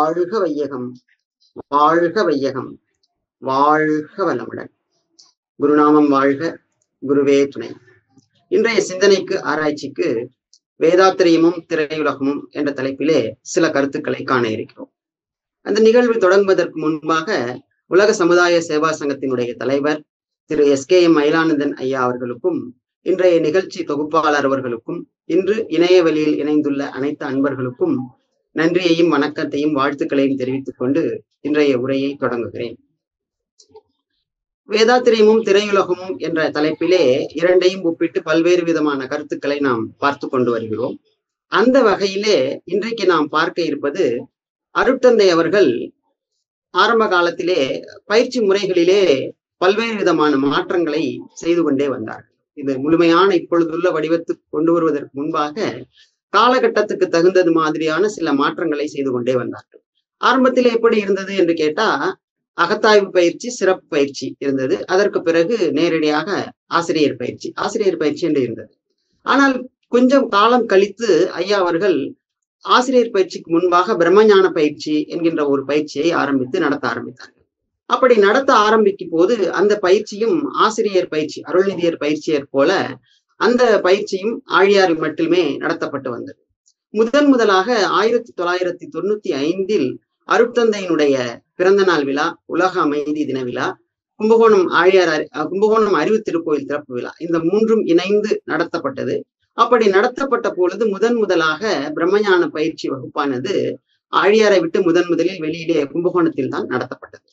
வாழ்க வையகம், வாழ்க வையகம், வாழ்க வளமுடன். குருநாமம் வாழ்க, குருவே துணை. இன்றைய சிந்தனைக்கு ஆராய்ச்சிக்கு வேதாத்திரியமும் திரையுலகமும் என்ற தலைப்பிலே சில கருத்துக்களை காண இருக்கிறோம். அந்த நிகழ்வு தொடங்குவதற்கு முன்பாக உலக சமுதாய சேவா சங்கத்தினுடைய தலைவர் திரு SKM மயிலானந்தன் ஐயா அவர்களுக்கும், இன்றைய நிகழ்ச்சி தொகுப்பாளர் அவர்களுக்கும், இன்று இணைய வழியில் இணைந்துள்ள அனைத்து அன்பர்களுக்கும் நன்றியையும் வணக்கத்தையும் வாழ்த்துக்களையும் தெரிவித்துக் கொண்டு இன்றைய உரையை தொடங்குகிறேன். வேதாத்திரியமும் திரையுலகமும் என்ற தலைப்பிலே இரண்டையும் ஒப்பிட்டு பல்வேறு விதமான கருத்துக்களை நாம் பார்த்து கொண்டு வருகிறோம். அந்த வகையிலே இன்றைக்கு நாம் பார்க்க இருப்பது, அருட்தந்தை அவர்கள் ஆரம்ப காலத்திலே பயிற்சி முறைகளிலே பல்வேறு விதமான மாற்றங்களை செய்து கொண்டே வந்தார்கள். இது முழுமையான இப்பொழுதுள்ள வடிவத்துக்கு கொண்டு வருவதற்கு முன்பாக காலகட்டத்துக்கு தகுந்தது மாதிரியான சில மாற்றங்களை செய்து கொண்டே வந்தார்கள். ஆரம்பத்தில் எப்படி இருந்தது என்று கேட்டா, அகத்தாய்வு பயிற்சி, சிறப்பு பயிற்சி இருந்தது. அதற்கு பிறகு நேரடியாக ஆசிரியர் பயிற்சி என்று இருந்தது. ஆனால் கொஞ்சம் காலம் கழித்து ஐயா அவர்கள் ஆசிரியர் பயிற்சிக்கு முன்பாக பிரம்மஞான பயிற்சி என்கின்ற ஒரு பயிற்சியை நடத்த ஆரம்பித்தார்கள். அப்படி நடத்த ஆரம்பிக்கும் போது அந்த பயிற்சியும் ஆசிரியர் பயிற்சி, அருள்நிதியர் பயிற்சியர் போல அந்த பயிற்சியும் ஆழியாரில் மட்டுமே நடத்தப்பட்டு வந்தது. முதலாக 1995 அருட்தந்தையினுடைய பிறந்த நாள் விழா, உலக அமைதி தின விழா, கும்பகோணம் அறிவு திருக்கோயில் திறப்பு விழா, இந்த மூன்றும் இணைந்து நடத்தப்பட்டது. அப்படி நடத்தப்பட்ட பொழுது முதலாக பிரம்மஞான பயிற்சி வகுப்பானது ஆழியாரை விட்டு முதலில் வெளியிலே கும்பகோணத்தில் தான் நடத்தப்பட்டது.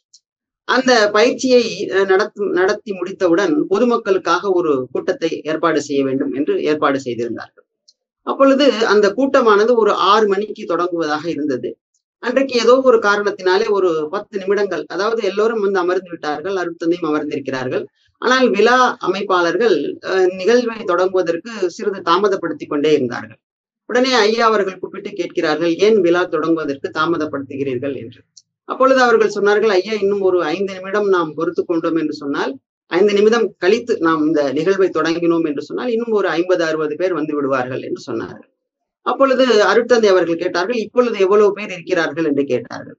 அந்த பயிற்சியை நடத்தி முடித்தவுடன் பொதுமக்களுக்காக ஒரு கூட்டத்தை ஏற்பாடு செய்ய வேண்டும் என்று ஏற்பாடு செய்திருந்தார்கள். அப்பொழுது அந்த கூட்டமானது ஒரு 6 மணிக்கு தொடங்குவதாக இருந்தது. அன்றைக்கு ஏதோ ஒரு காரணத்தினாலே ஒரு 10 நிமிடங்கள், அதாவது எல்லோரும் வந்து அமர்ந்து விட்டார்கள், அருட்தந்தையும் அமர்ந்திருக்கிறார்கள். ஆனால் விழா அமைப்பாளர்கள் நிகழ்வை தொடங்குவதற்கு சிறிது தாமதப்படுத்தி கொண்டே இருந்தார்கள். உடனே ஐயா அவர்கள் கூப்பிட்டு கேட்கிறார்கள், ஏன் விழா தொடங்குவதற்கு தாமதப்படுத்துகிறீர்கள் என்று. அப்பொழுது அவர்கள் சொன்னார்கள், ஐயா, இன்னும் ஒரு 5 நிமிடம் நாம் பொறுத்து கொண்டோம் என்று சொன்னால், 5 நிமிடம் கழித்து நாம் இந்த நிகழ்வை தொடங்கினோம் என்று சொன்னால் இன்னும் ஒரு 50-60 பேர் வந்து விடுவார்கள் என்று சொன்னார்கள். அப்பொழுது அருட்தந்தை அவர்கள் கேட்டார்கள், இப்பொழுது எவ்வளவு பேர் இருக்கிறார்கள் என்று கேட்டார்கள்.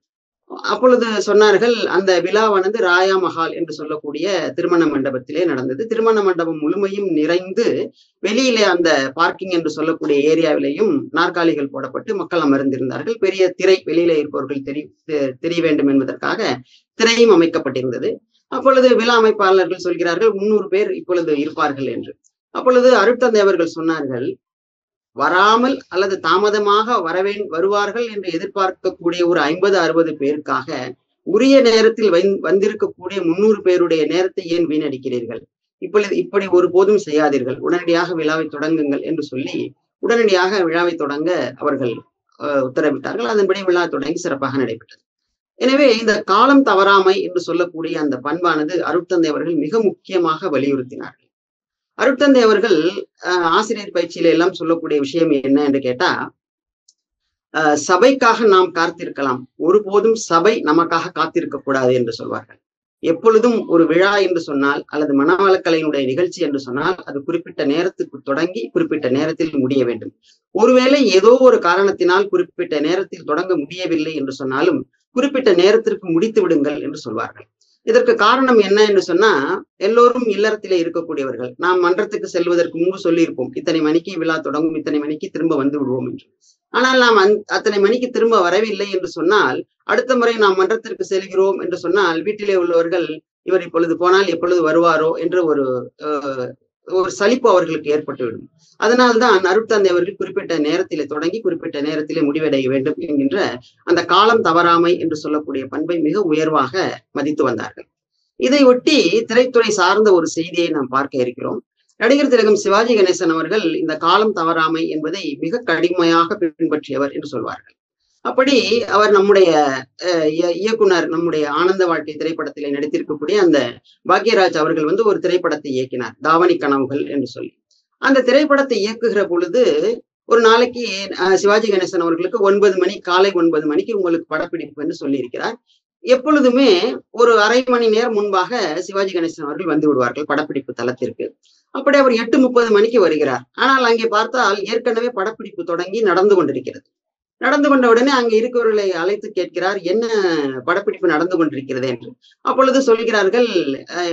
அப்பொழுது சொன்னார்கள், அந்த விழாவானது ராயா மஹால் என்று சொல்லக்கூடிய திருமண மண்டபத்திலே நடந்தது. திருமண மண்டபம் முழுமையும் நிறைந்து வெளியிலே அந்த பார்க்கிங் என்று சொல்லக்கூடிய ஏரியாவிலேயும் நாற்காலிகள் போடப்பட்டு மக்கள் அமர்ந்திருந்தார்கள். பெரிய திரை, வெளியிலே இருப்பவர்கள் தெரிய வேண்டும் என்பதற்காக திரையும் அமைக்கப்பட்டிருந்தது. அப்பொழுது விழா அமைப்பாளர்கள் சொல்கிறார்கள், 300 பேர் இப்பொழுது இருப்பார்கள் என்று. அப்பொழுது அருட்தந்தை அவர்கள் சொன்னார்கள், வராமல் அல்லது தாமதமாக வருவார்கள் என்று எதிர்பார்க்கக்கூடிய ஒரு 50-60 பேருக்காக உரிய நேரத்தில் வந்திருக்கக்கூடிய 300 பேருடைய நேரத்தை ஏன் வீணடிக்கிறீர்கள்? இப்படி ஒருபோதும் செய்யாதீர்கள், உடனடியாக விழாவை தொடங்குங்கள் என்று சொல்லி உடனடியாக விழாவை தொடங்க அவர்கள் உத்தரவிட்டார்கள். அதன்படி விழா தொடங்கி சிறப்பாக நடைபெற்றது. எனவே இந்த காலம் தவறாமை என்று சொல்லக்கூடிய அந்த பண்பானது அருட்தந்தை அவர்கள் மிக முக்கியமாக வலியுறுத்தினார்கள். அருட்தந்தை அவர்கள் ஆசிரியர் பயிற்சியில எல்லாம் சொல்லக்கூடிய விஷயம் என்ன என்று கேட்டா, சபைக்காக நாம் காத்திருக்கலாம், ஒருபோதும் சபை நமக்காக காத்திருக்க கூடாது என்று சொல்வார்கள். எப்பொழுதும் ஒரு விழா என்று சொன்னால் அல்லது மனவளக்கலையினுடைய நிகழ்ச்சி என்று சொன்னால் அது குறிப்பிட்ட நேரத்துக்கு தொடங்கி குறிப்பிட்ட நேரத்தில் முடிய வேண்டும். ஒருவேளை ஏதோ ஒரு காரணத்தினால் குறிப்பிட்ட நேரத்தில் தொடங்க முடியவில்லை என்று சொன்னாலும் குறிப்பிட்ட நேரத்திற்கு முடித்து விடுங்கள் என்று சொல்வார்கள். இதற்கு காரணம் என்ன என்று சொன்னா, எல்லோரும் இல்லறத்திலே இருக்கக்கூடியவர்கள். நாம் மன்றத்துக்கு செல்வதற்கு முன்பு சொல்லியிருப்போம், இத்தனை மணிக்கு விழா தொடங்கும், இத்தனை மணிக்கு திரும்ப வந்து விடுவோம் என்று. ஆனால் நாம் அத்தனை மணிக்கு திரும்ப வரவில்லை என்று சொன்னால், அடுத்த முறை நாம் மன்றத்திற்கு செல்கிறோம் என்று சொன்னால் வீட்டிலே உள்ளவர்கள், இவர் இப்பொழுது போனால் எப்பொழுது வருவாரோ என்று ஒரு சலிப்பு அவர்களுக்கு ஏற்பட்டுவிடும். அதனால்தான் அருட்தந்தை அவர்கள் குறிப்பிட்ட நேரத்திலே தொடங்கி குறிப்பிட்ட நேரத்திலே முடிவடைய வேண்டும் என்கின்ற அந்த காலம் தவறாமை என்று சொல்லக்கூடிய பண்பை மிக உயர்வாக மதித்து வந்தார்கள். இதை ஒட்டி திரைத்துறை சார்ந்த ஒரு செய்தியை நாம் பார்க்க இருக்கிறோம். நடிகர் திலகம் சிவாஜி கணேசன் அவர்கள் இந்த காலம் தவறாமை என்பதை மிக கடுமையாக பின்பற்றியவர் என்று சொல்வார்கள். அப்படி அவர் நம்முடைய இயக்குனர், நம்முடைய ஆனந்த வாழ்க்கை திரைப்படத்திலே நடித்திருக்கக்கூடிய அந்த பாக்யராஜ் அவர்கள் வந்து ஒரு திரைப்படத்தை இயக்கினார், தாவணி கனவுகள் என்று சொல்லி. அந்த திரைப்படத்தை இயக்குகிற பொழுது ஒரு நாளைக்கு சிவாஜி கணேசன் அவர்களுக்கு 9 மணி, காலை 9 மணிக்கு உங்களுக்கு படப்பிடிப்பு என்று சொல்லி இருக்கிறார். எப்பொழுதுமே ஒரு அரை மணி நேரம் முன்பாக சிவாஜி கணேசன் அவர்கள் வந்து விடுவார்கள் படப்பிடிப்பு தளத்திற்கு. அப்படி அவர் 8:30 மணிக்கு வருகிறார். ஆனால் அங்கே பார்த்தால் ஏற்கனவே படப்பிடிப்பு தொடங்கி நடந்து கொண்டிருக்கிறது. நடந்து கொண்ட உடனே அங்க இருக்கிறவர்களை அழைத்து கேட்கிறார், என்ன படப்பிடிப்பு நடந்து கொண்டிருக்கிறது என்று. அப்பொழுது சொல்கிறார்கள்,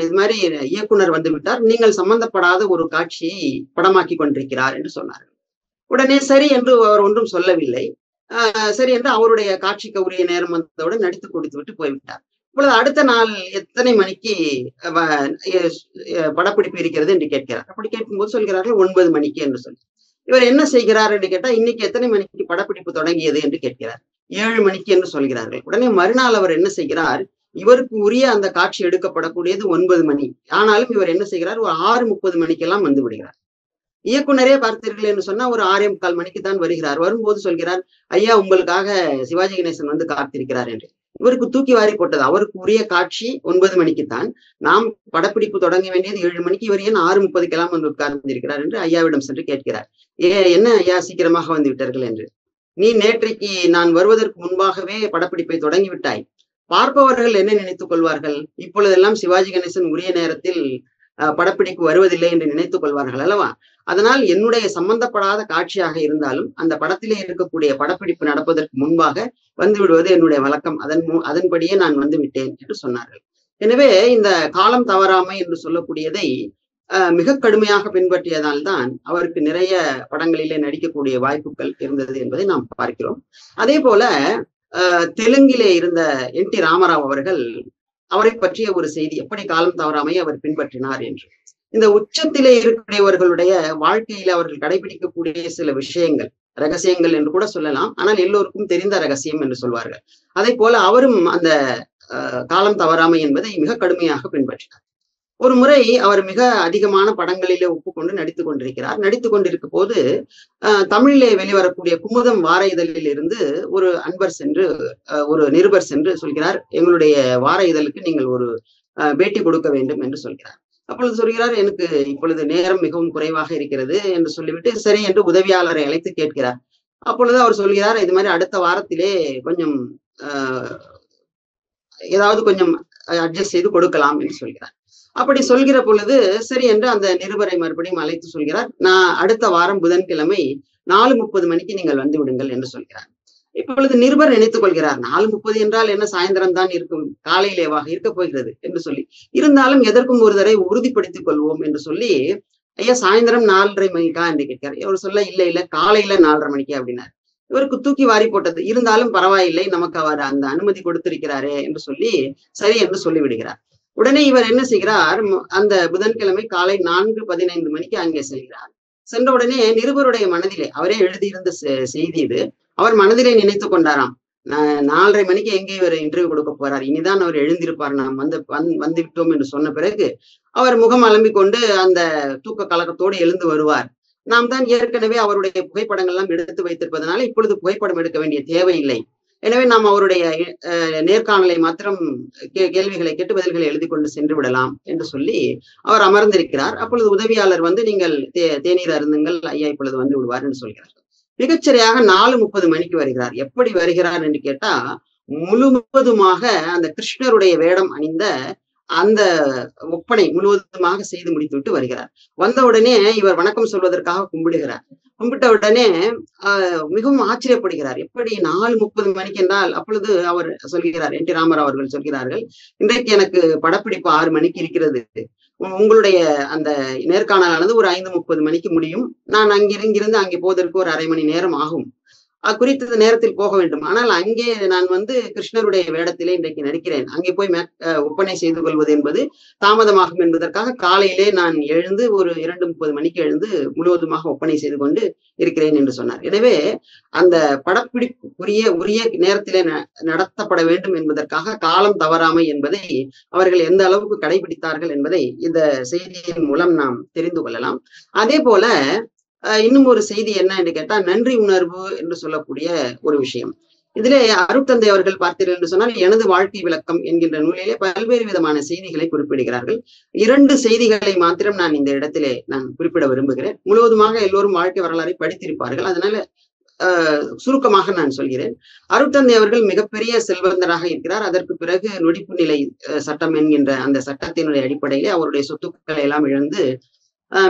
இது மாதிரி இயக்குனர் வந்து விட்டார், நீங்கள் சம்பந்தப்படாத ஒரு காட்சியை படமாக்கி கொண்டிருக்கிறார் என்று சொன்னார்கள். உடனே சரி என்று அவர் ஒன்றும் சொல்லவில்லை. சரி என்று அவருடைய காட்சிக்கு உரிய நேரம் வந்தவுடன் நடித்து கொடுத்து விட்டு போய்விட்டார். இப்பொழுது அடுத்த நாள் எத்தனை மணிக்கு படப்பிடிப்பு இருக்கிறது என்று கேட்கிறார். அப்படி கேட்கும்போது சொல்கிறார்கள் 9 மணிக்கு என்று சொல்லி. இவர் என்ன செய்கிறார் என்று கேட்டா, இன்னைக்கு எத்தனை மணிக்கு படப்பிடிப்பு தொடங்கியது என்று கேட்கிறார். 7 மணிக்கு என்று சொல்கிறார்கள். உடனே மறுநாள் அவர் என்ன செய்கிறார், இவருக்கு உரிய அந்த காட்சி எடுக்கப்படக்கூடியது 9 மணி. ஆனாலும் இவர் என்ன செய்கிறார், ஒரு 6:30 மணிக்கெல்லாம் வந்து விடுகிறார். இயக்குனரே பார்த்தீர்கள் என்று சொன்னா ஒரு 6:45 மணிக்கு தான் வருகிறார். வரும்போது சொல்கிறார், ஐயா உங்களுக்காக சிவாஜி கணேசன் வந்து காத்திருக்கிறார் என்று. இவருக்கு தூக்கி வாரி போட்டது. அவருக்கு உரிய காட்சி 9 மணிக்குத்தான். நாம் படப்பிடிப்பு தொடங்க வேண்டியது 7 மணிக்கு. இவர் ஏன் 6:30 வந்து உட்கார்ந்திருக்கிறார் என்று ஐயாவிடம் சென்று கேட்கிறார். என்ன ஐயா சீக்கிரமாக வந்து விட்டார்கள் என்று. நீ நேற்றைக்கு நான் வருவதற்கு முன்பாகவே படப்பிடிப்பை தொடங்கி விட்டாய். பார்ப்பவர்கள் என்ன நினைத்துக் கொள்வார்கள்? இப்பொழுதெல்லாம் சிவாஜி கணேசன் உரிய நேரத்தில் படப்பிடிப்பு வருவதில்லை என்று நினைத்துக் கொள்வார்கள் அல்லவா? அதனால் என்னுடைய சம்பந்தப்படாத காட்சியாக இருந்தாலும் அந்த படத்திலே இருக்கக்கூடிய படப்பிடிப்பு நடப்பதற்கு முன்பாக வந்து விடுவது என்னுடைய வழக்கம். அதன்படியே நான் வந்து விட்டேன் என்று சொன்னார்கள். எனவே இந்த காலம் தவறாமை என்று சொல்லக்கூடியதை மிக கடுமையாக பின்பற்றியதால் தான் அவருக்கு நிறைய படங்களிலே நடிக்கக்கூடிய வாய்ப்புகள் இருந்தது என்பதை நாம் பார்க்கிறோம். அதே போல தெலுங்கிலே இருந்த என் டி ராமராவ் அவர்கள், அவரை பற்றிய ஒரு செய்தி, எப்படி காலம் தவறாமை அவர் பின்பற்றினார் என்று. இந்த உச்சத்திலே இருக்கக்கூடியவர்களுடைய வாழ்க்கையில அவர்கள் கடைபிடிக்கக்கூடிய சில விஷயங்கள், ரகசியங்கள் என்று கூட சொல்லலாம். ஆனால் எல்லோருக்கும் தெரிந்த ரகசியம் என்று சொல்வார்கள். அதே போல அவரும் அந்த காலம் தவறாமை என்பதை மிக கடுமையாக பின்பற்றினார். ஒரு முறை அவர் மிக அதிகமான படங்களிலே ஒப்புக்கொண்டு நடித்துக் கொண்டிருக்கிறார். நடித்துக் கொண்டிருக்கும் போது தமிழிலே வெளிவரக்கூடிய குமுதம் வார இதழில் இருந்து ஒரு அன்பர் சென்று, ஒரு நிருபர் சென்று சொல்கிறார், எங்களுடைய வார இதழுக்கு நீங்கள் ஒரு பேட்டி கொடுக்க வேண்டும் என்று சொல்கிறார். அப்பொழுது சொல்கிறார், எனக்கு இப்பொழுது நேரம் மிகவும் குறைவாக இருக்கிறது என்று சொல்லிவிட்டு சரி என்று உதவியாளரை அழைத்து கேட்கிறார். அப்பொழுது அவர் சொல்கிறார், இது மாதிரி அடுத்த வாரத்திலே கொஞ்சம் ஏதாவது கொஞ்சம் அட்ஜஸ்ட் செய்து கொடுக்கலாம் என்று சொல்கிறார். அப்படி சொல்கிற பொழுது சரி என்று அந்த நிருபரை மறுபடியும் அழைத்து சொல்கிறார், நான் அடுத்த வாரம் புதன்கிழமை 4:30 மணிக்கு நீங்கள் வந்து விடுங்கள் என்று சொல்கிறார். இப்பொழுது நிருபர் நினைத்துக் கொள்கிறார், 4:30 என்றால் என்ன, சாயந்தரம் தான் இருக்கும், காலையிலேவாக இருக்க போகிறது என்று சொல்லி, இருந்தாலும் எதற்கும் ஒரு தடவை உறுதிப்படுத்திக் கொள்வோம் என்று சொல்லி, ஐயா சாயந்தரம் 4:30 மணிக்கா என்று கேட்கிறார். இவர் சொல்ல, இல்ல காலையில 4:30 மணிக்கு அப்படின்னார். இவருக்கு தூக்கி வாரி போட்டது. இருந்தாலும் பரவாயில்லை, நமக்கு அவர் அந்த அனுமதி கொடுத்திருக்கிறாரே என்று சொல்லி சரி என்று சொல்லி விடுகிறார். உடனே இவர் என்ன செய்கிறார், அந்த புதன்கிழமை காலை 4:15 மணிக்கு அங்கே செல்கிறார். சென்ற உடனே நிருபருடைய மனதிலே, அவரே எழுதியிருந்த செய்தி இது, அவர் மனதிலே நினைத்து கொண்டாராம், 4:30 மணிக்கு எங்கே இவர் இன்டர்வியூ கொடுக்க போறார், இனிதான் அவர் எழுந்திருப்பார், நாம் வந்து விட்டோம் என்று சொன்ன பிறகு அவர் முகம் அலம்பிக் கொண்டு அந்த தூக்க கலக்கத்தோடு எழுந்து வருவார். நாம் தான் ஏற்கனவே அவருடைய புகைப்படங்கள் எல்லாம் எடுத்து வைத்திருப்பதனால இப்பொழுது புகைப்படம் எடுக்க வேண்டிய தேவையில்லை. எனவே நாம் அவருடைய நேர்காணலை மாத்திரம் கேள்விகளை கேட்டு பதில்களை எழுதி கொண்டு சென்று விடலாம் என்று சொல்லி அவர் அமர்ந்திருக்கிறார். அப்பொழுது உதவியாளர் வந்து, நீங்கள் தேநீர் அருந்துங்கள், ஐயா இப்பொழுது வந்து விடுவார் என்று சொல்கிறார். மிகச்சரியாக 4:30 மணிக்கு வருகிறார். எப்படி வருகிறார் என்று கேட்டா, முழுவதுமாக அந்த கிருஷ்ணருடைய வேடம் அணிந்த அந்த ஒப்பனை முழுவதுமாக செய்து முடித்து விட்டு வருகிறார். வந்த உடனே இவர் வணக்கம் சொல்வதற்காக கும்பிடுகிறார். கும்பிட்ட உடனே மிகவும் ஆச்சரியப்படுகிறார். எப்படி 4:30 மணிக்கு என்றால், அப்பொழுது அவர் சொல்கிறார், என் டி ராமராவ் அவர்கள் சொல்கிறார்கள், இன்றைக்கு எனக்கு படப்பிடிப்பு 6 மணிக்கு இருக்கிறது, உங்களுடைய அந்த நேர்காணலானது ஒரு 5:30 மணிக்கு முடியும், நான் இங்கிருந்து அங்கே போவதற்கு ஒரு 1/2 மணி நேரம் ஆகும், குறித்த நேரத்தில் போக வேண்டும், ஆனால் அங்கே நான் வந்து கிருஷ்ணருடைய வேடத்திலே இன்றைக்கு நடிக்கிறேன், அங்கே போய் ஒப்பனை செய்து கொள்வது என்பது தாமதமாகும் என்பதற்காக காலையிலே நான் எழுந்து ஒரு 2:30 மணிக்கு எழுந்து முழுவதுமாக ஒப்பனை செய்து கொண்டு இருக்கிறேன் என்று சொன்னார். எனவே அந்த படப்பிடிப்புக்குரிய உரிய நேரத்திலே நடத்தப்பட வேண்டும் என்பதற்காக காலம் தவறாமை என்பதை அவர்கள் எந்த அளவுக்கு கடைபிடித்தார்கள் என்பதை இந்த செய்தியின் மூலம் நாம் தெரிந்து கொள்ளலாம். அதே போல இன்னும் ஒரு செய்தி என்ன என்று கேட்டால், நன்றி உணர்வு என்று சொல்லக்கூடிய ஒரு விஷயம். இதிலே அருட்தந்தை அவர்கள் பார்த்தீர்கள் என்று சொன்னால், எனது வாழ்க்கை விளக்கம் என்கின்ற நூலிலே பல்வேறு விதமான செய்திகளை குறிப்பிடுகிறார்கள். 2 செய்திகளை மாத்திரம் நான் இந்த இடத்திலே நான் குறிப்பிட விரும்புகிறேன். முழுவதுமாக எல்லோரும் வாழ்க்கை வரலாறை படித்திருப்பார்கள், அதனால சுருக்கமாக நான் சொல்கிறேன். அருட்தந்தை அவர்கள் மிகப்பெரிய செல்வந்தராக இருக்கிறார். அதற்கு பிறகு நொடிப்பு நிலை சட்டம் என்கின்ற அந்த சட்டத்தினுடைய அடிப்படையிலே அவருடைய சொத்துக்களை எல்லாம் இழந்து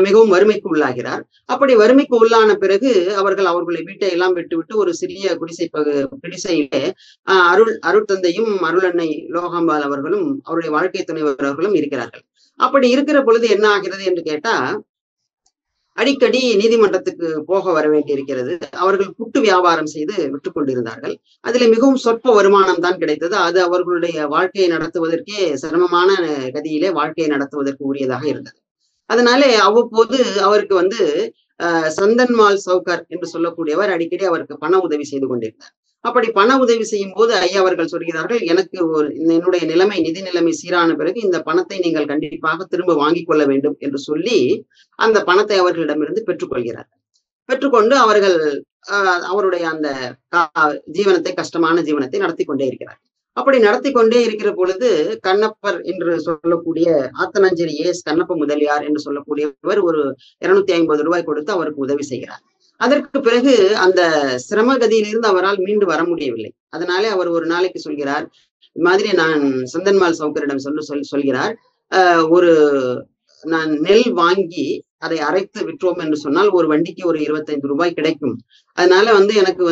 மிகவும் வறுமைக்கு உள்ளாகிறார். அப்படி வறுமைக்கு உள்ளான பிறகு அவர்களுடைய வீட்டை எல்லாம் விட்டுவிட்டு ஒரு சிறிய குடிசையிலே அருட்தந்தையும் அருளன்னை லோகாம்பாள் அவர்களும் அவருடைய வாழ்க்கை துணைவர் அவர்களும் இருக்கிறார்கள். அப்படி இருக்கிற பொழுது என்ன ஆகிறது என்று கேட்டா, அடிக்கடி நீதிமன்றத்துக்கு போக வர வேண்டியிருக்கிறது. அவர்கள் புட்டு வியாபாரம் செய்து விட்டுக் கொண்டிருந்தார்கள். அதில் மிகவும் சொற்ப வருமானம் தான் கிடைத்தது. அது அவர்களுடைய வாழ்க்கையை நடத்துவதற்கே சிரமமான கதியிலே வாழ்க்கையை நடத்துவதற்கு உரியதாக இருந்தது. அதனாலே அவ்வப்போது அவருக்கு சந்தன்மால் சவுகர் என்று சொல்லக்கூடியவர் அடிக்கடி அவருக்கு பண உதவி செய்து கொண்டிருந்தார். அப்படி பண உதவி செய்யும் போது ஐயா அவர்கள் சொல்கிறார்கள், எனக்கு என்னுடைய நிதி நிலைமை சீரான பிறகு இந்த பணத்தை நீங்கள் கண்டிப்பாக திரும்ப வாங்கிக் கொள்ள வேண்டும் என்று சொல்லி அந்த பணத்தை அவர்களிடமிருந்து பெற்றுக்கொள்கிறார்கள். பெற்றுக்கொண்டு அவர்கள் அவருடைய அந்த கஷ்டமான ஜீவனத்தை நடத்தி கொண்டே இருக்கிறார். அப்படி நடத்தி கொண்டே இருக்கிற பொழுது கண்ணப்பர் என்று சொல்லக்கூடிய ஆத்தனஞ்சேரி கண்ணப்ப முதலியார் என்று சொல்லக்கூடியவர் ஒரு 250 ரூபாய் கொடுத்து அவருக்கு உதவி செய்கிறார். அதற்கு பிறகு அந்த சிரமகதியிலிருந்து அவரால் மீண்டு வர முடியவில்லை. அதனாலே அவர் ஒரு நாளைக்கு சொல்கிறார், இது மாதிரி நான் சந்தன்மால் சவுக்கரிடம் சொல்கிறார், நான் நெல் வாங்கி அதை அரைத்து விற்றோம் என்று சொன்னால் ஒரு வண்டிக்கு ஒரு 25 ரூபாய் கிடைக்கும். அதனால எனக்கு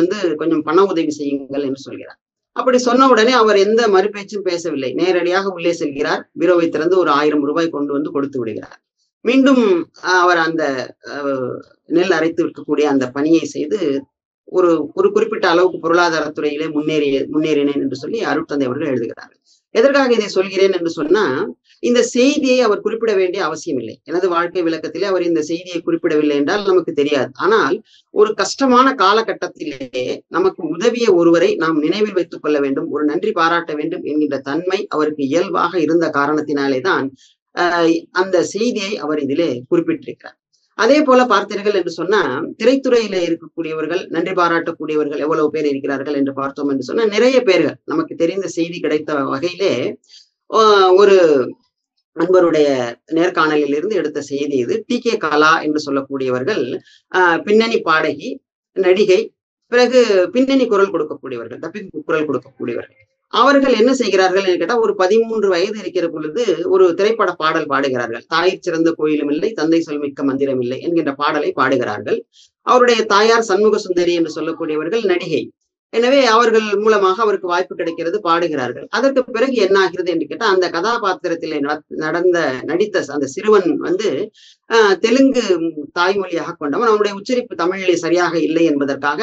கொஞ்சம் பண உதவி செய்யுங்கள் என்று சொல்கிறார். அப்படி சொன்ன உடனே அவர் எந்த மறுபேச்சும் பேசவில்லை. நேரடியாக உள்ளே செல்கிறார். பீரோவை திறந்து ஒரு 1000 ரூபாய் கொண்டு கொடுத்து விடுகிறார். மீண்டும் அவர் அந்த நெல் அரைத்து விற்கக்கூடிய அந்த பணியை செய்து ஒரு குறிப்பிட்ட அளவுக்கு பொருளாதாரத்துறையிலே முன்னேறினேன் என்று சொல்லி அருட்தந்தை அவர்கள் எழுதுகிறார்கள். எதற்காக இதை சொல்கிறேன் என்று சொன்னா, இந்த செய்தியை அவர் குறிப்பிட வேண்டிய அவசியம் இல்லை. எனது வாழ்க்கை விளக்கத்திலே அவர் இந்த செய்தியை குறிப்பிடவில்லை என்றால் நமக்கு தெரியாது. ஆனால் ஒரு கஷ்டமான காலகட்டத்திலே நமக்கு உதவிய ஒருவரை நாம் நினைவில் வைத்துக் கொள்ள வேண்டும், ஒரு நன்றி பாராட்ட வேண்டும் என்கின்ற தன்மை அவருக்கு இயல்பாக இருந்த காரணத்தினாலே தான் அந்த செய்தியை அவர் இதிலே குறிப்பிட்டிருக்கிறார். அதே போல பார்த்தீர்கள் என்று சொன்னா, திரைத்துறையில இருக்கக்கூடியவர்கள், நன்றி பாராட்டக்கூடியவர்கள் எவ்வளவு பேர் இருக்கிறார்கள் என்று பார்த்தோம் என்று சொன்னா, நிறைய பேர்கள் நமக்கு தெரிந்த செய்தி கிடைத்த வகையிலே ஒரு அன்பருடைய நேர்காணலில் இருந்து எடுத்த செய்தி இது. டி.கே. கலா என்று சொல்லக்கூடியவர்கள் பின்னணி பாடகி, நடிகை, பிறகு பின்னணி குரல் கொடுக்கக்கூடியவர்கள், டப்பிங் குரல் கொடுக்கக்கூடியவர்கள். அவர்கள் என்ன செய்கிறார்கள் என்று கேட்டா, ஒரு 13 வயது இருக்கிற பொழுது ஒரு திரைப்பட பாடல் பாடுகிறார்கள். தாயிற் சிறந்த கோயிலும் இல்லை, தந்தை சொல்மிக்க மந்திரம் இல்லை என்கின்ற பாடலை பாடுகிறார்கள். அவருடைய தாயார் சண்முக சுந்தரி என்று சொல்லக்கூடியவர்கள் நடிகை. எனவே அவர்கள் மூலமாக அவருக்கு வாய்ப்பு கிடைக்கிறது, பாடுகிறார்கள். அதற்கு பிறகு என்ன ஆகிறது என்று கேட்டா, அந்த கதாபாத்திரத்திலே நடித்த அந்த சிறுவன் தெலுங்கு தாய்மொழியாக கொண்டவன். அவனுடைய உச்சரிப்பு தமிழிலே சரியாக இல்லை என்பதற்காக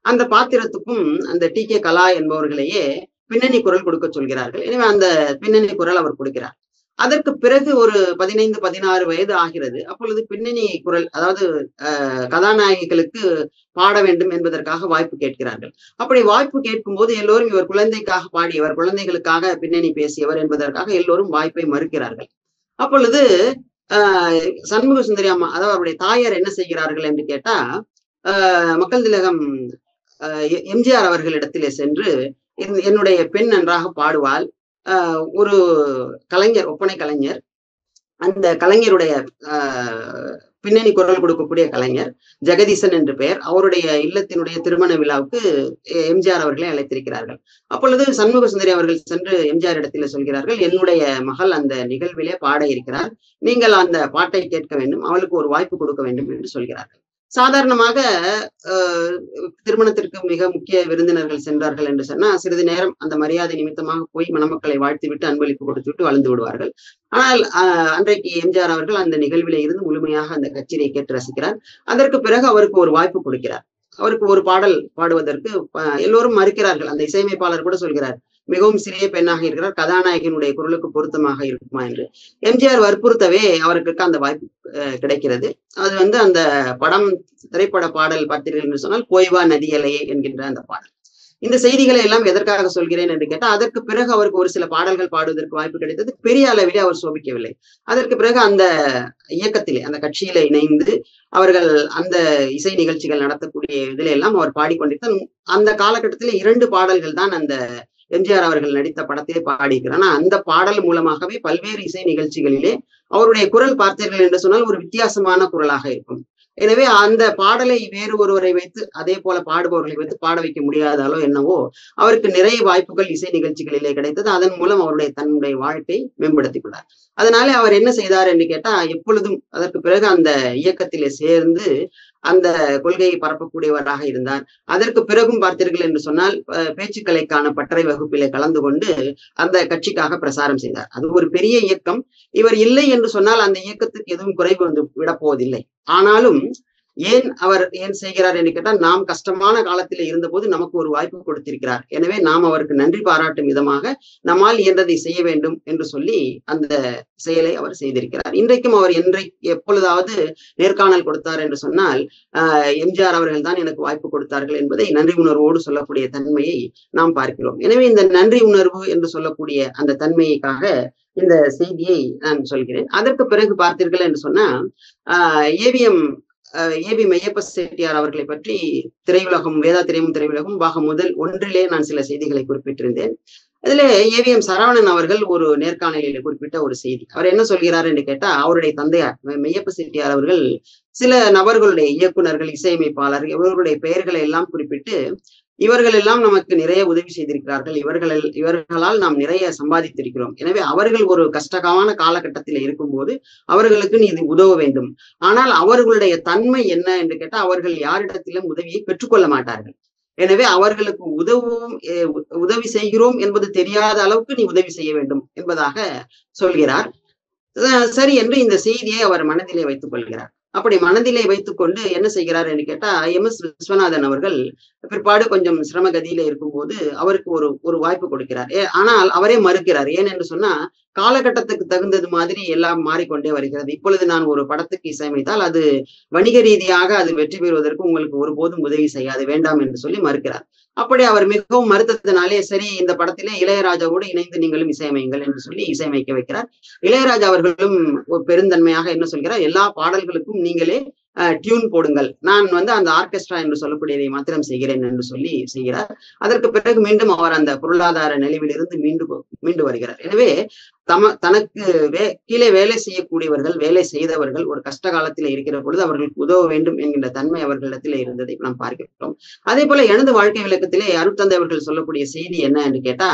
அந்த பாத்திரத்துக்கும் அந்த டி.கே. கலா என்பவர்களையே பின்னணி குரல் கொடுக்க சொல்கிறார்கள். எனவே அந்த பின்னணி குரல் அவர் கொடுக்கிறார். அதற்கு பிறகு ஒரு 15-16 வயது ஆகிறது. அப்பொழுது பின்னணி குரல், அதாவது கதாநாயகிகளுக்கு பாட வேண்டும் என்பதற்காக வாய்ப்பு கேட்கிறார்கள். அப்படி வாய்ப்பு கேட்கும் போது எல்லோரும் இவர் குழந்தைக்காக பாடியவர், குழந்தைகளுக்காக பின்னணி பேசியவர் என்பதற்காக எல்லோரும் வாய்ப்பை மறுக்கிறார்கள். அப்பொழுது சண்முக சுந்தரி அம்மா, அதாவது அவருடைய தாயார் என்ன செய்கிறார்கள் என்று கேட்டா, மக்கள் திலகம் எம்ஜிஆர் அவர்களிடத்திலே சென்று, என்னுடைய பெண் நன்றாக பாடுவாள், ஒரு கலைஞர், ஒப்பனை கலைஞர், அந்த கலைஞருடைய பின்னணி குரல் கொடுக்கக்கூடிய கலைஞர் ஜெகதீசன் என்று பெயர், அவருடைய இல்லத்தினுடைய திருமண விழாவுக்கு எம்ஜிஆர் அவர்களை அழைத்திருக்கிறார்கள். அப்பொழுது சண்முக சுந்தரி அவர்கள் சென்று எம்ஜிஆர் இடத்துல சொல்கிறார்கள், என்னுடைய மகள் அந்த நிகழ்விலே பாட இருக்கிறார், நீங்கள் அந்த பாட்டை கேட்க வேண்டும், அவளுக்கு ஒரு வாய்ப்பு கொடுக்க வேண்டும் என்று சொல்கிறார்கள். சாதாரணமாக திருமணத்திற்கு மிக முக்கிய விருந்தினர்கள் சென்றார்கள் என்று சொன்னா, சிறிது நேரம் அந்த மரியாதை நிமித்தமாக போய் மணமக்களை வாழ்த்திவிட்டு அன்பளிப்பு கொடுத்து விட்டு வளர்ந்து விடுவார்கள். ஆனால் அன்றைக்கு எம்ஜிஆர் அவர்கள் அந்த நிகழ்விலே இருந்து முழுமையாக அந்த கச்சேரியை கேட்டு ரசிக்கிறார். அதற்கு பிறகு அவருக்கு ஒரு வாய்ப்பு கொடுக்கிறார். அவருக்கு ஒரு பாடல் பாடுவதற்கு எல்லோரும் மறுக்கிறார்கள். அந்த இசையமைப்பாளர் கூட சொல்கிறார், மிகவும் சிறிய பெண்ணாக இருக்கிறார், கதாநாயகனுடைய குரலுக்கு பொருத்தமாக இருக்குமா என்று. எம்ஜிஆர் வற்புறுத்தவே அவருக்கு அந்த வாய்ப்பு கிடைக்கிறது. அது அந்த திரைப்பட பாடல் பார்த்தீர்கள் என்று சொன்னால், போய்வா நதியலையே என்கின்ற அந்த பாடல். இந்த செய்திகளை எல்லாம் எதற்காக சொல்கிறேன் என்று கேட்டால், அதற்கு பிறகு அவருக்கு ஒரு சில பாடல்கள் பாடுவதற்கு வாய்ப்பு கிடைத்தது. பெரிய அளவிலே அவர் சோபிக்கவில்லை. அதற்கு பிறகு அந்த இயக்கத்திலே, அந்த கட்சியில இணைந்து அவர்கள் அந்த இசை நிகழ்ச்சிகள் நடத்தக்கூடிய இதில எல்லாம் அவர் பாடிக்கொண்டிருந்தார். அந்த காலகட்டத்திலே 2 பாடல்கள் தான் அந்த எம்ஜிஆர் அவர்கள் நடித்த படத்திலே பாடியிருக்கிறார். ஆனா அந்த பாடல் மூலமாகவே பல்வேறு இசை நிகழ்ச்சிகளிலே அவருடைய குரல் பார்த்தீர்கள் என்று சொன்னால் ஒரு வித்தியாசமான குரலாக இருக்கும். எனவே அந்த பாடலை வேறு ஒருவரை வைத்து அதே போல பாடுபவர்களை வைத்து பாட வைக்க முடியாதாலோ என்னவோ அவருக்கு நிறைய வாய்ப்புகள் இசை நிகழ்ச்சிகளிலே கிடைத்தது. அதன் மூலம் அவருடைய தன்னுடைய வாழ்க்கை மேம்படுத்திக் கொண்டார். அதனால அவர் என்ன செய்தார் என்று கேட்டா, எப்பொழுதும் அதற்கு பிறகு அந்த இயக்கத்திலே சேர்ந்து அந்த கொள்கையை பரப்பக்கூடியவராக இருந்தார். அதற்கு பிறகும் பார்த்தீர்கள் என்று சொன்னால் பேச்சுக்கலைக்கான பட்டறை வகுப்பிலே கலந்து கொண்டு அந்த கட்சிக்காக பிரசாரம் செய்தார். அது ஒரு பெரிய இயக்கம். இவர் இல்லை என்று சொன்னால் அந்த இயக்கத்துக்கு எதுவும் குறைவு வந்து விடப்போவதில்லை. ஆனாலும் ஏன் செய்கிறார் என்று கேட்டால், நாம் கஷ்டமான காலத்தில் இருந்தபோது நமக்கு ஒரு வாய்ப்பு கொடுத்திருக்கிறார். எனவே நாம் அவருக்கு நன்றி பாராட்டும் விதமாக நம்மால் இயன்றதை செய்ய வேண்டும் என்று சொல்லி அந்த செயலை அவர் செய்திருக்கிறார். இன்றைக்கும் அவர் எப்பொழுதாவது நேர்காணல் கொடுத்தார் என்று சொன்னால், எம்ஜிஆர் அவர்கள் தான் எனக்கு வாய்ப்பு கொடுத்தார்கள் என்பதை நன்றி உணர்வோடு சொல்லக்கூடிய தன்மையை நாம் பார்க்கிறோம். எனவே இந்த நன்றி உணர்வு என்று சொல்லக்கூடிய அந்த தன்மைக்காக இந்த செய்தியை நான் சொல்கிறேன். அதற்கு பிறகு பார்த்தீர்கள் என்று சொன்னா, ஏவி மெய்யப்ப செட்டியார் அவர்களை பற்றி திரையுலகம், வேதா திரையுலகம் பாகம் 1 நான் சில செய்திகளை குறிப்பிட்டிருந்தேன். அதுல ஏவிஎம் சரவணன் அவர்கள் ஒரு நேர்காணலில் குறிப்பிட்ட ஒரு செய்தி. அவர் என்ன சொல்கிறார் என்று கேட்டா, அவருடைய தந்தையார் மெய்யப்ப செட்டியார் அவர்கள் சில நபர்களுடைய இயக்குனர்கள், இசையமைப்பாளர் இவர்களுடைய பெயர்களை எல்லாம் குறிப்பிட்டு, இவர்கள் எல்லாம் நமக்கு நிறைய உதவி செய்திருக்கிறார்கள், இவர்களால் நாம் நிறைய சம்பாதித்திருக்கிறோம். எனவே அவர்கள் ஒரு கஷ்டமான காலகட்டத்தில் இருக்கும்போது அவர்களுக்கு நீ உதவ வேண்டும். ஆனால் அவர்களுடைய தன்மை என்ன என்று கேட்டால், அவர்கள் யாரிடத்திலும் உதவியை பெற்றுக்கொள்ள மாட்டார்கள். எனவே அவர்களுக்கு உதவி செய்கிறோம் என்பது தெரியாத அளவுக்கு நீ உதவி செய்ய வேண்டும் என்பதாக சொல்கிறார். சரி என்று இந்த செய்தியை அவர் மனதிலே வைத்துக் கொள்கிறார். அப்படி மனதிலே வைத்துக் கொண்டு என்ன செய்கிறார் என்று கேட்டா, MS விஸ்வநாதன் அவர்கள் பிற்பாடு கொஞ்சம் சிரமகதியில இருக்கும்போது அவருக்கு ஒரு வாய்ப்பு கொடுக்கிறார். ஆனால் அவரே மறுக்கிறார். ஏன் என்று சொன்னா, காலகட்டத்துக்கு தகுந்தது மாதிரி எல்லாம் மாறிக்கொண்டே வருகிறது. இப்பொழுது நான் ஒரு படத்துக்கு இசையமைத்தால் அது வணிக ரீதியாக அது வெற்றி பெறுவதற்கு உங்களுக்கு ஒருபோதும் உதவி செய்யாது, வேண்டாம் என்று சொல்லி மறுக்கிறார். அப்படி அவர் மிகவும் மறுத்ததினாலே, சரி இந்த படத்திலே இளையராஜாவோடு இணைந்து நீங்களும் இசையமையுங்கள் என்று சொல்லி இசையமைக்க வைக்கிறார். இளையராஜா அவர்களும் ஒரு பெருந்தன்மையாக என்ன சொல்கிறார், எல்லா பாடல்களுக்கும் நீங்களே டியூன் போடுங்கள், நான் அந்த ஆர்கெஸ்ட்ரா என்று சொல்லக்கூடியதை மாத்திரம் செய்கிறேன் என்று சொல்லி செய்கிறார். அதற்கு பிறகு மீண்டும் அவர் அந்த பொருளாதார நிலையிலிருந்து மீண்டு வருகிறார். எனவே தனக்கு கீழே வேலை செய்யக்கூடியவர்கள், வேலை செய்தவர்கள் ஒரு கஷ்ட காலத்தில் இருக்கிற பொழுது அவர்களுக்கு உதவ வேண்டும் என்கின்ற தன்மை அவர்களிடத்தில் இருந்ததை நாம் பார்க்கிறோம். அதே போல எனது வாழ்க்கை விளக்கத்திலே அருட்தந்தை அவர்கள் சொல்லக்கூடிய செய்தி என்ன என்று கேட்டா,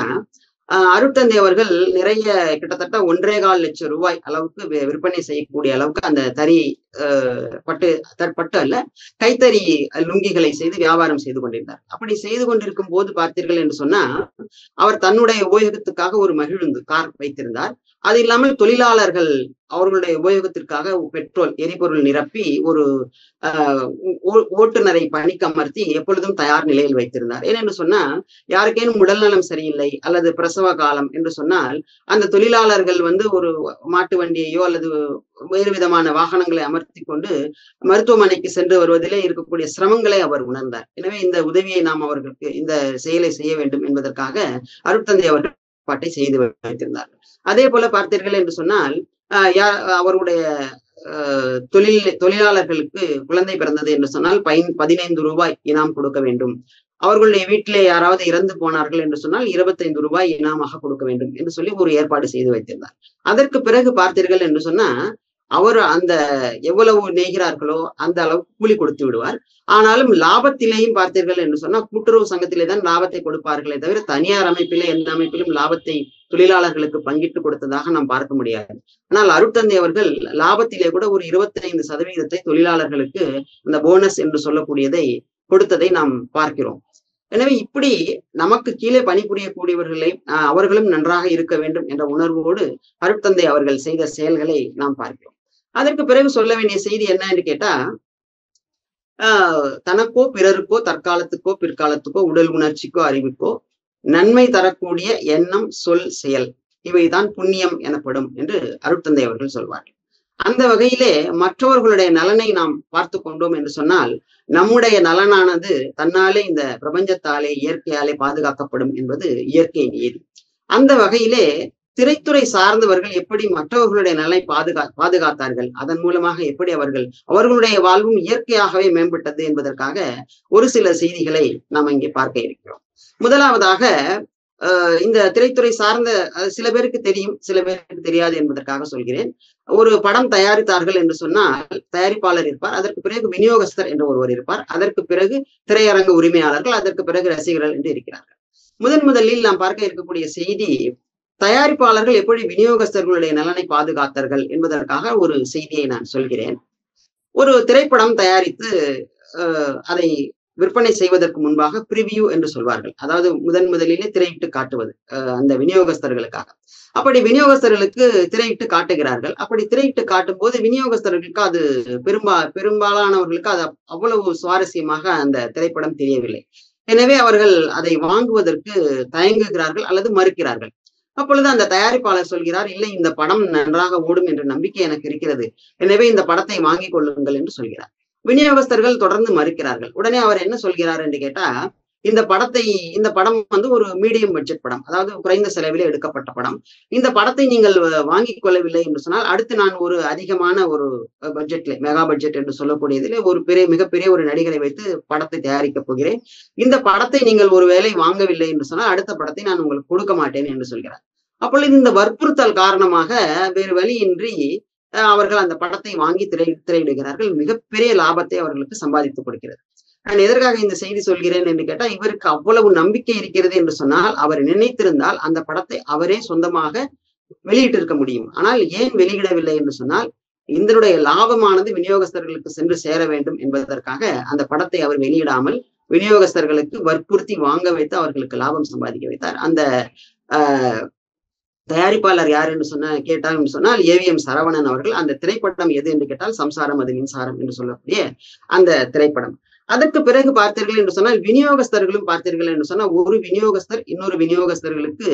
அருட்தந்தை அவர்கள் நிறைய கிட்டத்தட்ட 1.25 லட்சம் ரூபாய் அளவுக்கு விற்பனை செய்யக்கூடிய அளவுக்கு அந்த தறி பட்டு அல்ல, கைத்தறி லுங்கிகளை செய்து வியாபாரம் செய்து கொண்டிருந்தார். அப்படி செய்து கொண்டிருக்கும் போது பார்த்தீர்கள் என்று சொன்னா, அவர் தன்னுடைய உபயோகத்துக்காக ஒரு மகிழுந்து கார் வைத்திருந்தார். அது இல்லாமல் தொழிலாளர்கள் அவர்களுடைய உபயோகத்திற்காக பெட்ரோல் எரிபொருள் நிரப்பி ஒரு ஓட்டுநரை பணிக்கு அமர்த்தி எப்பொழுதும் தயார் நிலையில் வைத்திருந்தார். ஏனென்று சொன்னா, யாருக்கேனும் உடல்நலம் சரியில்லை அல்லது பிரசவ காலம் என்று சொன்னால் அந்த தொழிலாளர்கள் ஒரு மாட்டு வண்டியையோ அல்லது வேறு விதமான வாகனங்களை அமர்த்தி கொண்டு மருத்துவமனைக்கு சென்று வருவதிலே இருக்கக்கூடிய சிரமங்களை அவர் உணர்ந்தார். எனவே இந்த உதவியை நாம் அவர்களுக்கு இந்த செயலை செய்ய வேண்டும் என்பதற்காக அருட்தந்தை அவர்கள் பாட்டை செய்து வைத்திருந்தார். அதே போல பார்த்தீர்கள் என்று சொன்னால், அவருடைய தொழிலாளர்களுக்கு குழந்தை பிறந்தது என்று சொன்னால் 15 ரூபாய் இனாம் கொடுக்க வேண்டும். அவர்களுடைய வீட்டிலே யாராவது இறந்து போனார்கள் என்று சொன்னால் 25 ரூபாய் இனாமாக கொடுக்க வேண்டும் என்று சொல்லி ஒரு ஏற்பாடு செய்து வைத்திருந்தார். அதற்கு பிறகு பார்த்தீர்கள் என்று சொன்னா, அவர் அந்த எவ்வளவு நெய்கிறார்களோ அந்த அளவுக்கு கூலி கொடுத்து விடுவார். ஆனாலும் லாபத்திலேயும் பார்த்தீர்கள் என்று சொன்னா, கூட்டுறவு சங்கத்திலே தான் லாபத்தை கொடுப்பார்களே தவிர தனியார் அமைப்பிலே எந்த அமைப்பிலும் லாபத்தை தொழிலாளர்களுக்கு பங்கிட்டு கொடுத்ததாக நாம் பார்க்க முடியாது. ஆனால் அருட்தந்தை அவர்கள் லாபத்திலே கூட ஒரு 25% தொழிலாளர்களுக்கு அந்த போனஸ் என்று சொல்லக்கூடியதை கொடுத்ததை நாம் பார்க்கிறோம். எனவே இப்படி நமக்கு கீழே பணிபுரியக்கூடியவர்களை அவர்களும் நன்றாக இருக்க வேண்டும் என்ற உணர்வோடு அருட்தந்தை அவர்கள் செய்த செயல்களை நாம் பார்க்கிறோம். அதற்கு பிறகு சொல்ல வேண்டிய செய்தி என்ன என்று கேட்டா, தனக்கோ பிறருக்கோ தற்காலத்துக்கோ பிற்காலத்துக்கோ உடல் உணர்ச்சிக்கோ அறிவுக்கோ நன்மை தரக்கூடிய எண்ணம், சொல், செயல் இவைதான் புண்ணியம் எனப்படும் என்று அருட்தந்தை அவர்கள் சொல்வார்கள். அந்த வகையிலே மற்றவர்களுடைய நலனை நாம் பார்த்து கொண்டோம் என்று சொன்னால், நம்முடைய நலனானது தன்னாலே இந்த பிரபஞ்சத்தாலே இயற்கையாலே பாதுகாக்கப்படும் என்பது இயற்கை நீதி. அந்த வகையிலே திரைத்துறை சார்ந்தவர்கள் எப்படி மற்றவர்களுடைய நலனை பாதுகாத்தார்கள், அதன் மூலமாக எப்படி அவர்களுடைய வாழ்வும் இயற்கையாகவே மேம்பட்டது என்பதற்காக ஒரு சில செய்திகளை நாம் இங்கே பார்க்க இருக்கிறோம். முதலாவதாக இந்த திரைத்துறை சார்ந்த சில பேருக்கு தெரியும், சில பேருக்கு தெரியாது என்பதற்காக சொல்கிறேன். ஒரு படம் தயாரித்தார்கள் என்று சொன்னால் தயாரிப்பாளர் இருப்பார், அதற்கு பிறகு விநியோகஸ்தர் என்று ஒருவர் இருப்பார், அதற்கு பிறகு திரையரங்கு உரிமையாளர்கள், அதற்கு பிறகு ரசிகர்கள் என்று இருக்கிறார்கள். முதலில் நாம் பார்க்க இருக்கக்கூடிய செய்தி, தயாரிப்பாளர்கள் எப்படி விநியோகஸ்தர்களுடைய நலனை பாதுகாத்தார்கள் என்பதற்காக ஒரு செய்தியை நான் சொல்கிறேன். ஒரு திரைப்படம் தயாரித்து அதை விற்பனை செய்வதற்கு முன்பாக பிரிவியூ என்று சொல்வார்கள். அதாவது முதலிலே திரையிட்டு காட்டுவது அந்த விநியோகஸ்தர்களுக்காக. அப்படி விநியோகஸ்தர்களுக்கு திரையிட்டு காட்டுகிறார்கள். அப்படி திரையிட்டு காட்டும் போது விநியோகஸ்தர்களுக்கு அது பெரும்பாலானவர்களுக்கு அது அவ்வளவு சுவாரஸ்யமாக அந்த திரைப்படம் தெரியவில்லை. எனவே அவர்கள் அதை வாங்குவதற்கு தயங்குகிறார்கள் அல்லது மறுக்கிறார்கள். அப்பொழுது அந்த தயாரிப்பாளர் சொல்கிறார், இல்லை, இந்த படம் நன்றாக ஓடும் என்ற நம்பிக்கை எனக்கு இருக்கிறது, எனவே இந்த படத்தை வாங்கிக் கொள்ளுங்கள் என்று சொல்கிறார். விநியோகஸ்தர்கள் தொடர்ந்து மறுக்கிறார்கள். உடனே அவர் என்ன சொல்கிறார் என்று கேட்டா, இந்த படம் ஒரு மீடியம் பட்ஜெட் படம், அதாவது குறைந்த செலவிலே எடுக்கப்பட்ட படம். இந்த படத்தை நீங்கள் வாங்கிக் கொள்ளவில்லை என்று சொன்னால் அடுத்து நான் ஒரு அதிகமான ஒரு பட்ஜெட்ல, மெகா பட்ஜெட் என்று சொல்லக்கூடியதிலே ஒரு மிகப்பெரிய ஒரு நடிகரை வைத்து படத்தை தயாரிக்கப் போகிறேன். இந்த படத்தை நீங்கள் ஒருவேளை வாங்கவில்லை என்று சொன்னால் அடுத்த படத்தை நான் உங்களுக்கு கொடுக்க மாட்டேன் என்று சொல்கிறார். அப்பொழுது இந்த வற்புறுத்தல் காரணமாக வேறு வழியின்றி அவர்கள் அந்த படத்தை வாங்கி திரையிடுகிறார்கள். மிகப்பெரிய லாபத்தை அவர்களுக்கு சம்பாதித்து கொடுக்கிறது. நான் எதற்காக இந்த செய்தி சொல்கிறேன் என்று கேட்டால், இவருக்கு அவ்வளவு நம்பிக்கை இருக்கிறது என்று சொன்னால், அவர் நினைத்திருந்தால் அந்த படத்தை அவரே சொந்தமாக வெளியிட்டிருக்க முடியும். ஆனால் ஏன் வெளியிடவில்லை என்று சொன்னால், இதனுடைய லாபமானது விநியோகஸ்தர்களுக்கு சென்று சேர வேண்டும் என்பதற்காக அந்த படத்தை அவர் வெளியிடாமல் விநியோகஸ்தர்களுக்கு வற்புறுத்தி வாங்க வைத்து அவர்களுக்கு லாபம் சம்பாதிக்க வைத்தார். அந்த தயாரிப்பாளர் யார் என்று கேட்டார் என்று சொன்னால் ஏவிஎம் சரவணன் அவர்கள். அந்த திரைப்படம் எது என்று கேட்டால் சம்சாரம் அது மின்சாரம் என்று சொல்லக்கூடிய அந்த திரைப்படம். அதற்கு பிறகு பார்த்தீர்கள் என்று சொன்னால் விநியோகஸ்தர்களும் பார்த்தீர்கள் என்று சொன்னால், ஒரு விநியோகஸ்தர் இன்னொரு விநியோகஸ்தர்களுக்கு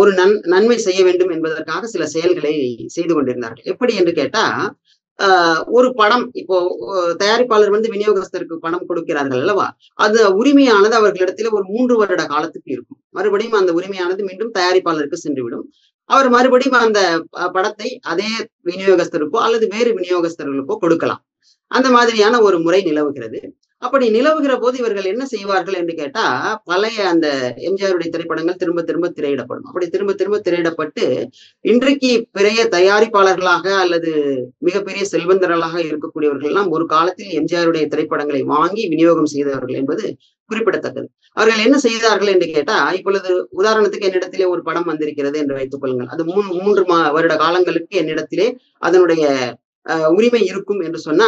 ஒரு நன்மை செய்ய வேண்டும் என்பதற்காக சில செயல்களை செய்து கொண்டிருந்தார்கள். எப்படி என்று கேட்டா, ஒரு படம், இப்போ தயாரிப்பாளர் விநியோகஸ்தருக்கு பணம் கொடுக்கிறார்கள் அல்லவா, அது உரிமையானது அவர்களிடத்துல ஒரு 3 வருட காலத்துக்கு இருக்கும். மறுபடியும் அந்த உரிமையானது மீண்டும் தயாரிப்பாளருக்கு சென்றுவிடும். அவர் மறுபடியும் அந்த படத்தை அதே விநியோகஸ்தருக்கோ அல்லது வேறு விநியோகஸ்தர்களுக்கோ கொடுக்கலாம். அந்த மாதிரியான ஒரு முறை நிலவுகிறது. அப்படி நிலவுகிற போது இவர்கள் என்ன செய்வார்கள் என்று கேட்டா, பழைய அந்த எம்ஜிஆருடைய திரைப்படங்கள் திரும்ப திரும்ப திரையிடப்படும். அப்படி திரும்ப திரும்ப திரையிடப்பட்டு இன்றைக்கு பெரிய தயாரிப்பாளர்களாக அல்லது மிகப்பெரிய செல்வந்தர்களாக இருக்கக்கூடியவர்கள் எல்லாம் ஒரு காலத்தில் எம்ஜிஆருடைய திரைப்படங்களை வாங்கி விநியோகம் செய்தவர்கள் என்பது குறிப்பிடத்தக்கது. அவர்கள் என்ன செய்தார்கள் என்று கேட்டா, இப்பொழுது உதாரணத்துக்கு என்னிடத்திலே ஒரு படம் வந்திருக்கிறது என்று வைத்துக் கொள்ளுங்கள். அது 3 வருட காலங்களுக்கு என்னிடத்திலே அதனுடைய உரிமை இருக்கும் என்று சொன்னா,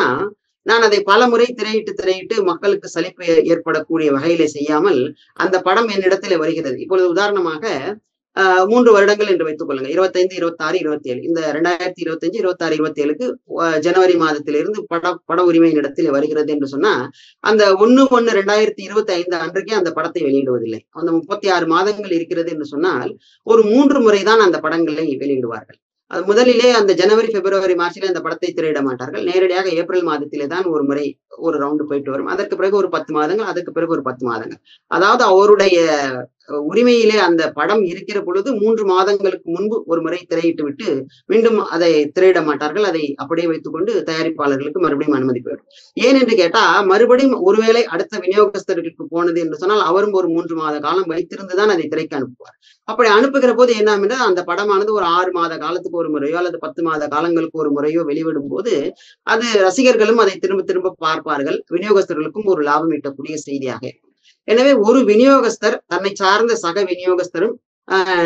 நான் அதை பல முறை திரையிட்டு மக்களுக்கு சலிப்பு ஏற்படக்கூடிய வகையிலே செய்யாமல் அந்த படம் என்னிடத்திலே வருகிறது. இப்பொழுது உதாரணமாக 3 வருடங்கள் என்று வைத்துக் கொள்ளுங்க, 25, 26, 27. இந்த 2025, 26, 27க்கு ஜனவரி மாதத்திலிருந்து பட உரிமை இடத்திலே வருகிறது என்று சொன்னா, அந்த 1/1/2025 அன்றைக்கே அந்த படத்தை வெளியிடுவதில்லை. அந்த 36 மாதங்கள் இருக்கிறது என்று சொன்னால் ஒரு 3 முறைதான் அந்த படங்களை வெளியிடுவார்கள். அது முதலிலே அந்த ஜனவரி, பிப்ரவரி, மார்ச்சிலே அந்த படத்தை திரையிட மாட்டார்கள். நேரடியாக ஏப்ரல் மாதத்திலே தான் ஒரு முறை ஒரு ரவுண்டு போயிட்டு வரும். அதற்கு பிறகு ஒரு 10 மாதங்கள், அதற்கு பிறகு ஒரு 10 மாதங்கள். அதாவது அவருடைய உரிமையிலே அந்த படம் இருக்கிற பொழுது 3 மாதங்களுக்கு முன்பு ஒரு முறை திரையிட்டு விட்டு மீண்டும் அதை திரையிட மாட்டார்கள். அதை அப்படியே வைத்துக் கொண்டு தயாரிப்பாளர்களுக்கு மறுபடியும் அனுமதி போயிடும். ஏன் என்று கேட்டா, மறுபடியும் ஒருவேளை அடுத்த விநியோகஸ்தர்களுக்கு போனது என்று சொன்னால் அவரும் ஒரு 3 மாத காலம் வைத்திருந்துதான் அதை திரைக்கு அனுப்புவார். அப்படி அனுப்புகிற போது என்ன ஆகுதுன்னா, அந்த படமானது ஒரு 6 மாத காலத்துக்கு ஒரு முறையோ அல்லது 10 மாத காலங்களுக்கு ஒரு முறையோ வெளிவிடும் போது அது ரசிகர்களும் அதை திரும்ப திரும்ப பார்ப்பார்கள். விநியோகஸ்தர்களுக்கும் ஒரு லாபம் ஈட்டக்கூடிய செய்தியாக இருக்கும். எனவே ஒரு விநியோகஸ்தர் தன்னை சார்ந்த சக விநியோகஸ்தரும்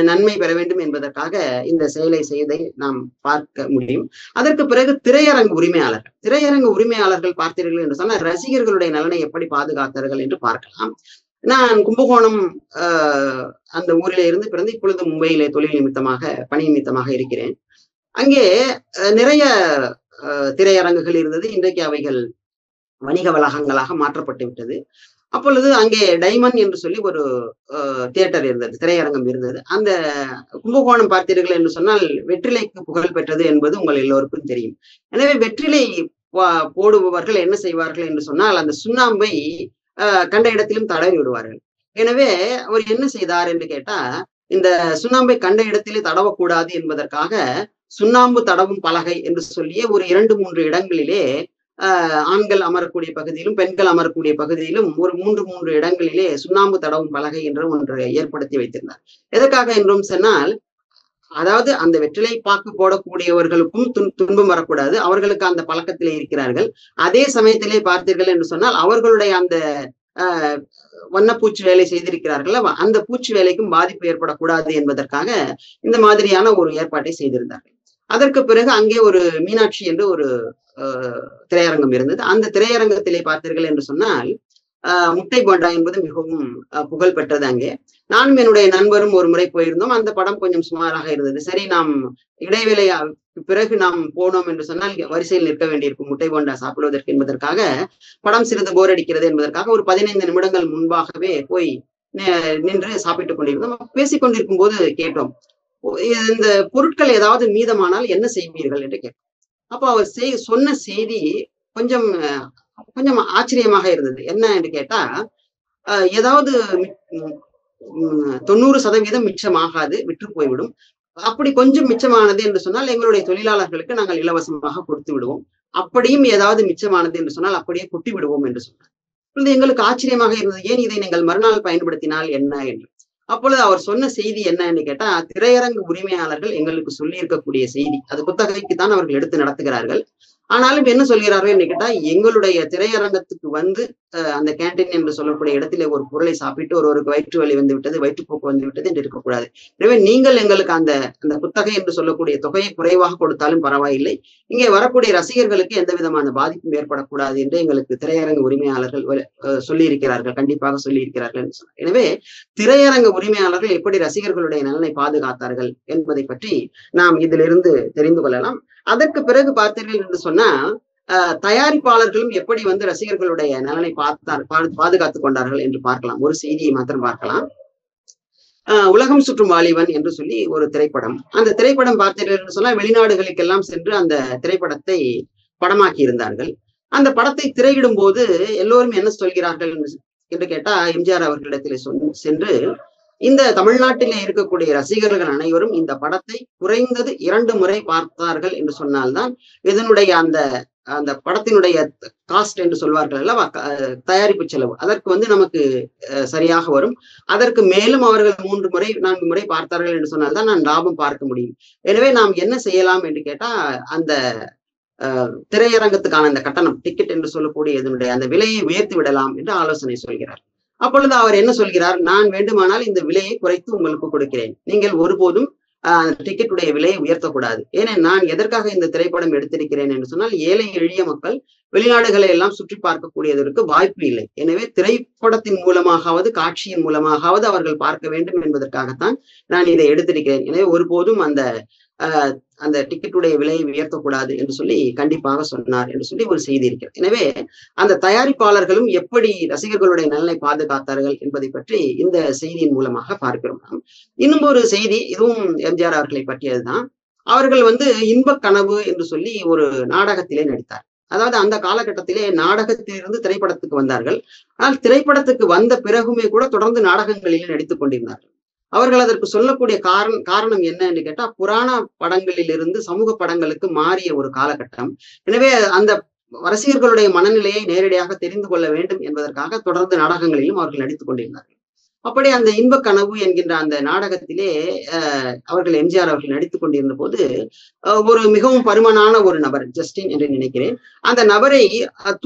நன்மை பெற வேண்டும் என்பதற்காக இந்த செயலை செய்வதை நாம் பார்க்க முடியும். அதற்கு பிறகு திரையரங்கு உரிமையாளர்கள் பார்த்தீர்கள் என்று சொன்னால் ரசிகர்களுடைய நலனை எப்படி பாதுகாத்தார்கள் என்று பார்க்கலாம். நான் கும்பகோணம் அந்த ஊரிலே இருந்து பிறந்து இப்பொழுது மும்பையிலே தொழில் நிமித்தமாக, பணி நிமித்தமாக இருக்கிறேன். அங்கே நிறைய திரையரங்குகள் இருந்தது. இன்றைக்கு அவைகள் வணிக வளாகங்களாக மாற்றப்பட்டு விட்டது. அப்பொழுது அங்கே டைமண்ட் என்று சொல்லி ஒரு தியேட்டர் இருந்தது, திரையரங்கம் இருந்தது. அந்த கும்பகோணம் பார்த்தீர்கள் என்று சொன்னால் வெற்றிலைக்கு புகழ் பெற்றது என்பது உங்கள் எல்லோருக்கும் தெரியும். எனவே வெற்றிலை போடுபவர்கள் என்ன செய்வார்கள் என்று சொன்னால், அந்த சுண்ணாம்பை கண்ட இடத்திலும் தடவி விடுவார்கள். எனவே அவர் என்ன செய்தார் என்று கேட்டா, இந்த சுண்ணாம்பை கண்ட இடத்திலே தடவக்கூடாது என்பதற்காக சுண்ணாம்பு தடவும் பலகை என்று சொல்லிய ஒரு 2-3 இடங்களிலே ஆண்கள் அமரக்கூடிய பகுதியிலும் பெண்கள் அமரக்கூடிய பகுதியிலும் ஒரு மூன்று இடங்களிலே சுண்ணாம்பு தடவும் பலகை என்ற ஒன்று ஏற்படுத்தி வைத்திருந்தார். எதற்காக என்றும் சொன்னால், அதாவது அந்த வெற்றிலை பாக்கு போடக்கூடியவர்களுக்கும் துன்பம் வரக்கூடாது, அவர்களுக்கு அந்த பழக்கத்திலே இருக்கிறார்கள். அதே சமயத்திலே பார்த்தீர்கள் என்று சொன்னால் அவர்களுடைய அந்த வண்ணப்பூச்சி வேலை செய்திருக்கிறார்கள், அந்த பூச்சி வேலைக்கும் பாதிப்பு ஏற்படக்கூடாது என்பதற்காக இந்த மாதிரியான ஒரு ஏற்பாட்டை செய்திருந்தார்கள். அதற்கு பிறகு அங்கே ஒரு மீனாட்சி என்று ஒரு திரையரங்கம் இருந்தது. அந்த திரையரங்கத்திலே பார்த்தீர்கள் என்று சொன்னால் முட்டை போண்டா என்பது மிகவும் புகழ் பெற்றது. அங்கே நானும் என்னுடைய நண்பரும் ஒரு முறை போயிருந்தோம். அந்த படம் கொஞ்சம் சுமாராக இருந்தது. சரி, நாம் இடைவேளை பிறகு நாம் போனோம் என்று சொன்னால் வரிசையில் நிற்க வேண்டியிருக்கும் முட்டை போண்டா சாப்பிடுவதற்கு என்பதற்காக, படம் சிறிது போர் அடிக்கிறது என்பதற்காக ஒரு 15 நிமிடங்கள் முன்பாகவே போய் நின்று சாப்பிட்டுக் கொண்டிருந்தோம். பேசிக் கொண்டிருக்கும் போது கேட்டோம், இந்த பொருட்கள் ஏதாவது மீதமானால் என்ன செய்வீர்கள் என்று கேட்டோம். அப்போ அவர் சொன்ன செய்தி கொஞ்சம் ஆச்சரியமாக இருந்தது. என்ன என்று கேட்டா, ஏதாவது 90% மிச்சமாகாது, விற்று போய்விடும். அப்படி கொஞ்சம் மிச்சமானது என்று சொன்னால் எங்களுடைய தொழிலாளர்களுக்கு நாங்கள் இலவசமாக கொடுத்து விடுவோம். அப்படியும் ஏதாவது மிச்சமானது என்று சொன்னால் அப்படியே கொட்டி விடுவோம் என்று சொன்னார். எங்களுக்கு ஆச்சரியமாக இருந்தது. ஏன் இதை நீங்கள் மறுநாள் பயன்படுத்தினால் என்ன என்று. அப்பொழுது அவர் சொன்ன செய்தி என்னன்னு கேட்டா, திரையரங்கு உரிமையாளர்கள் எங்களுக்கு சொல்லி இருக்கக்கூடிய செய்தி, அது புத்தகைக்கு தான் அவர்கள் எடுத்து நடத்துகிறார்கள். ஆனாலும் என்ன சொல்கிறார்கள் என்று கேட்டா, எங்களுடைய திரையரங்கத்துக்கு வந்து அந்த கேன்டீன் என்று சொல்லக்கூடிய இடத்திலே ஒரு பொருளை சாப்பிட்டு ஒருவருக்கு வயிற்று வலி வந்து விட்டது, வயிற்றுப்போக்கு வந்து விட்டது என்று இருக்கக்கூடாது. எனவே நீங்கள் எங்களுக்கு அந்த புத்தகை என்று சொல்லக்கூடிய தொகையை குறைவாக கொடுத்தாலும் பரவாயில்லை, இங்கே வரக்கூடிய ரசிகர்களுக்கு எந்த விதமான பாதிப்பும் ஏற்படக்கூடாது என்று எங்களுக்கு திரையரங்கு உரிமையாளர்கள் சொல்லி இருக்கிறார்கள், கண்டிப்பாக சொல்லி இருக்கிறார்கள் என்று சொன்னார். எனவே திரையரங்கு உரிமையாளர்கள் எப்படி ரசிகர்களுடைய நலனை பாதுகாத்தார்கள் என்பதை பற்றி நாம் இதிலிருந்து தெரிந்து கொள்ளலாம். அதற்கு பிறகு பார்த்தீர்கள் என்று சொன்னா, தயாரிப்பாளர்களும் எப்படி வந்து ரசிகர்களுடைய நலனை பாதுகாத்துக் கொண்டார்கள் என்று பார்க்கலாம். ஒரு செய்தியை மாத்திரம் பார்க்கலாம். உலகம் சுற்றும் வாலிபன் என்று சொல்லி ஒரு திரைப்படம். அந்த திரைப்படம் பார்த்தீர்கள் என்று சொன்னா, வெளிநாடுகளுக்கெல்லாம் சென்று அந்த திரைப்படத்தை படமாக்கி இருந்தார்கள். அந்த படத்தை திரையிடும் போது எல்லோரும் என்ன சொல்கிறார்கள் என்று கேட்டா, எம்ஜிஆர் அவர்களிடத்திலே சென்று, இந்த தமிழ்நாட்டிலே இருக்கக்கூடிய ரசிகர்கள் அனைவரும் இந்த படத்தை குறைந்தது 2 முறை பார்த்தார்கள் என்று சொன்னால்தான் இதனுடைய அந்த படத்தினுடைய காஸ்ட் என்று சொல்வார்கள் அல்லவா, தயாரிப்பு செலவு, அதற்கு வந்து நமக்கு சரியாக வரும். அதற்கு மேலும் அவர்கள் 3 முறை 4 முறை பார்த்தார்கள் என்று சொன்னால்தான் நான் லாபம் பார்க்க முடியும். எனவே நாம் என்ன செய்யலாம் என்று கேட்டா, அந்த திரையரங்கத்துக்கான அந்த கட்டணம், டிக்கெட் என்று சொல்லக்கூடிய இதனுடைய அந்த விலையை உயர்த்தி விடலாம் என்று ஆலோசனை சொல்கிறார். அப்பொழுது அவர் என்ன சொல்கிறார், நான் வேண்டுமானால் இந்த விலையை குறைத்து உங்களுக்கு கொடுக்கிறேன், நீங்கள் ஒருபோதும் டிக்கெட்டுடைய விலையை உயர்த்தக்கூடாது. ஏன்னா நான் எதற்காக இந்த திரைப்படம் எடுத்திருக்கிறேன் என்று சொன்னால், ஏழை எளிய மக்கள் வெளிநாடுகளை எல்லாம் சுற்றி பார்க்கக்கூடியதற்கு வாய்ப்பு இல்லை. எனவே திரைப்படத்தின் மூலமாகவது காட்சியின் மூலமாகவது அவர்கள் பார்க்க வேண்டும் என்பதற்காகத்தான் நான் இதை எடுத்திருக்கிறேன். எனவே ஒருபோதும் அந்த டிக்கெட்டுடைய விலையை உயர்த்தக்கூடாது என்று சொல்லி கண்டிப்பாக சொன்னார் என்று சொல்லி ஒரு செய்தி இருக்கிறது. எனவே அந்த தயாரிப்பாளர்களும் எப்படி ரசிகர்களுடைய நலனை பாதுகாத்தார்கள் என்பதை பற்றி இந்த செய்தியின் மூலமாக பார்க்கிறோம். இன்னும் ஒரு செய்தி, இதுவும் எம்ஜிஆர் அவர்களை பற்றியதுதான். அவர்கள் வந்து இன்பக் கனவு என்று சொல்லி ஒரு நாடகத்திலே நடித்தார். அதாவது அந்த காலகட்டத்திலே நாடகத்திலிருந்து திரைப்படத்துக்கு வந்தார்கள். ஆனால் திரைப்படத்துக்கு வந்த பிறகுமே கூட தொடர்ந்து நாடகங்களிலே நடித்துக் கொண்டிருந்தார்கள். அவர்கள் அதற்கு சொல்லக்கூடிய காரணம் என்ன என்று கேட்டா, புராண படங்களிலிருந்து சமூக படங்களுக்கு மாறிய ஒரு காலகட்டம். எனவே அந்த ரசிகர்களுடைய மனநிலையை நேரடியாக தெரிந்து கொள்ள வேண்டும் என்பதற்காக தொடர்ந்து நாடகங்களிலும் அவர்கள் நடித்துக் கொண்டிருந்தார்கள். அப்படி அந்த இன்பக் கனவு என்கின்ற அந்த நாடகத்திலே அவர்கள் எம்ஜிஆர் அவர்கள் நடித்துக் கொண்டிருந்த போது ஒரு மிகவும் பருமனான ஒரு நபர், ஜஸ்டின் என்று நினைக்கிறேன், அந்த நபரை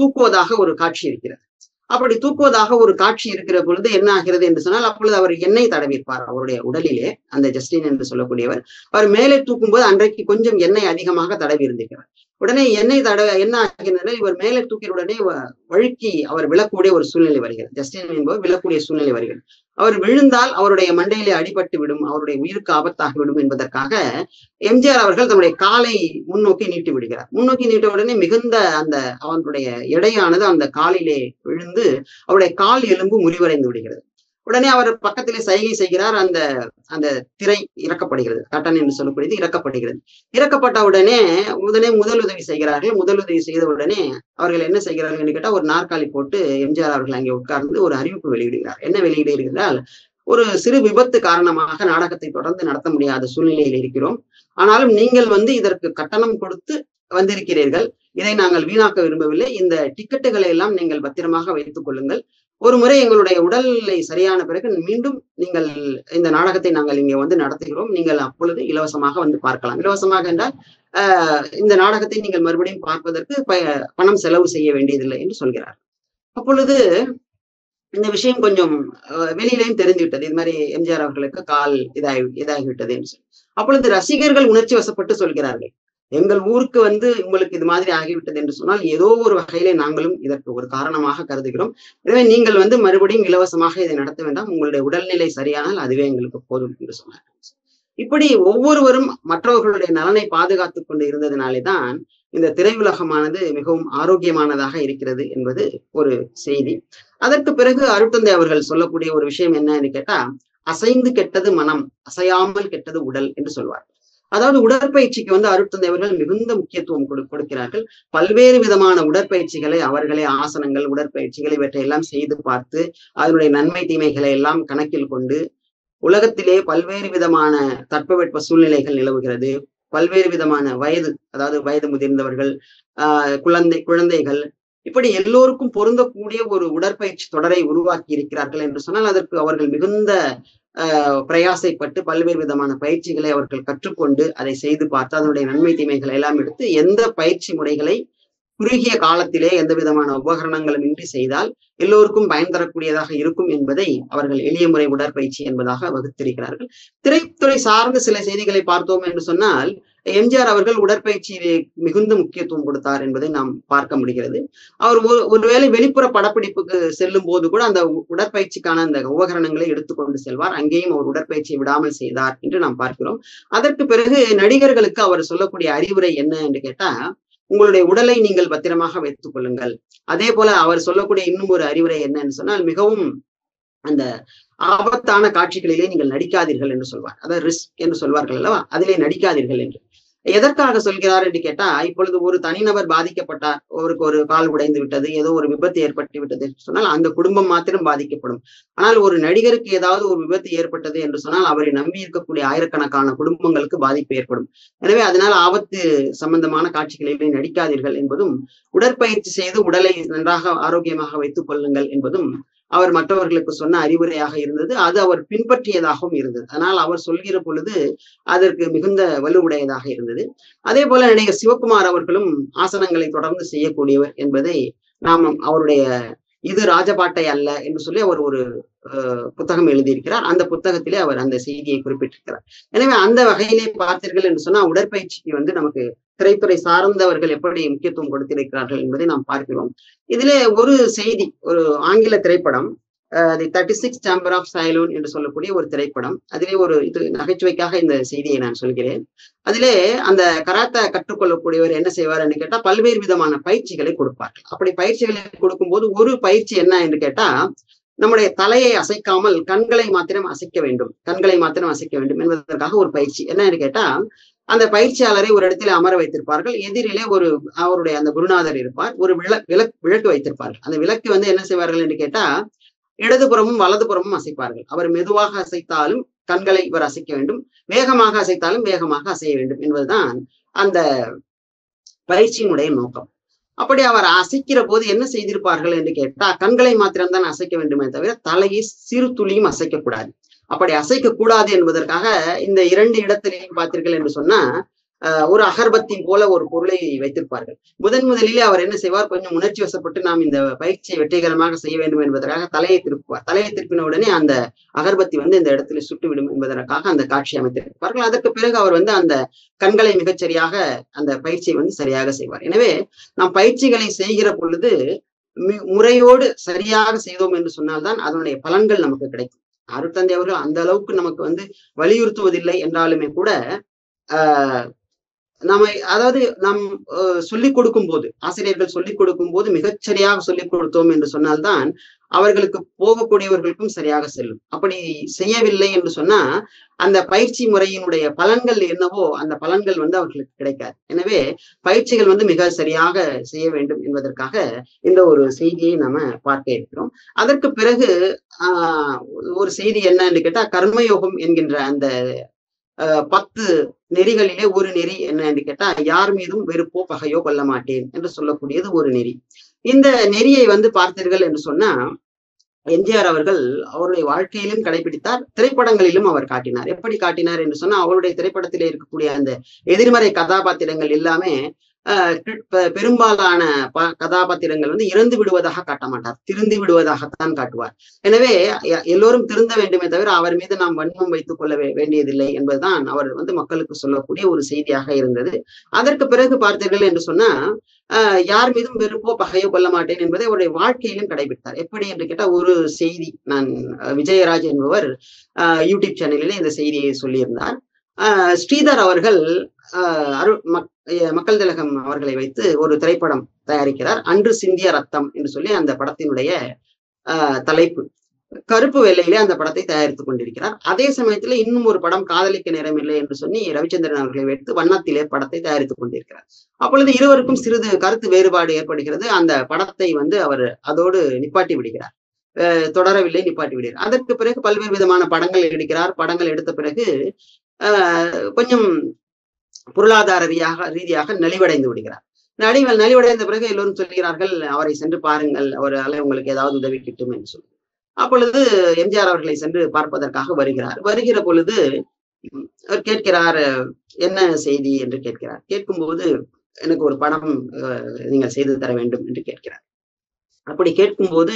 தூக்குவதாக ஒரு காட்சி இருக்கிறது. அப்படி தூக்குவதாக ஒரு காட்சி இருக்கிற பொழுது என்ன ஆகிறது என்று சொன்னால், அப்பொழுது அவர் எண்ணெய் தடவிருப்பார் அவருடைய உடலிலே. அந்த ஜஸ்டின் என்று சொல்லக்கூடியவர் அவர் மேலே தூக்கும் போது அன்றைக்கு கொஞ்சம் எண்ணெய் அதிகமாக தடவி இருந்திருக்கிறார். உடனே எண்ணெய் என்ன ஆகின்றது, இவர் மேலே தூக்கிய உடனே வழுக்கி அவர் விழக்கூடிய ஒரு சூழ்நிலை வருகிறது. ஜஸ்டின் என்பவர் விழக்கூடிய சூழ்நிலை வருகிறது. அவர் விழுந்தால் அவருடைய மண்டையிலே அடிபட்டு விடும், அவருடைய உயிருக்கு ஆபத்தாகிவிடும் என்பதற்காக எம்ஜிஆர் அவர்கள் தன்னுடைய காலை முன்னோக்கி நீட்டி விடுகிறார். முன்னோக்கி நீட்ட உடனே மிகுந்த அவனுடைய எடையானது அந்த காலிலே விழுந்து அவருடைய கால் எலும்பு முறிவடைந்து விடுகிறது. உடனே அவர் பக்கத்திலே சைகை செய்கிறார். அந்த திரை இறக்கப்படுகிறது, கட்டன் என்று சொல்லக்கூடியது இறக்கப்படுகிறது. இறக்கப்பட்ட உடனே முதலுதவி செய்கிறார்கள். முதலுதவி செய்த உடனே அவர்கள் என்ன செய்கிறார்கள் என்று கேட்டால், ஒரு நாற்காலி போட்டு எம்ஜிஆர் அவர்கள் அங்கே உட்கார்ந்து ஒரு அறிவிப்பு வெளியிடுகிறார். என்ன வெளியிடுகிறார், ஒரு சிறு விபத்து காரணமாக நாடகத்தை தொடர்ந்து நடத்த முடியாத சூழ்நிலையில் இருக்கிறோம். ஆனாலும் நீங்கள் இதற்கு கட்டணம் கொடுத்து வந்திருக்கிறீர்கள். இதை நாங்கள் வீணாக்க விரும்பவில்லை. இந்த டிக்கெட்டுகளை எல்லாம் நீங்கள் பத்திரமாக வைத்துக் கொள்ளுங்கள். ஒரு முறை எங்களுடைய உடல்நிலை சரியான பிறகு மீண்டும் நீங்கள் இந்த நாடகத்தை நாங்கள் இங்கே வந்து நடத்துகிறோம். நீங்கள் அப்பொழுது இலவசமாக வந்து பார்க்கலாம். இலவசமாக என்றால் இந்த நாடகத்தை நீங்கள் மறுபடியும் பார்ப்பதற்கு பணம் செலவு செய்ய வேண்டியதில்லை என்று சொல்கிறார். அப்பொழுது இந்த விஷயம் கொஞ்சம் வெளியிலையும் தெரிந்துவிட்டது. இது மாதிரி எம்ஜிஆர் அவர்களுக்கு கால் இதாகிவிட்டது என்று சொல்லி. அப்பொழுது ரசிகர்கள் உணர்ச்சி வசப்பட்டு சொல்கிறார்கள், எங்கள் ஊருக்கு வந்து உங்களுக்கு இது மாதிரி ஆகிவிட்டது என்று சொன்னால் ஏதோ ஒரு வகையிலே நாங்களும் இதற்கு ஒரு காரணமாக கருதுகிறோம். எனவே நீங்கள் வந்து மறுபடியும் இலவசமாக இதை நடத்த வேண்டாம், உங்களுடைய உடல்நிலை சரியானால் அதுவே எங்களுக்கு போதும் என்று சொன்னார்கள். இப்படி ஒவ்வொருவரும் மற்றவர்களுடைய நலனை பாதுகாத்துக் கொண்டு இருந்ததினாலே தான் இந்த திரையுலகமானது மிகவும் ஆரோக்கியமானதாக இருக்கிறது என்பது ஒரு செய்தி. அதற்கு பிறகு அருட்தந்தை அவர்கள் சொல்லக்கூடிய ஒரு விஷயம் என்னன்னு கேட்டா, அசைந்து கெட்டது மனம், அசையாமல் கெட்டது உடல் என்று சொல்வார். அதாவது உடற்பயிற்சிக்கு வந்து அருட்தந்தை அவர்கள் மிகுந்த முக்கியத்துவம் கொடுக்கிறார்கள். பல்வேறு விதமான உடற்பயிற்சிகளை அவர்களே ஆசனங்கள், உடற்பயிற்சிகள் இவற்றையெல்லாம் செய்து பார்த்து அதனுடைய நன்மை தீமைகளை எல்லாம் கணக்கில் கொண்டு, உலகத்திலே பல்வேறு விதமான தட்பவெட்ப சூழ்நிலைகள் நிலவுகிறது. பல்வேறு விதமான வயது, அதாவது வயது முதிர்ந்தவர்கள், குழந்தைகள், இப்படி எல்லோருக்கும் பொருந்தக்கூடிய ஒரு உடற்பயிற்சி தொடரை உருவாக்கி இருக்கிறார்கள் என்று சொன்னால் அதற்கு அவர்கள் மிகுந்த பிரயாசைப்பட்டு பல்வேறு விதமான பயிற்சிகளை அவர்கள் கற்றுக்கொண்டு அதை செய்து பார்த்து அதனுடைய நன்மை தீமைகளை எல்லாம் எடுத்து எந்த பயிற்சி முறைகளை குறுகிய காலத்திலே எந்த விதமான உபகரணங்களும் இன்றி செய்தால் எல்லோருக்கும் பயன் தரக்கூடியதாக இருக்கும் என்பதை அவர்கள் எளிய முறை உடற்பயிற்சி என்பதாக வகுத்திருக்கிறார்கள். திரைத்துறை சார்ந்த சில செய்திகளை பார்த்தோம் என்று சொன்னால் எம்ஜிஆர் அவர்கள் உடற்பயிற்சியிலே மிகுந்த முக்கியத்துவம் கொடுத்தார் என்பதை நாம் பார்க்க முடிகிறது. அவர் ஒருவேளை வெளிப்புற படப்பிடிப்புக்கு செல்லும் போது கூட அந்த உடற்பயிற்சிக்கான அந்த உபகரணங்களை எடுத்துக்கொண்டு செல்வார். அங்கேயும் அவர் உடற்பயிற்சியை விடாமல் செய்தார் என்று நாம் பார்க்கிறோம். அதற்கு பிறகு நடிகர்களுக்கு அவர் சொல்லக்கூடிய அறிவுரை என்ன என்று கேட்டா, உங்களுடைய உடலை நீங்கள் பத்திரமாக வைத்துக் கொள்ளுங்கள். அதே போல அவர் சொல்லக்கூடிய இன்னும் ஒரு அறிவுரை என்னன்னு சொன்னால், மிகவும் அந்த ஆபத்தான காட்சிகளிலே நீங்கள் நடிக்காதீர்கள் என்று சொல்வார். அதாவது ரிஸ்க் என்று சொல்வார்கள் அல்லவா, அதிலே நடிக்காதீர்கள் என்று. எதற்காக சொல்கிறார் என்று கேட்டா, இப்பொழுது ஒரு தனிநபர் பாதிக்கப்பட்டார், அவருக்கு ஒரு கால் உடைந்து விட்டது, ஏதோ ஒரு விபத்து ஏற்பட்டு விட்டது என்று சொன்னால் அந்த குடும்பம் மாத்திரம் பாதிக்கப்படும். ஆனால் ஒரு நடிகருக்கு ஏதாவது ஒரு விபத்து ஏற்பட்டது என்று சொன்னால் அவரை நம்பி இருக்கக்கூடிய ஆயிரக்கணக்கான குடும்பங்களுக்கு பாதிப்பு ஏற்படும். எனவே அதனால் ஆபத்து சம்பந்தமான காட்சிகளிலே நடிக்காதீர்கள் என்பதும், உடற்பயிற்சி செய்து உடலை நன்றாக ஆரோக்கியமாக வைத்துக் கொள்ளுங்கள் என்பதும் அவர் மற்றவர்களுக்கு சொன்ன அறிவுரையாக இருந்தது. அது அவர் பின்பற்றியதாகவும் இருந்தது. அதனால் அவர் சொல்கிற பொழுது அதற்கு மிகுந்த வலுவுடையதாக இருந்தது. அதே போல நடிகர் சிவகுமார் அவர்களும் ஆசனங்களை தொடர்ந்து செய்யக்கூடியவர் என்பதை நாம் அவருடைய இது ராஜபாட்டை அல்ல என்று சொல்லி அவர் ஒரு புத்தகம் எழுதியிருக்கிறார். அந்த புத்தகத்திலே அவர் அந்த செய்தியை குறிப்பிட்டிருக்கிறார். எனவே அந்த வகையிலே பார்த்தீர்கள் என்று சொன்னா உடற்பயிற்சிக்கு வந்து நமக்கு திரைத்துறை சார்ந்தவர்கள் எப்படி முக்கியத்துவம் கொடுத்திருக்கிறார்கள் என்பதை நாம் பார்க்கிறோம். இதிலே ஒரு செய்தி, ஒரு ஆங்கில திரைப்படம், தி 36 Chamber of Siloam என்று சொல்லக்கூடிய ஒரு திரைப்படம். அதிலே ஒரு இது நகைச்சுவைக்காக இந்த செய்தியை நான் சொல்கிறேன். அதிலே அந்த கராத்தே கற்றுக்கொள்ளக்கூடியவர் என்ன செய்வார் என்று கேட்டா, பல்வேறு விதமான பயிற்சிகளை கொடுப்பார்கள். அப்படி பயிற்சிகளை கொடுக்கும்போது ஒரு பயிற்சி என்ன என்று கேட்டா, நம்முடைய தலையை அசைக்காமல் கண்களை மாத்திரம் அசைக்க வேண்டும், என்பதற்காக ஒரு பயிற்சி. என்ன என்று கேட்டா, அந்த பயிற்சியாளரை ஒரு இடத்துல அமர வைத்திருப்பார்கள். எதிரிலே அவருடைய அந்த குருநாதர் இருப்பார். ஒரு விளக்கு வைத்திருப்பார்கள். அந்த விளக்கு வந்து என்ன செய்வார்கள் என்று கேட்டா, இடதுபுறமும் வலதுபுறமும் அசைப்பார்கள். அவர் மெதுவாக அசைத்தாலும் கண்களை இவர் அசைக்க வேண்டும், வேகமாக அசைத்தாலும் வேகமாக அசைய வேண்டும் என்பதுதான் அந்த பயிற்சியினுடைய நோக்கம். அப்படி அவர் அசைக்கிற போது என்ன செய்திருப்பார்கள் என்று கேட்டா, கண்களை மாத்திரம்தான் அசைக்க வேண்டுமே தவிர தலையை சிறு துளியும் அசைக்க கூடாது. அப்படி அசைக்க கூடாது என்பதற்காக இந்த 2 இடத்திலையும் பார்த்தீர்கள் என்று சொன்னா ஒரு அகர்பத்தி போல ஒரு பொருளை வைத்திருப்பார்கள். முதலிலே அவர் என்ன செய்வார், கொஞ்சம் உணர்ச்சி வசப்பட்டு நாம் இந்த பயிற்சியை வெற்றிகரமாக செய்ய வேண்டும் என்பதற்காக தலையை திருப்புவார். தலையை திருப்பின உடனே அந்த அகர்பத்தி வந்து இந்த இடத்துல சுட்டுவிடும் என்பதற்காக அந்த காட்சி அமைத்திருப்பார்கள். அதற்கு பிறகு அவர் வந்து அந்த கண்களை மிகச்சரியாக அந்த பயிற்சியை வந்து சரியாக செய்வார். எனவே நாம் பயிற்சிகளை செய்கிற பொழுது முறையோடு சரியாக செய்தோம் என்று சொன்னால்தான் அதனுடைய பலன்கள் நமக்கு கிடைக்கும். அருட்தந்தை அவர்கள் அந்த அளவுக்கு நமக்கு வந்து வலியுறுத்துவதில்லை என்றாலுமே கூட நாம் சொல்லிக் கொடுக்கும் போது, ஆசிரியர்கள் சொல்லிக் கொடுக்கும் போது மிகச்சரியாக சொல்லிக் கொடுத்தோம் என்று சொன்னால்தான் அவர்களுக்கு போகக்கூடியவர்களுக்கும் சரியாக செல்லும். அப்படி செய்யவில்லை என்று சொன்னா அந்த பயிற்சி முறையினுடைய பலன்கள் என்னவோ அந்த பலன்கள் வந்து அவர்களுக்கு கிடைக்காது. எனவே பயிற்சிகள் வந்து மிக சரியாக செய்ய வேண்டும் என்பதற்காக இந்த ஒரு செய்தியை நாம பார்க்க இருக்கிறோம். அதற்கு பிறகு ஒரு செய்தி என்ன என்று கேட்டா, கர்மயோகம் என்கின்ற அந்த 10 நெறிகளிலே ஒரு நெறி என்ன என்று கேட்டா, யார் மீதும் வெறுப்போ பகையோ கொள்ள மாட்டேன் என்று சொல்லக்கூடியது ஒரு நெறி. இந்த நெறியை பார்த்தீர்கள் என்று சொன்னா, எம்ஜிஆர் அவர்கள் அவருடைய வாழ்க்கையிலும் கடைபிடித்தார், திரைப்படங்களிலும் அவர் காட்டினார். எப்படி காட்டினார் என்று சொன்னா, அவருடைய திரைப்படத்திலே இருக்கக்கூடிய அந்த எதிர்மறை கதாபாத்திரங்கள் எல்லாமே பெரும்பாலான கதாபாத்திரங்கள் இறந்து விடுவதாக காட்ட மாட்டார், திருந்து விடுவதாகத்தான் காட்டுவார். எனவே எல்லோரும் திருந்த வேண்டுமே தவிர அவர் மீது நாம் வன்மம் வைத்துக் கொள்ள வேண்டியதில்லை என்பதுதான் அவர் மக்களுக்கு சொல்லக்கூடிய ஒரு செய்தியாக இருந்தது. அதற்கு பிறகு பார்த்தீர்கள் என்று சொன்னா, யார் மீதும் வெறுப்போ பகையோ கொள்ள மாட்டேன் என்பதை அவருடைய வாழ்க்கையிலும் கடைபிடித்தார். எப்படி என்று கேட்டா, ஒரு செய்தி நான் விஜயராஜ் என்பவர் யூடியூப் சேனலிலே இந்த செய்தியை சொல்லியிருந்தார். ஸ்ரீதர் அவர்கள் மக்கள் திலகம் அவர்களை வைத்து ஒரு திரைப்படம் தயாரிக்கிறார். அன்று சிந்திய ரத்தம் என்று சொல்லி அந்த படத்தினுடைய தலைப்பு. கருப்பு வெள்ளையிலே அந்த படத்தை தயாரித்துக் கொண்டிருக்கிறார். அதே சமயத்துல இன்னும் ஒரு படம் காதலிக்க நேரமில்லை என்று சொல்லி ரவிச்சந்திரன் அவர்களை வைத்து வண்ணத்திலே படத்தை தயாரித்துக் கொண்டிருக்கிறார். அப்பொழுது இருவருக்கும் சிறிது கருத்து வேறுபாடு ஏற்படுகிறது. அந்த படத்தை அவர் அதோடு நிப்பாட்டி விடுகிறார், தொடரவில்லை, நிப்பாட்டி விடுகிறார். அதற்கு பிறகு பல்வேறு விதமான படங்கள் எடுக்கிறார். படங்கள் எடுத்த பிறகு கொஞ்சம் பொருளாதார ரீதியாக நலிவடைந்து விடுகிறார். நலிவடைந்த பிறகு எல்லோரும் சொல்கிறார்கள், அவரை சென்று பாருங்கள், அவரால் உங்களுக்கு ஏதாவது உதவி கிட்டும் என்று சொல்லி. அப்பொழுது எம்ஜிஆர் அவர்களை சென்று பார்ப்பதற்காக வருகிறார். வருகிற பொழுது அவர் கேட்கிறார், என்ன செய்தி என்று கேட்கிறார். கேட்கும்போது, எனக்கு ஒரு படம் நீங்கள் செய்து தர வேண்டும் என்று கேட்கிறார். அப்படி கேட்கும்போது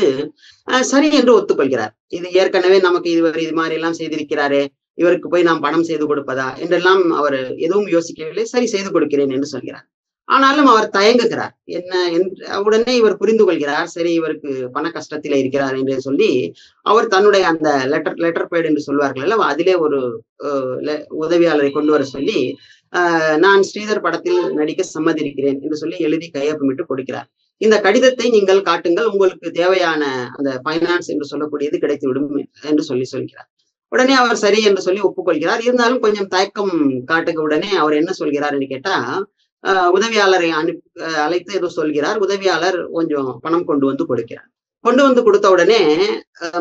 சரி என்று ஒத்துக்கொள்கிறார். இது ஏற்கனவே நமக்கு இது மாதிரி எல்லாம் செய்திருக்கிறாரே, இவருக்கு போய் நாம் பணம் செய்து கொடுப்பதா என்றெல்லாம் அவர் எதுவும் யோசிக்கவில்லை. சரி, செய்து கொடுக்கிறேன் என்று சொல்கிறார். ஆனாலும் அவர் தயங்குகிறார். உடனே இவர் புரிந்து கொள்கிறார், சரி இவருக்கு பண கஷ்டத்திலே இருக்கிறார் என்று சொல்லி அவர் தன்னுடைய அந்த லெட்டர் பேட் என்று சொல்வார்கள், அதிலே ஒரு உதவியாளரை கொண்டு வர சொல்லி, நான் ஸ்ரீதர் படத்தில் நடிக்க சம்மதிக்கிறேன் என்று சொல்லி எழுதி கையொப்பமிட்டு கொடுக்கிறார். இந்த கடிதத்தை நீங்கள் காட்டுங்கள், உங்களுக்கு தேவையான அந்த பைனான்ஸ் என்று சொல்லக்கூடியது கிடைத்துவிடும் என்று சொல்கிறார். உடனே அவர் சரி என்று சொல்லி ஒப்புக்கொள்கிறார். இருந்தாலும் கொஞ்சம் தயக்கம் காட்டுக்க உடனே அவர் என்ன சொல்கிறார் என்று கேட்டா, உதவியாளரை அழைத்து ஏதோ சொல்கிறார். உதவியாளர் கொஞ்சம் பணம் கொண்டு வந்து கொடுக்கிறார். கொண்டு வந்து கொடுத்த உடனே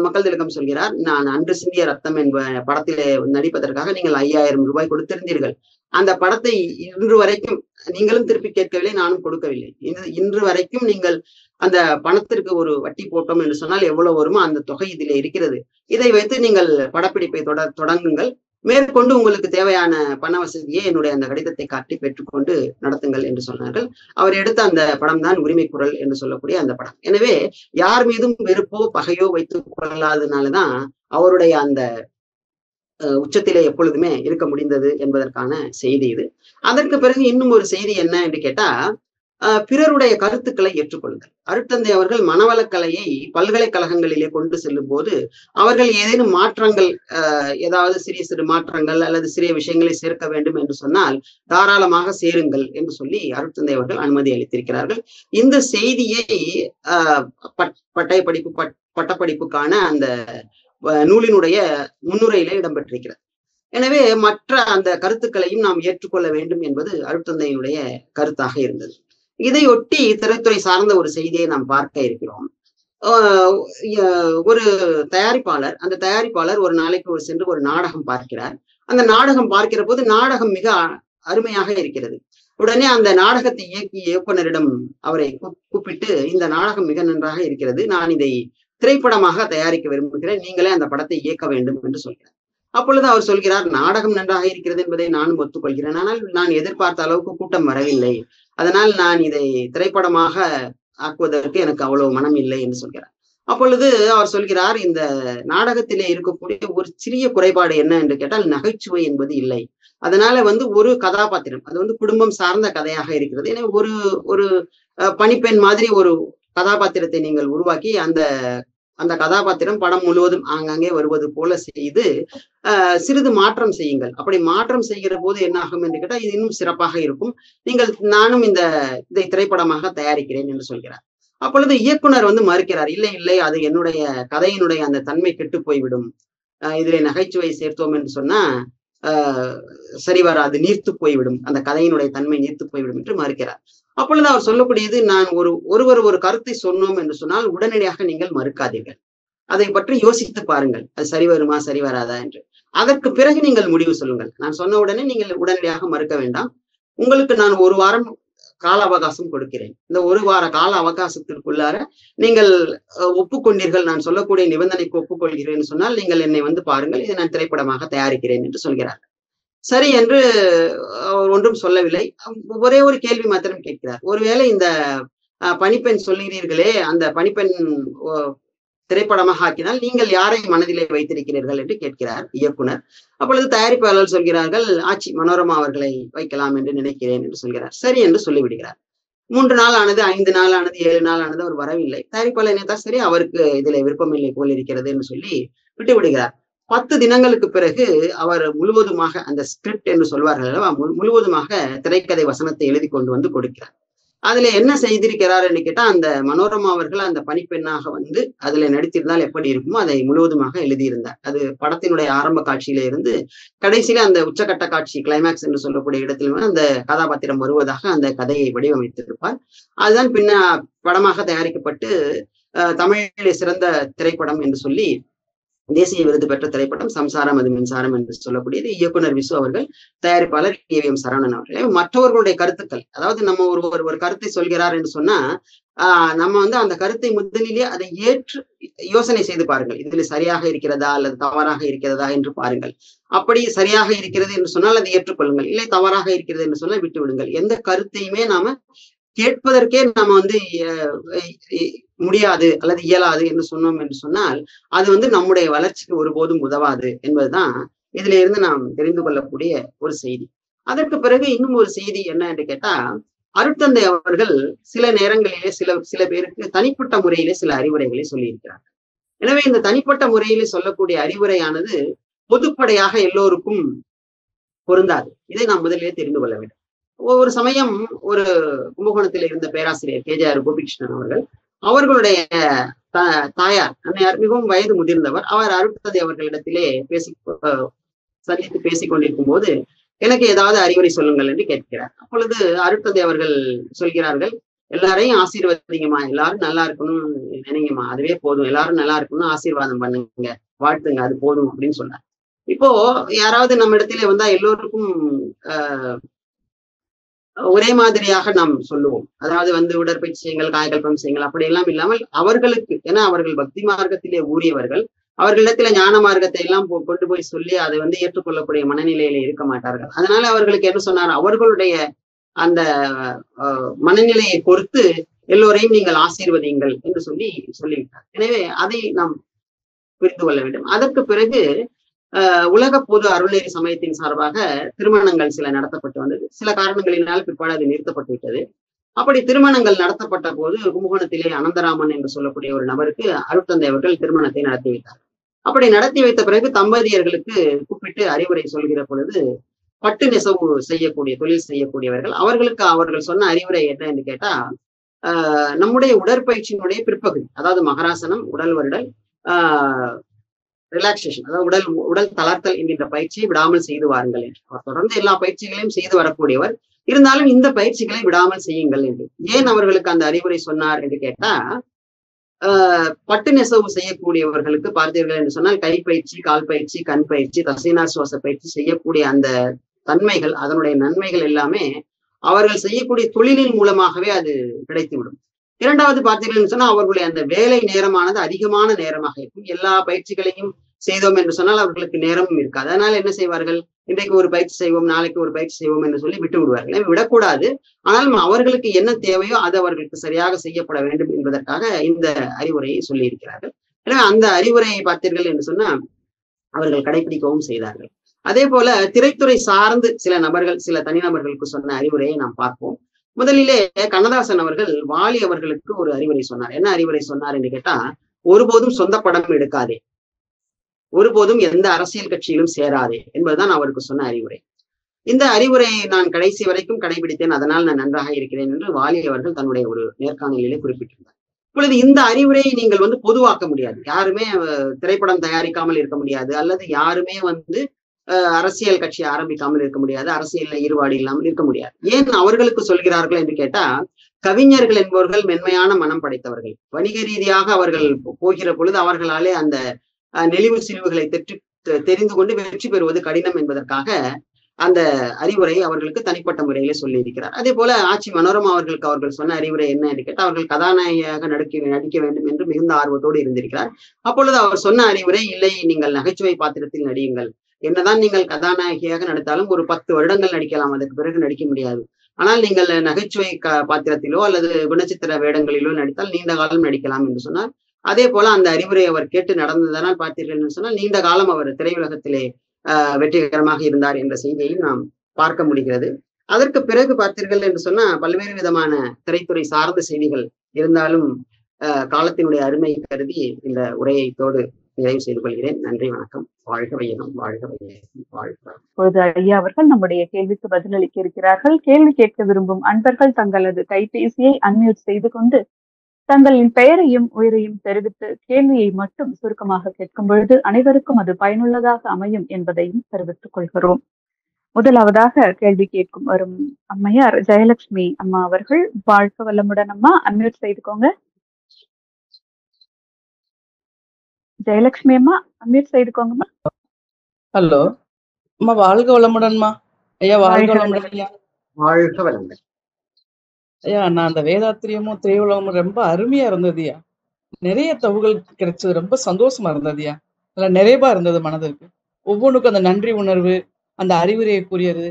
மக்கள் திலகம் சொல்கிறார், நான் அன்று சிந்திய ரத்தம் என்ப படத்திலே நடிப்பதற்காக நீங்கள் 5000 ரூபாய் கொடுத்திருந்தீர்கள். அந்த படத்தை இன்று வரைக்கும் நீங்களும் திருப்பி கேட்கவில்லை, நானும் கொடுக்கவில்லை. இன்று வரைக்கும் நீங்கள் அந்த பணத்திற்கு ஒரு வட்டி போட்டோம் என்று சொன்னால் எவ்வளவு வருமோ அந்த தொகை இதிலே இருக்கிறது. இதை வைத்து நீங்கள் படப்பிடிப்பை தொடங்குங்கள், மேற்கொண்டு உங்களுக்கு தேவையான பண வசதியை என்னுடைய அந்த கடிதத்தை காட்டி பெற்றுக்கொண்டு நடத்துங்கள் என்று சொன்னார்கள். அவர் எடுத்த அந்த படம் தான் உரிமை குரல் என்று சொல்லக்கூடிய அந்த படம். எனவே யார் மீதும் வெறுப்போ பகையோ வைத்துக் கொள்ளாதனாலதான் அவருடைய அந்த உச்சத்திலே எப்பொழுதுமே இருக்க முடிந்தது என்பதற்கான செய்தி இது. அதற்கு பிறகு இன்னும் ஒரு செய்தி என்ன என்று கேட்டா, பிறருடைய கருத்துக்களை ஏற்றுக்கொள்ளுதல். அருட்தந்தை அவர்கள் மனவளக்கலையை பல்கலைக்கழகங்களிலே கொண்டு செல்லும் போது அவர்கள் ஏதேனும் மாற்றங்கள், ஏதாவது சிறிய சிறு மாற்றங்கள் அல்லது சிறிய விஷயங்களை சேர்க்க வேண்டும் என்று சொன்னால் தாராளமாக சேருங்கள் என்று சொல்லி அருட்தந்தை அவர்கள் அனுமதி அளித்திருக்கிறார்கள். இந்த செய்தியை பட்டப்படிப்புக்கான அந்த நூலினுடைய முன்னுரையிலே இடம்பெற்றிருக்கிறது. எனவே மற்ற அந்த கருத்துக்களையும் நாம் ஏற்றுக்கொள்ள வேண்டும் என்பது அருட்தந்தையினுடைய கருத்தாக இருந்தது. இதையொட்டி திரைத்துறை சார்ந்த ஒரு செய்தியை நாம் பார்க்க இருக்கிறோம். ஒரு தயாரிப்பாளர், அந்த தயாரிப்பாளர் ஒரு நாளைக்கு சென்று ஒரு நாடகம் பார்க்கிறார். அந்த நாடகம் பார்க்கிற போது நாடகம் மிக அருமையாக இருக்கிறது. உடனே அந்த நாடகத்தை இயக்கிய இயக்குனரிடம் அவரை கூப்பிட்டு, இந்த நாடகம் மிக நன்றாக இருக்கிறது, நான் இதை திரைப்படமாக தயாரிக்க விரும்புகிறேன், நீங்களே அந்த படத்தை இயக்க வேண்டும் என்று சொல்கிறார். அப்பொழுது அவர் சொல்கிறார், நாடகம் நன்றாக இருக்கிறது என்பதை நானும் ஒத்துக்கொள்கிறேன், ஆனால் நான் எதிர்பார்த்த அளவுக்கு கூட்டம் வரவில்லை, அதனால் நான் இதை திரைப்படமாக ஆக்குவதற்கு எனக்கு அவ்வளவு மனம் இல்லை என்று சொல்கிறார். அப்பொழுது அவர் சொல்கிறார், இந்த நாடகத்திலே இருக்கக்கூடிய ஒரு சிறிய குறைபாடு என்ன என்று கேட்டால் நகைச்சுவை என்பது இல்லை. அதனால ஒரு கதாபாத்திரம், அது குடும்பம் சார்ந்த கதையாக இருக்கிறது. எனவே ஒரு பணிப்பெண் மாதிரி ஒரு கதாபாத்திரத்தை நீங்கள் உருவாக்கி அந்த கதாபாத்திரம் படம் முழுவதும் ஆங்காங்கே வருவது போல செய்து சிறிது மாற்றம் செய்யுங்கள். அப்படி மாற்றம் செய்கிற போது என்ன ஆகும் என்று கேட்டால் இது இன்னும் சிறப்பாக இருக்கும், நானும் இதை திரைப்படமாக தயாரிக்கிறேன் என்று சொல்கிறார். அப்பொழுது இயக்குனர் மறுக்கிறார், இல்லை இல்லை, அது என்னுடைய கதையினுடைய அந்த தன்மை கெட்டு போய்விடும், இதிலே நகைச்சுவை சேர்த்தோம் என்று சொன்னா சரி வராது, நீர்த்து போய்விடும், அந்த கதையினுடைய தன்மை நீர்த்து போய்விடும் என்று மறுக்கிறார். அப்பொழுது அவர் சொல்லக்கூடியது, நான் ஒருவர் ஒரு கருத்தை சொன்னோம் என்று சொன்னால் உடனடியாக நீங்கள் மறுக்காதீர்கள், அதை பற்றி யோசித்து பாருங்கள், அது சரி வருமா சரி வராதா என்று. அதற்கு பிறகு நீங்கள் முடிவு சொல்லுங்கள். நான் சொன்ன உடனே நீங்கள் உடனடியாக மறுக்க வேண்டாம். உங்களுக்கு நான் 1 வாரம் கால அவகாசம் கொடுக்கிறேன். இந்த 1 வார கால அவகாசத்திற்குள்ளார நீங்கள் ஒப்புக்கொண்டீர்கள், நான் சொல்லக்கூடிய நிபந்தனைக்கு ஒப்புக்கொள்கிறேன் சொன்னால் நீங்கள் என்னை வந்து பாருங்கள், இதை நான் திரைப்படமாக தயாரிக்கிறேன் என்று சொல்கிறார். சரி என்று ஒன்றும் சொல்லவில்லை. ஒரே ஒரு கேள்வி மாத்திரம் கேட்கிறார். ஒருவேளை இந்த பணிப்பெண் சொல்லுகிறீர்களே, அந்த பணிப்பெண் திரைப்படமாக ஆக்கினால் நீங்கள் யாரை மனதிலே வைத்திருக்கிறீர்கள் என்று கேட்கிறார் இயக்குனர். அப்பொழுது தயாரிப்பாளர்கள் சொல்கிறார்கள், ஆச்சி மனோரமா அவர்களை வைக்கலாம் என்று நினைக்கிறேன் என்று சொல்கிறார். சரி என்று சொல்லிவிடுகிறார். 3 நாள் ஆனது, 5 நாள் ஆனது, 7 நாள் ஆனது, அவர் வரவில்லை. தயாரிப்பாளர் நினைத்தா சரி, அவருக்கு இதுல விருப்பமில்லை போல் இருக்கிறது என்று சொல்லி விட்டு விடுகிறார். 10 தினங்களுக்கு பிறகு அவர் முழுவதுமாக அந்த ஸ்கிரிப்ட் என்று சொல்வார்கள் அல்லவா, முழுவதுமாக திரைக்கதை வசனத்தை எழுதி கொண்டு வந்து கொடுக்கிறார். அதுல என்ன செய்திருக்கிறார் என்று கேட்டா, அந்த மனோரமா அவர்கள் அந்த பணிப்பெண்ணாக வந்து அதுல நடித்திருந்தால் எப்படி இருக்குமோ அதை முழுவதுமாக எழுதியிருந்தார். அது படத்தினுடைய ஆரம்ப காட்சியில இருந்து கடைசியில அந்த உச்சக்கட்ட காட்சி கிளைமேக்ஸ் என்று சொல்லக்கூடிய இடத்துல அந்த கதாபாத்திரம் வருவதாக அந்த கதையை வடிவமைத்திருப்பார். அதுதான் பின்ன படமாக தயாரிக்கப்பட்டு தமிழிலே சிறந்த திரைப்படம் என்று சொல்லி தேசிய விருது பெற்ற திரைப்படம் சம்சாரம் அது மின்சாரம் என்று சொல்லக்கூடியது. இயக்குனர் விசு அவர்கள், தயாரிப்பாளர் ஏ.வி.எம். சரவணன் அவர்கள். மற்றவர்களுடைய கருத்துக்கள், அதாவது நம்ம ஒரு கருத்தை சொல்கிறார் என்று சொன்னா நம்ம வந்து அந்த கருத்தை முதலிலே அதை ஏற்று யோசனை செய்து பாருங்கள், இதில் சரியாக இருக்கிறதா அல்லது தவறாக இருக்கிறதா என்று பாருங்கள். அப்படி சரியாக இருக்கிறது என்று சொன்னால் அதை ஏற்றுக்கொள்ளுங்கள், இல்லை தவறாக இருக்கிறது என்று சொன்னால் விட்டு விடுங்கள். எந்த கருத்தையுமே நாம கேட்பதற்கே நாம வந்து முடியாது அல்லது இயலாது என்று சொன்னோம் என்று சொன்னால் அது வந்து நம்முடைய வளர்ச்சிக்கு ஒருபோதும் உதவாது என்பதுதான் இதுல இருந்து நாம் தெரிந்து கொள்ளக்கூடிய ஒரு செய்தி. அதற்கு பிறகு இன்னும் ஒரு செய்தி என்ன என்று கேட்டா, அருட்தந்தை அவர்கள் சில நேரங்களிலே சில பேருக்கு தனிப்பட்ட முறையிலே சில அறிவுரைகளை சொல்லியிருக்கிறார். எனவே இந்த தனிப்பட்ட முறையிலே சொல்லக்கூடிய அறிவுரையானது பொதுப்படையாக எல்லோருக்கும் பொருந்தாது. இதை நாம் முதலிலே தெரிந்து கொள்ள வேண்டும். ஒரு சமயம் ஒரு கும்பகோணத்தில் இருந்த பேராசிரியர் கே.ஜே.ஆர். கோபிகிருஷ்ணன் அவர்கள், அவர்களுடைய தாயார் அன்னையார் மிகவும் வயது முதிர்ந்தவர், அவர் அருட்தந்தை அவர்களிடத்திலே சந்தித்து பேசிக் கொண்டிருக்கும் போது எனக்கு ஏதாவது அறிவுரை சொல்லுங்கள் என்று கேட்கிறார். அப்பொழுது அருட்தந்தை அவர்கள் சொல்கிறார்கள், எல்லாரையும் ஆசீர்வதிங்கம்மா, எல்லாரும் நல்லா இருக்கணும் நினைங்கம்மா, அதுவே போதும், எல்லாரும் நல்லா இருக்கணும் ஆசீர்வாதம் பண்ணுங்க, வாழ்த்துங்க, அது போதும் அப்படின்னு சொன்னார். இப்போ யாராவது நம்ம இடத்திலே வந்தா எல்லோருக்கும் ஒரே மாதிரியாக நாம் சொல்லுவோம். அதாவது வந்து உடற்பயிற்சி செய்யுங்கள், காயகல்பம் செய்யுங்கள் அப்படி எல்லாம் இல்லாமல் அவர்களுக்கு, ஏன்னா அவர்கள் பக்தி மார்க்கத்திலே ஊறியவர்கள், அவர்களிடத்துல ஞான மார்க்கத்தை எல்லாம் கொண்டு போய் சொல்லி அதை வந்து ஏற்றுக்கொள்ளக்கூடிய மனநிலையில இருக்க மாட்டார்கள். அதனால அவர்களுக்கு என்ன சொன்னார், அவர்களுடைய அந்த மனநிலையை பொறுத்து எல்லோரையும் நீங்கள் ஆசீர்வதியுங்கள் என்று சொல்லிவிட்டார். எனவே அதை நாம் புரிந்து கொள்ள வேண்டும். அதற்கு பிறகு உலக பொது அருள்நெறி சமயத்தின் சார்பாக திருமணங்கள் சில நடத்தப்பட்டு வந்தது. சில காரணங்களினால் பிற்பாடு அது நிறுத்தப்பட்டு விட்டது. அப்படி திருமணங்கள் நடத்தப்பட்ட போது கும்பகோணத்திலே அனந்தராமன் என்று சொல்லக்கூடிய ஒரு நபருக்கு அருட்தந்தை அவர்கள் திருமணத்தை நடத்தி வைத்தார். அப்படி நடத்தி வைத்த பிறகு தம்பதியர்களுக்கு கூப்பிட்டு அறிவுரை சொல்கிற பொழுது, பட்டு நெசவு செய்யக்கூடிய தொழில் செய்யக்கூடியவர்கள், அவர்களுக்கு அவர்கள் சொன்ன அறிவுரை என்ன என்று கேட்டா, நம்முடைய உடற்பயிற்சியினுடைய பிற்பகுதி, அதாவது மகராசனம், உடல் வருடல், ரிலாக்ஸேஷன், அதாவது உடல் தளர்த்தல் என்கின்ற பயிற்சியை விடாமல் செய்து வாருங்கள் என்று. அவர் தொடர்ந்து எல்லா பயிற்சிகளையும் செய்து வரக்கூடியவர், இருந்தாலும் இந்த பயிற்சிகளை விடாமல் செய்யுங்கள் என்று. ஏன் அவர்களுக்கு அந்த அறிவுரை சொன்னார் என்று கேட்டா, பட்டு நெசவு செய்யக்கூடியவர்களுக்கு பார்த்தீர்கள் என்று சொன்னால் கைப்பயிற்சி, கால் பயிற்சி, கண் பயிற்சி, தசைநார் சுவாச பயிற்சி செய்யக்கூடிய அந்த தன்மைகள், அதனுடைய நன்மைகள் எல்லாமே அவர்கள் செய்யக்கூடிய தொழிலின் மூலமாகவே அது கிடைத்துவிடும். இரண்டாவது பார்த்தீர்கள் சொன்னா அவர்களுடைய அந்த வேலை நேரமானது அதிகமான நேரமாக இருக்கும். எல்லா பயிற்சிகளையும் செய்தோம் என்று சொன்னால் அவர்களுக்கு நேரமும் இருக்காது. அதனால என்ன செய்வார்கள், இன்றைக்கு ஒரு பயிற்சி செய்வோம், நாளைக்கு ஒரு பயிற்சி செய்வோம் என்று சொல்லி விட்டு விடுவார்கள். விடக்கூடாது, ஆனாலும் அவர்களுக்கு என்ன தேவையோ அது அவர்களுக்கு சரியாக செய்யப்பட வேண்டும் என்பதற்காக இந்த அறிவுரையை சொல்லி இருக்கிறார்கள். எனவே அந்த அறிவுரையை பார்த்தீர்கள் என்று சொன்னா அவர்கள் கடைபிடிக்கவும் செய்தார்கள். அதே போல திரைத்துறை சார்ந்து சில நபர்கள், சில தனிநபர்களுக்கு சொன்ன அறிவுரையை நாம் பார்ப்போம். முதலிலே கண்ணதாசன் அவர்கள் வாலி அவர்களுக்கு ஒரு அறிவுரை சொன்னார். என்ன அறிவுரை சொன்னார் என்று கேட்டா, ஒருபோதும் சொந்த படம் எடுக்காதே, ஒருபோதும் எந்த அரசியல் கட்சியிலும் சேராதே என்பதுதான் அவருக்கு சொன்ன அறிவுரை. இந்த அறிவுரையை நான் கடைசி வரைக்கும் கடைபிடித்தேன், அதனால் நான் நன்றாக இருக்கிறேன் என்று வாலி அவர்கள் தன்னுடைய ஒரு நேர்காணலிலே குறிப்பிட்டிருந்தார். இப்பொழுது இந்த அறிவுரையை நீங்கள் வந்து பொதுவாக்க முடியாது. யாருமே திரைப்படம் தயாரிக்காமல் இருக்க முடியாது, அல்லது யாருமே வந்து அரசியல் கட்சி ஆரம்பிக்காமல் இருக்க முடியாது, அரசியல்ல ஈடுபாடு இல்லாமல் இருக்க முடியாது. ஏன் அவர்களுக்கு சொல்கிறார்கள் என்று கேட்டா, கவிஞர்கள் என்பவர்கள் மென்மையான மனம் படைத்தவர்கள். வணிக ரீதியாக அவர்கள் போகிற பொழுது அவர்களாலே அந்த நெளிவு சிலிவுகளை தெரிந்து கொண்டு வெற்றி பெறுவது கடினம் என்பதற்காக அந்த அறிவுரையை அவர்களுக்கு தனிப்பட்ட முறையில சொல்லி இருக்கிறார். அதே போல ஆட்சி மனோரமா அவர்களுக்கு அவர்கள் சொன்ன அறிவுரை என்ன என்று கேட்டால், அவர்கள் கதாநாயகியாக நடிக்க வேண்டும் என்று மிகுந்த ஆர்வத்தோடு இருந்திருக்கிறார். அப்பொழுது அவர் சொன்ன அறிவுரை, இல்லை, நீங்கள் நகைச்சுவை பாத்திரத்தில் நடியுங்கள். என்னதான் நீங்கள் கதாநாயகியாக நடித்தாலும் ஒரு 10 வருடங்கள் நடிக்கலாம், அதற்கு பிறகு நடிக்க முடியாது. ஆனால் நீங்கள் நகைச்சுவை பாத்திரத்திலோ அல்லது குணச்சித்திர வேடங்களிலோ நடித்தால் நீண்ட காலம் நடிக்கலாம் என்று சொன்னார். அதே போல அந்த அறிவுரை அவர் கேட்டு நடந்ததனால் பார்த்தீர்கள் என்று சொன்னால் நீண்ட காலம் அவர் திரையுலகத்திலே வெற்றிகரமாக இருந்தார் என்ற செய்தியை நாம் பார்க்க முடிகிறது. அதற்கு பிறகு பார்த்தீர்கள் என்று சொன்னா பல்வேறு விதமான திரைத்துறை சார்ந்த செய்திகள் இருந்தாலும் காலத்தினுடைய அருமை கருதி இந்த உரையைத்தோடு நிறைவு செய்து கொள்கிறேன். நன்றி, வணக்கம். வாழ்க வையகம், வாழ்க வையகம், வாழ்க. இப்பொழுது ஐயா அவர்கள் நம்முடைய கேள்விக்கு பதிலளிக்க இருக்கிறார்கள். கேள்வி கேட்க விரும்பும் அன்பர்கள் தங்களது கைபேசியை அன்மியூட் செய்து கொண்டு தங்களின் பெயரையும் உயிரையும் தெரிவித்து கேள்வியை மட்டும் சுருக்கமாக கேட்கும் பொழுது அனைவருக்கும் அது பயனுள்ளதாக அமையும் என்பதையும் தெரிவித்துக் கொள்கிறோம். முதலாவதாக கேள்வி கேட்கும் வரும் அம்மையார் ஜெயலட்சுமி அம்மா அவர்கள். வாழ்க வளமுடன் அம்மா, அன்மியூட் செய்துக்கோங்க. ஜெயலட்சுமி அம்மா, அன்மியூட் செய்துக்கோங்கம்மா. ஹலோ அம்மா, வாழ்க வளமுடன்மா. ஐயா வாழ்க வளமுடன். ஐயா வாழ்க வளமுடன். ஐயா, நான் அந்த வேதாத்திரியமும் திரையுலகமும் ரொம்ப அருமையா இருந்ததுயா. நிறைய தகவல்கள் கிடைச்சது, ரொம்ப சந்தோஷமா இருந்ததுயா. நல்லா நிறைவா இருந்தது மனதிற்கு. ஒவ்வொன்றுக்கும் அந்த நன்றி உணர்வு, அந்த அறிவுரையை கூறியது,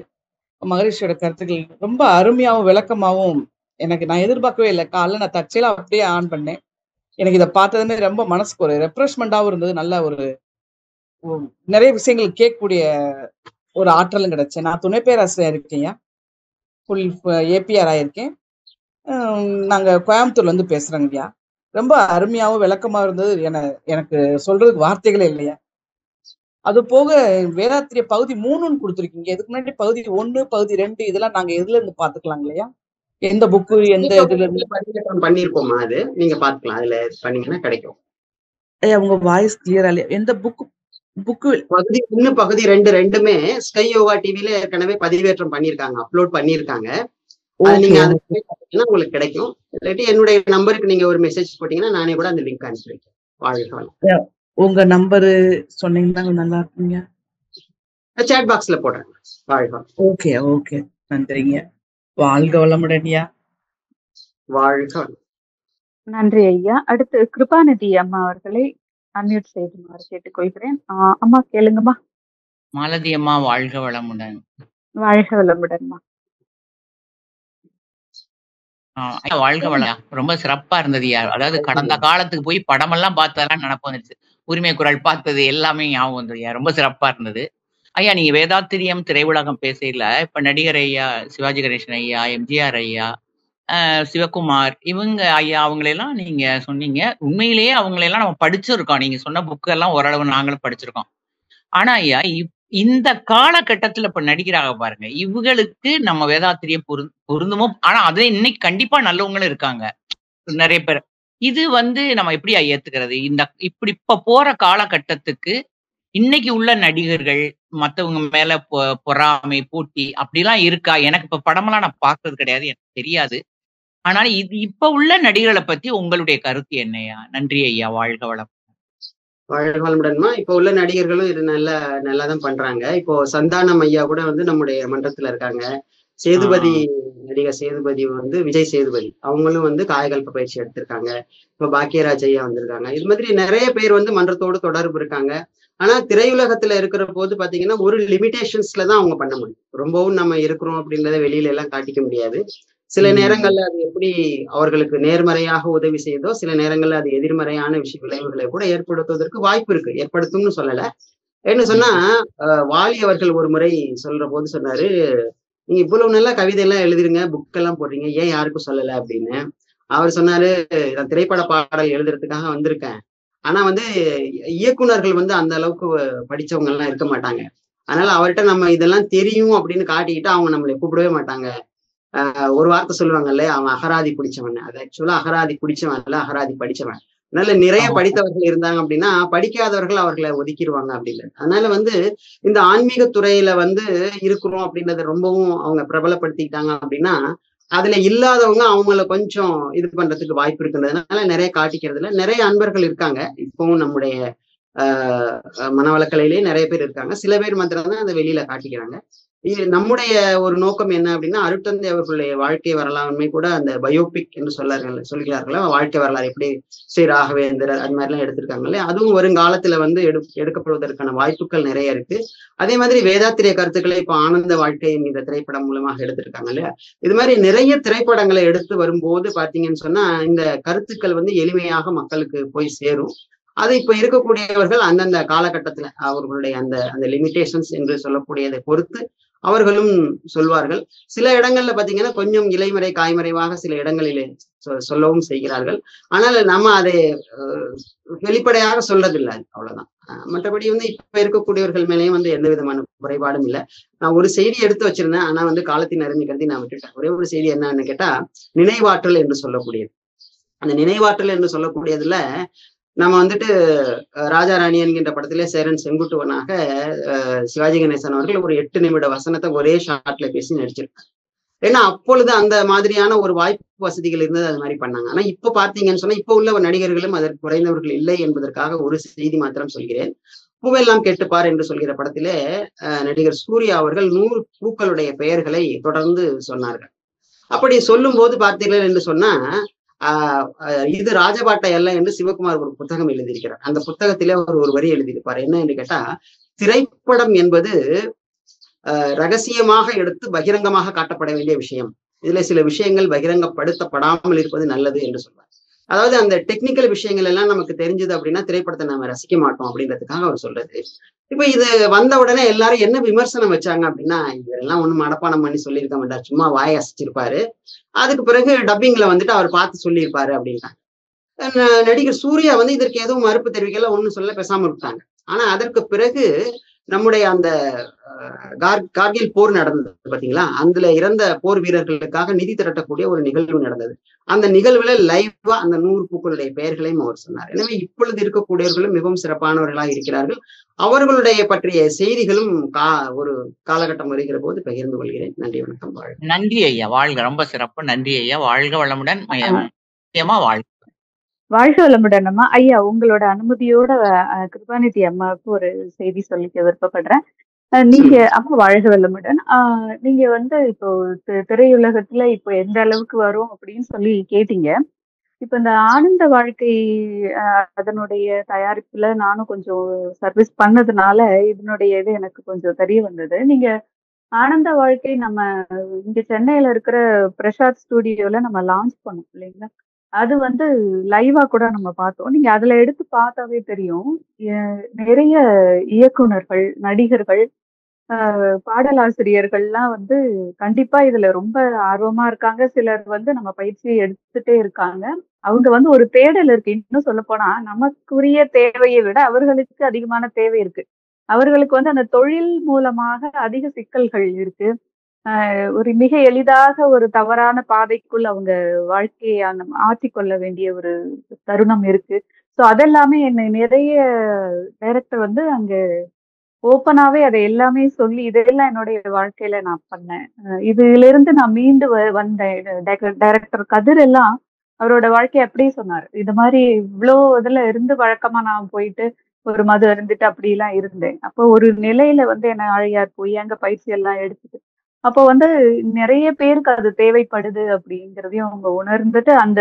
மகரிஷியோட கருத்துக்கள் ரொம்ப அருமையாகவும் விளக்கமாகவும் எனக்கு நான் எதிர்பார்க்கவே இல்லை. காலைல நான் தற்செயலா அப்படியே ஆன் பண்ணேன். எனக்கு இதை பார்த்ததுமே ரொம்ப மனசுக்கு ஒரு ரெஃப்ரெஷ்மெண்டாகவும் இருந்தது. நல்ல ஒரு நிறைய விஷயங்கள் கேட்கக்கூடிய ஒரு ஆற்றலும் கிடைச்சேன். நான் துணை பேராசிரியர் இருக்கேன்யா, ஃபுல் ஏபிஆர் ஆயிருக்கேன். நாங்க கோயம்புத்தூர்ல இருந்து பேசுறோங்கய்யா. ரொம்ப அருமையாகவும் விளக்கமா இருந்தது. எனக்கு சொல்றதுக்கு வார்த்தைகளே இல்லையா. அது போக வேதாத்திரிய பகுதி 3ன்னு கொடுத்துருக்கீங்க. இதுக்கு முன்னாடி பகுதி 1, பகுதி 2 இதெல்லாம் நாங்க எதுல இருந்து பாத்துக்கலாம் இல்லையா? எந்த புக்கு, எந்த இதுல இருந்து பண்ணிருப்போமா? அது நீங்க பாத்துக்கலாம், அதுல பண்ணீங்கன்னா கிடைக்கும். ஐயா உங்க வாய்ஸ் கிளியரா இல்லையா? எந்த புக்கு பகுதி 1, பகுதி 2 ரெண்டுமே ஸ்கை யோகா டிவில ஏற்கனவே பதிவேற்றம் பண்ணிருக்காங்க, அப்லோட் பண்ணிருக்காங்க. நீங்க உங்களுக்கு கிடைக்கும். இல்லாட்டி என்னுடைய நம்பருக்கு நீங்க ஒரு மெசேஜ் போட்டீங்கன்னா நானே கூட அந்த லிங்க் அனுப்பி வைக்கிறேன். வாழ்க. உங்க நம்பரு சொன்னீங்கன்னா நல்லா இருக்குங்க. சாட் பாக்ஸ்ல போடுறேன். வாழ்க. ஓகே ஓகே, நன்றிங்க. வாழ்க வளமுடன்யா. வாழ்க. நன்றி ஐயா. அடுத்து கிருபாநிதி அம்மா அவர்களை அன்மியூட் செய்துமாறு கேட்டுக்கொள்கிறேன். அம்மா கேளுங்கம்மா. மாலதி அம்மா, வாழ்க வளமுடன். வாழ்க வளமுடன்மா. வாழ்க வளம். ரொம்ப சிறப்பா இருந்ததுயா. அதாவது கடந்த காலத்துக்கு போய் படமெல்லாம் பார்த்ததெல்லாம் நினப்பு வந்துருச்சு. உரிமை குரல் பார்த்தது எல்லாமே ஞாபகம் வந்ததுயா. ரொம்ப சிறப்பா இருந்தது ஐயா. நீங்க வேதாத்திரியம் திரையுலகம் பேசல, இப்ப நடிகர் ஐயா சிவாஜி கணேசன் ஐயா, எம்ஜிஆர் ஐயா, சிவகுமார், இவங்க ஐயா அவங்களெல்லாம் நீங்க சொன்னீங்க. உண்மையிலேயே அவங்களெல்லாம் நம்ம படிச்சிருக்கோம். நீங்க சொன்ன புக்கு எல்லாம் ஓரளவு நாங்களும் படிச்சிருக்கோம். ஆனா ஐயா, இந்த காலகட்டத்துல இப்ப நடிக்கிறாங்க பாருங்க, இவங்களுக்கு நம்ம வேதாத்திரியம் பொருந்துமோ? ஆனா அதே இன்னைக்கு கண்டிப்பா நல்லவங்களும் இருக்காங்க நிறைய பேர். இது நம்ம எப்படி ஏத்துக்கிறது? இப்படி இப்ப போற காலகட்டத்துக்கு இன்னைக்கு உள்ள நடிகர்கள் மத்தவங்க மேல பொறாமை, போட்டி அப்படிலாம் இருக்கா? எனக்கு இப்ப படமெல்லாம் நான் பாக்குறது கிடையாது, எனக்கு தெரியாது. ஆனாலும் இப்ப உள்ள நடிகர்களை பத்தி உங்களுடைய கருத்து என்னையா? நன்றி ஐயா. வாழ்க வளம். வாழ்க வளமுடன்மா. இப்போ உள்ள நடிகர்களும் இது நல்லாதான் பண்றாங்க. இப்போ சந்தானம் ஐயா கூட நம்முடைய மன்றத்துல இருக்காங்க. சேதுபதி, நடிகர் சேதுபதி விஜய் சேதுபதி, அவங்களும் காயகல்ப பயிற்சி எடுத்திருக்காங்க. இப்ப பாக்கியராஜ் ஐயா வந்திருக்காங்க. இது மாதிரி நிறைய பேர் மன்றத்தோடு தொடர்பு இருக்காங்க. ஆனா திரையுலகத்துல இருக்கிற போது பாத்தீங்கன்னா ஒரு லிமிடேஷன்ஸ்ல தான் அவங்க பண்ண முடியும். ரொம்பவும் நம்ம இருக்கிறோம் அப்படின்றத வெளியில எல்லாம் காட்டிக்க முடியாது. சில நேரங்கள்ல அது எப்படி அவர்களுக்கு நேர்மறையாக உதவி செய்தோ, சில நேரங்கள்ல அது எதிர்மறையான விளைவுகளை கூட ஏற்படுத்துவதற்கு வாய்ப்பு இருக்கு. ஏற்படுத்தும்னு சொல்லல. என்ன சொன்னா, வாலி அவர்கள் ஒரு முறை சொல்ற போது சொன்னாரு, நீங்க இவ்வளவு நல்லா கவிதை எல்லாம் எழுதுறீங்க, புக் எல்லாம் போடுறீங்க, ஏன் யாருக்கும் சொல்லல அப்படின்னு. அவர் சொன்னாரு, நான் திரைப்பட பாடல் எழுதுறதுக்காக வந்திருக்கேன். ஆனா இயக்குனர்கள் அந்த அளவுக்கு படிச்சவங்க எல்லாம் இருக்க மாட்டாங்க. அதனால அவர்கிட்ட நம்ம இதெல்லாம் தெரியும் அப்படின்னு காட்டிக்கிட்டு அவங்க நம்மளை கூப்பிடவே மாட்டாங்க. ஒரு வார்த்தை சொல்லுவாங்கல்ல, அவன் அகராதி பிடிச்சவன். அது ஆக்சுவலா அகராதி பிடிச்சவன் இல்ல, அகராதி படிச்சவன். அதனால நிறைய படித்தவர்கள் இருந்தாங்க அப்படின்னா படிக்காதவர்கள் அவர்களை ஒதுக்கிடுவாங்க அப்படின்னு. அதனால இந்த ஆன்மீக துறையில இருக்கிறோம் அப்படின்றத ரொம்பவும் அவங்க பிரபலப்படுத்திக்கிட்டாங்க அப்படின்னா அதுல இல்லாதவங்க அவங்கள கொஞ்சம் இது பண்றதுக்கு வாய்ப்பு இருக்குன்றதுனால நிறைய காட்டிக்கிறதுல நிறைய அன்பர்கள் இருக்காங்க. இப்பவும் நம்முடைய மனவளக்கலையிலேயே நிறைய பேர் இருக்காங்க. சில பேர் மாத்திரம் தான் அதை வெளியில காட்டிக்கிறாங்க. நம்முடைய ஒரு நோக்கம் என்ன அப்படின்னா, அருட்தந்தை அவர்களுடைய வாழ்க்கை வரலாறுமே கூட அந்த பயோபிக் என்று சொல்கிறார்களா, வாழ்க்கை வரலாறு எப்படி ஸ்ரீ ராகவேந்தர் அது மாதிரிலாம் எடுத்திருக்காங்கல்ல, அதுவும் வருங்காலத்துல வந்து எடுக்கப்படுவதற்கான வாய்ப்புகள் நிறைய இருக்கு. அதே மாதிரி வேதாத்திரிய கருத்துக்களை இப்ப ஆனந்த வாழ்க்கை இந்த திரைப்படம் மூலமாக எடுத்திருக்காங்க இல்லையா. இது மாதிரி நிறைய திரைப்படங்களை எடுத்து வரும்போது பாத்தீங்கன்னு சொன்னா இந்த கருத்துக்கள் வந்து எளிமையாக மக்களுக்கு போய் சேரும். அது இப்ப இருக்கக்கூடியவர்கள் அந்தந்த காலகட்டத்துல அவர்களுடைய அந்த அந்த லிமிடேஷன்ஸ் என்று சொல்லக்கூடியதை பொறுத்து அவர்களும் சொல்வார்கள். சில இடங்கள்ல பாத்தீங்கன்னா கொஞ்சம் இலைமறை காய்மறைவாக சில இடங்களிலே சொல்லவும் செய்கிறார்கள். ஆனால் நம்ம அதை வெளிப்படையாக சொல்றதில்லை, அவ்வளவுதான். மற்றபடி வந்து இப்ப இருக்கக்கூடியவர்கள் மேலேயும் வந்து எந்த விதமான குறைபாடும் இல்லை. நான் ஒரு செய்தி எடுத்து வச்சிருந்தேன், ஆனா வந்து காலத்தின் அறிந்து கருதி நான் விட்டுட்டேன். ஒரே ஒரு செய்தி என்னன்னு கேட்டா, நினைவாற்றல் என்று சொல்லக்கூடியது. அந்த நினைவாற்றல் என்று சொல்லக்கூடியதுல நம்ம வந்துட்டு ராஜா ராணி என்கின்ற படத்திலே சேரன் செங்குட்டுவனாக சிவாஜி கணேசன் அவர்கள் ஒரு 8 நிமிட வசனத்தை ஒரே ஷாட்ல பேசி நடிச்சிருக்காங்க. ஏன்னா அப்பொழுது அந்த மாதிரியான ஒரு வாய்ப்பு வசதிகள் இருந்தது, அது மாதிரி பண்ணாங்க. ஆனா இப்ப பாத்தீங்கன்னு சொன்னா இப்ப உள்ள நடிகர்களும் அதற்கு குறைந்தவர்கள் இல்லை என்பதற்காக ஒரு செய்தி மாத்திரம் சொல்கிறேன். பூவெல்லாம் கேட்டுப்பார் என்று சொல்கிற படத்திலே நடிகர் சூர்யா அவர்கள் 100 பூக்களுடைய பெயர்களை தொடர்ந்து சொன்னார்கள். அப்படி சொல்லும் போது பார்த்தீர்கள் என்று சொன்னா இது ராஜபாட்டை அல்ல என்று சிவகுமார் ஒரு புத்தகம் எழுதியிருக்கிறார். அந்த புத்தகத்திலே அவர் ஒரு வரி எழுதியிருப்பார். என்ன என்று கேட்டா, திரைப்படம் என்பது ரகசியமாக எடுத்து பகிரங்கமாக காட்டப்பட வேண்டிய விஷயம். இதுல சில விஷயங்கள் பகிரங்கப்படுத்தப்படாமல் இருப்பது நல்லது என்று சொல்வார். அதாவது அந்த டெக்னிக்கல் விஷயங்கள் எல்லாம் நமக்கு தெரிஞ்சது அப்படின்னா திரைப்படத்தை நம்ம ரசிக்க மாட்டோம் அப்படின்றதுக்காக அவர் சொல்றது. இப்ப இது வந்த உடனே எல்லாரும் என்ன விமர்சனம் வச்சாங்க அப்படின்னா, இதெல்லாம் ஒண்ணும் மனப்பாடம் பண்ணி சொல்லியிருக்க மாட்டார், சும்மா வாய் அசைச்சிருப்பாரு, அதுக்கு பிறகு டப்பிங்ல வந்துட்டு அவர் பார்த்து சொல்லியிருப்பாரு அப்படின்னா. நடிகர் சூர்யா வந்து இதற்கு எதுவும் மறுப்பு தெரிவிக்கல, ஒண்ணும் சொல்ல, பேசாம விட்டாங்க. ஆனா அதற்கு பிறகு நம்முடைய அந்த கார்கில் போர் நடந்தது பாத்தீங்களா, அதுல இறந்த போர் வீரர்களுக்காக நிதி திரட்டக்கூடிய ஒரு நிகழ்வு நடந்தது. அந்த நிகழ்வுல லைவா அந்த 100 பூக்களுடைய பெயர்களையும் அவர் சொன்னார். எனவே இப்பொழுது இருக்கக்கூடியவர்களும் மிகவும் சிறப்பானவர்களாக இருக்கிறார்கள். அவர்களுடைய பற்றிய செய்திகளும் ஒரு காலகட்டம் வருகிற போது பகிர்ந்து கொள்கிறேன். நன்றி, வணக்கம், வாழ்க. நன்றி ஐயா, வாழ்க. ரொம்ப சிறப்பு, நன்றி ஐயா, வாழ்க வளமுடன். வாழ்க வாழ்க வளமுடன் அம்மா. ஐயா, உங்களோட அனுமதியோட கிருபாநிதி அம்மாவுக்கு ஒரு செய்தி சொல்லிக்க விருப்பப்படுறேன். நீங்க அம்மா வாழ்க வளமுடன். நீங்க வந்து இப்போ திரையுலகத்துல இப்போ எந்த அளவுக்கு வரும் அப்படின்னு சொல்லி கேட்டீங்க. இப்ப இந்த ஆனந்த வாழ்க்கை அதனுடைய தயாரிப்புல நானும் கொஞ்சம் சர்வீஸ் பண்ணதுனால இதனுடைய இது எனக்கு கொஞ்சம் தெரிய வந்தது. நீங்க ஆனந்த வாழ்க்கை நம்ம இங்க சென்னையில இருக்கிற பிரசாத் ஸ்டுடியோல நம்ம லான்ச் பண்ணோம் இல்லைங்களா, அது வந்து லைவா கூட நம்ம பார்த்தோம். நீங்க அதுல எடுத்து பார்த்தாவே தெரியும், நிறைய இயக்குனர்கள், நடிகர்கள், பாடலாசிரியர்கள்லாம் வந்து கண்டிப்பா இதுல ரொம்ப ஆர்வமா இருக்காங்க. சிலர் வந்து நம்ம பயிற்சியை எடுத்துட்டே இருக்காங்க. அவங்க வந்து ஒரு தேடல் இருக்கு. இன்னும் சொல்ல போனா நமக்குரிய தேவையை விட அவர்களுக்கு அதிகமான தேவை இருக்கு. அவர்களுக்கு வந்து அந்த தொழில் மூலமாக அதிக சிக்கல்கள் இருக்கு. ஒரு மிக எளிதாக ஒரு தவறான பாதைக்குள் அவங்க வாழ்க்கையை ஆற்றிக்கொள்ள வேண்டிய ஒரு தருணம் இருக்கு. ஸோ அதெல்லாமே என்னை நிறைய டைரக்டர் வந்து அங்க ஓப்பனாவே அதை எல்லாமே சொல்லி இதெல்லாம் என்னுடைய வாழ்க்கையில நான் பண்ணேன். இதுல இருந்து நான் மீண்டு வந்தேன். டைரக்டர் கதிர் எல்லாம் அவரோட வாழ்க்கையை அப்படியே சொன்னாரு. இது மாதிரி இவ்வளோ இதுல இருந்து வழக்கமா நான் போயிட்டு ஒரு மது இருந்துட்டு அப்படி எல்லாம் இருந்தேன். அப்போ ஒரு நிலையில வந்து என்ன ஆழியார் போய் அங்க பயிற்சி எல்லாம் எடுத்துட்டு அப்போ வந்து நிறைய பேருக்கு அது தேவைப்படுது அப்படிங்கிறதையும் அவங்க உணர்ந்துட்டு அந்த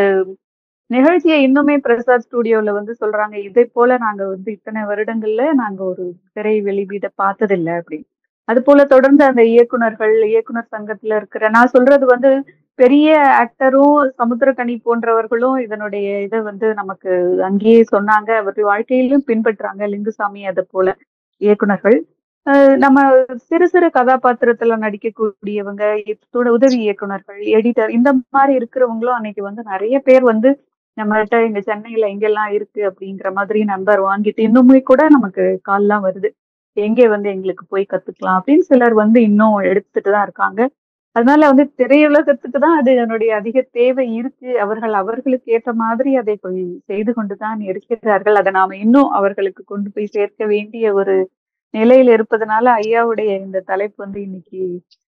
நிகழ்ச்சியை இன்னுமே பிரசாத் ஸ்டுடியோல வந்து சொல்றாங்க, இதை போல நாங்க வந்து இத்தனை வருடங்கள்ல நாங்க ஒரு திரை வெளியீட பார்த்ததில்லை அப்படின்னு. அது போல தொடர்ந்து அந்த இயக்குனர் சங்கத்துல இருக்கிற, நான் சொல்றது வந்து பெரிய ஆக்டரும் சமுத்திரக்கனி போன்றவர்களும் இதனுடைய இதை வந்து நமக்கு அங்கேயே சொன்னாங்க. அவருடைய வாழ்க்கையிலும் பின்பற்றுறாங்க. லிங்குசாமி அதை போல இயக்குனர்கள். நம்ம சிறு சிறு கதாபாத்திரத்துல நடிக்கக்கூடியவங்க, உதவி இயக்குனர்கள், எடிட்டர், இந்த மாதிரி இருக்கிறவங்களும் அன்னைக்கு வந்து நிறைய பேர் வந்து நம்மள்கிட்ட இங்க சென்னையில எங்கெல்லாம் இருக்கு அப்படிங்கிற மாதிரி நம்பர் வாங்கிட்டு இன்னுமே கூட நமக்கு கால்லாம் வருது, எங்கே வந்து எங்களுக்கு போய் கத்துக்கலாம் அப்படின்னு சிலர் வந்து இன்னும் எடுத்துட்டு தான் இருக்காங்க. அதனால வந்து திரையுலகத்துக்கு தான் அது என்னுடைய அதிக தேவை இருக்கு. அவர்களுக்கு ஏற்ற மாதிரி அதை செய்து கொண்டுதான் இருக்கிறார்கள். அதை நாம இன்னும் அவர்களுக்கு கொண்டு போய் சேர்க்க வேண்டிய ஒரு நிலையில இருப்பதனால ஐயாவுடைய இந்த தலைப்பு வந்து இன்னைக்கு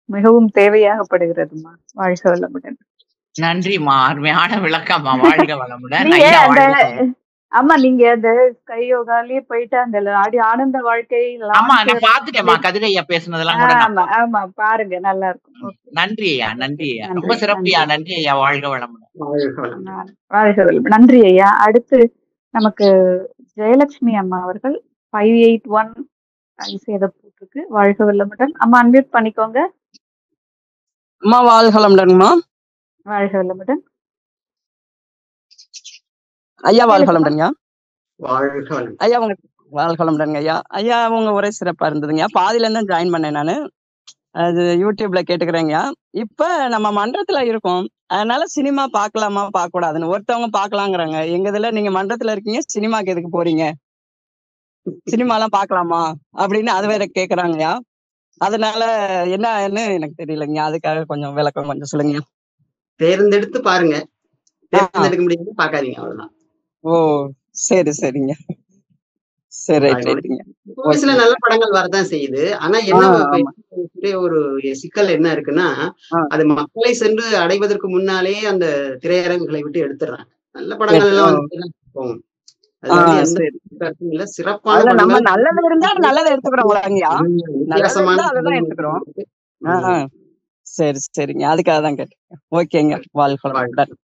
மிகவும் தேவையாகப்படுகிறதுமா. வாழ்க வளமுடன். நன்றிமா, அருமையான விளக்கம்மா, வாழ்க வளமுடன். ஆமா, நீங்க அந்த ஸ்கை யோகாலயே போயிட்டு அந்த ஆனந்த வாழ்க்கை ஆமா, லான்ச் நான் பாத்துட்டேம்மா. கதிர் ஐயா பேசுனதெல்லாம் கூட நான் ஆமா ஆமா பாருங்க, நல்லா இருக்கும். ஓகே, நன்றி ஐயா, நன்றி ஐயா. ரொம்ப நன்றி சிறப்புயா. நன்றி நன்றி ஐயா. வாழ்க வளமுடன். வாழ்க வளமுடன். வாழ்க வளமுடன். நன்றி ஐயா. அடுத்து நமக்கு ஜெயலட்சுமி அம்மா அவர்கள் 581 ஐசேத போட்டிருக்கு. வாழ்க வளமுடன். அம்மா அன்மியூட் பண்ணிக்கோங்க. அம்மா வாழ்க வளமுடன்மா. வாழ்க வளமுடன். ஐயா வாழ்க கேளுங்கம்மா. வளமுடன்யா. வாழ்க வளமுடன். ஐயா உங்க வாழ்க வளமுடன்ங்க ஐயா. ஐயா உங்க உரை சிறப்பா இருந்ததுங்க. பாதியில இருந்து ஜாயின் பண்ணேன் நானு. அது யூடியூப்ல கேட்டுக்கிறேங்க. இப்ப நம்ம மன்றத்துல இருக்கோம், அதனால சினிமா பாக்கலாமா பார்க்க கூடாதுன்னு ஒருத்தவங்க பாக்கலாங்கிறாங்க. எங்க இதுல நீங்க மன்றத்துல இருக்கீங்க, சினிமாக்கு எதுக்கு போறீங்க, சினிமா எல்லாம் பாக்கலாமா அப்படின்னு அது வேற கேக்குறாங்கய்யா. அதனால என்னன்னு எனக்கு தெரியலங்க. அதுக்காக கொஞ்சம் விளக்கம் கொஞ்சம் சொல்லுங்க. தேர்ந்தெடுத்து பாருங்க, தேர்ந்தெடுக்க முடியாது பாக்காதீங்க, அவ்வளவுதான். ஓ சரி சரிங்க. சரி ரைட்டுங்க. சில நல்ல படங்கள் வரதான் செய்யுது. ஆனா என்ன ஒரு சிக்கல் என்ன இருக்குன்னா, அது மக்களை சென்று அடைவதற்கு முன்னாலே அந்த திரையரங்குகளை விட்டு எடுத்துடுறாங்க. நல்ல படங்கள் எல்லாம் போகும். சிறப்பான நம்ம நல்லது இருந்தா நல்லதை எடுத்துக்கிறோம், வித்தியாசமான எடுத்துக்கிறோம். சரி சரிங்க, அதுக்காக தான் கேட்டேன். ஓகேங்க, வாழ்க வளமுடன்.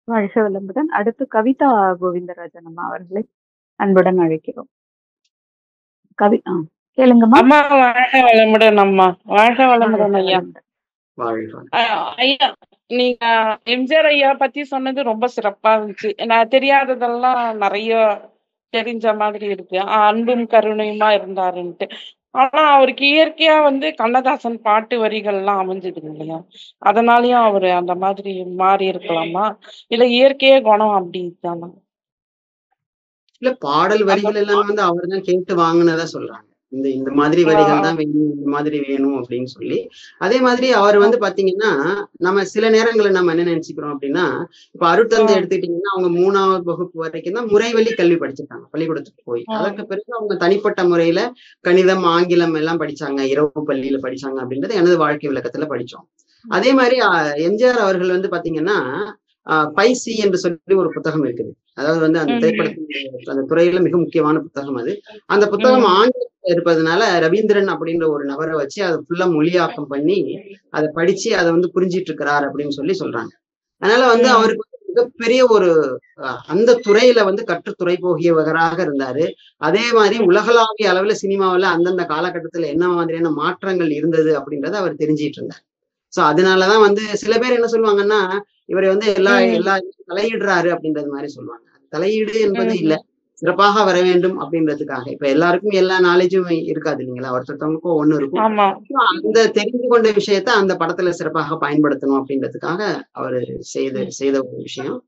வாழ்க வளமுடன். அடுத்து கவிதா கோவிந்தராஜன் அம்மா அவர்களை அன்புடன் அழைக்கிறோம். கேளுங்கம்மா. அம்மா வாழ்க வளமுடன். அம்மா வாழ்க வளமுடன் ஐயா. ஐயா நீங்க எம்ஜிஆர் ஐயா பத்தி சொன்னது ரொம்ப சிறப்பா இருந்துச்சு. நான் தெரியாததெல்லாம் நிறைய தெரிஞ்ச மாதிரி இருக்கு. அன்பும் கருணையுமா இருந்தாருன்ட்டு. ஆனா அவருக்கு இயற்கையா கண்ணதாசன் பாட்டு வரிகள்லாம் அமைஞ்சது இல்லையா, அதனாலயும் அவரு அந்த மாதிரி மாறி இருக்கலாமா, இல்ல இயற்கையே குணம் அப்படின்தானா? இல்ல, பாடல் வரிகள் எல்லாம் அவர் தான் கேட்டு வாங்கினதா சொல்றாங்க. இந்த மாதிரி வரிகள் தான் வேணும், இந்த மாதிரி வேணும் அப்படின்னு சொல்லி. அதே மாதிரி அவர் பாத்தீங்கன்னா, நம்ம சில நேரங்களில் நம்ம என்ன நினைச்சுக்கிறோம் அப்படின்னா, இப்ப அருட்தந்தை எடுத்துக்கிட்டீங்கன்னா அவங்க 3ஆவது வகுப்பு வரைக்கும் தான் முறைவழி கல்வி படிச்சிருக்காங்க பள்ளிக்கூடத்துக்கு போய். அதற்கு பிறகு அவங்க தனிப்பட்ட முறையில கணிதம், ஆங்கிலம் எல்லாம் படிச்சாங்க, இரவு பள்ளியில படிச்சாங்க அப்படின்றது எனது வாழ்க்கை விளக்கத்துல படிச்சோம். அதே மாதிரி எம்ஜிஆர் அவர்கள் பாத்தீங்கன்னா பைசி என்று சொல்லி ஒரு புத்தகம் இருக்குது. அதாவது அந்த திரைப்படத்தின் அந்த துறையில மிக முக்கியமான புத்தகம் அது. அந்த புத்தகம் ஆங்கிலத்தில் இருப்பதனால ரவீந்திரன் அப்படின்ற ஒரு நபரை வச்சு அதை ஃபுல்லா மொழியாக்கம் பண்ணி அதை படிச்சு அதை புரிஞ்சிட்டு இருக்கிறார் அப்படின்னு சொல்லி சொல்றாங்க. அதனால அவருக்கு மிகப்பெரிய ஒரு அந்த துறையில கற்றுத்துறை போகியவராக இருந்தாரு. அதே மாதிரி உலகளாவிய அளவுல சினிமாவில அந்தந்த காலகட்டத்துல என்ன மாதிரியான மாற்றங்கள் இருந்தது அப்படின்றத அவர் தெரிஞ்சிட்டு இருந்தார். சோ அதனாலதான் சில பேர் என்ன சொல்லுவாங்கன்னா, இவரை எல்லா தலையிடுறாரு அப்படின்றது மாதிரி சொல்லுவாங்க. தலையீடு என்பது இல்ல, சிறப்பாக வர வேண்டும் அப்படின்றதுக்காக. இப்ப எல்லாருக்கும் எல்லா நாலேஜும் இருக்காது இல்லைங்களா, ஒருத்தவங்களுக்கும் ஒண்ணு இருக்கும். அந்த தெரிந்து கொண்ட விஷயத்த அந்த படத்துல சிறப்பாக பயன்படுத்தணும் அப்படின்றதுக்காக அவரு செய்த ஒரு விஷயம்.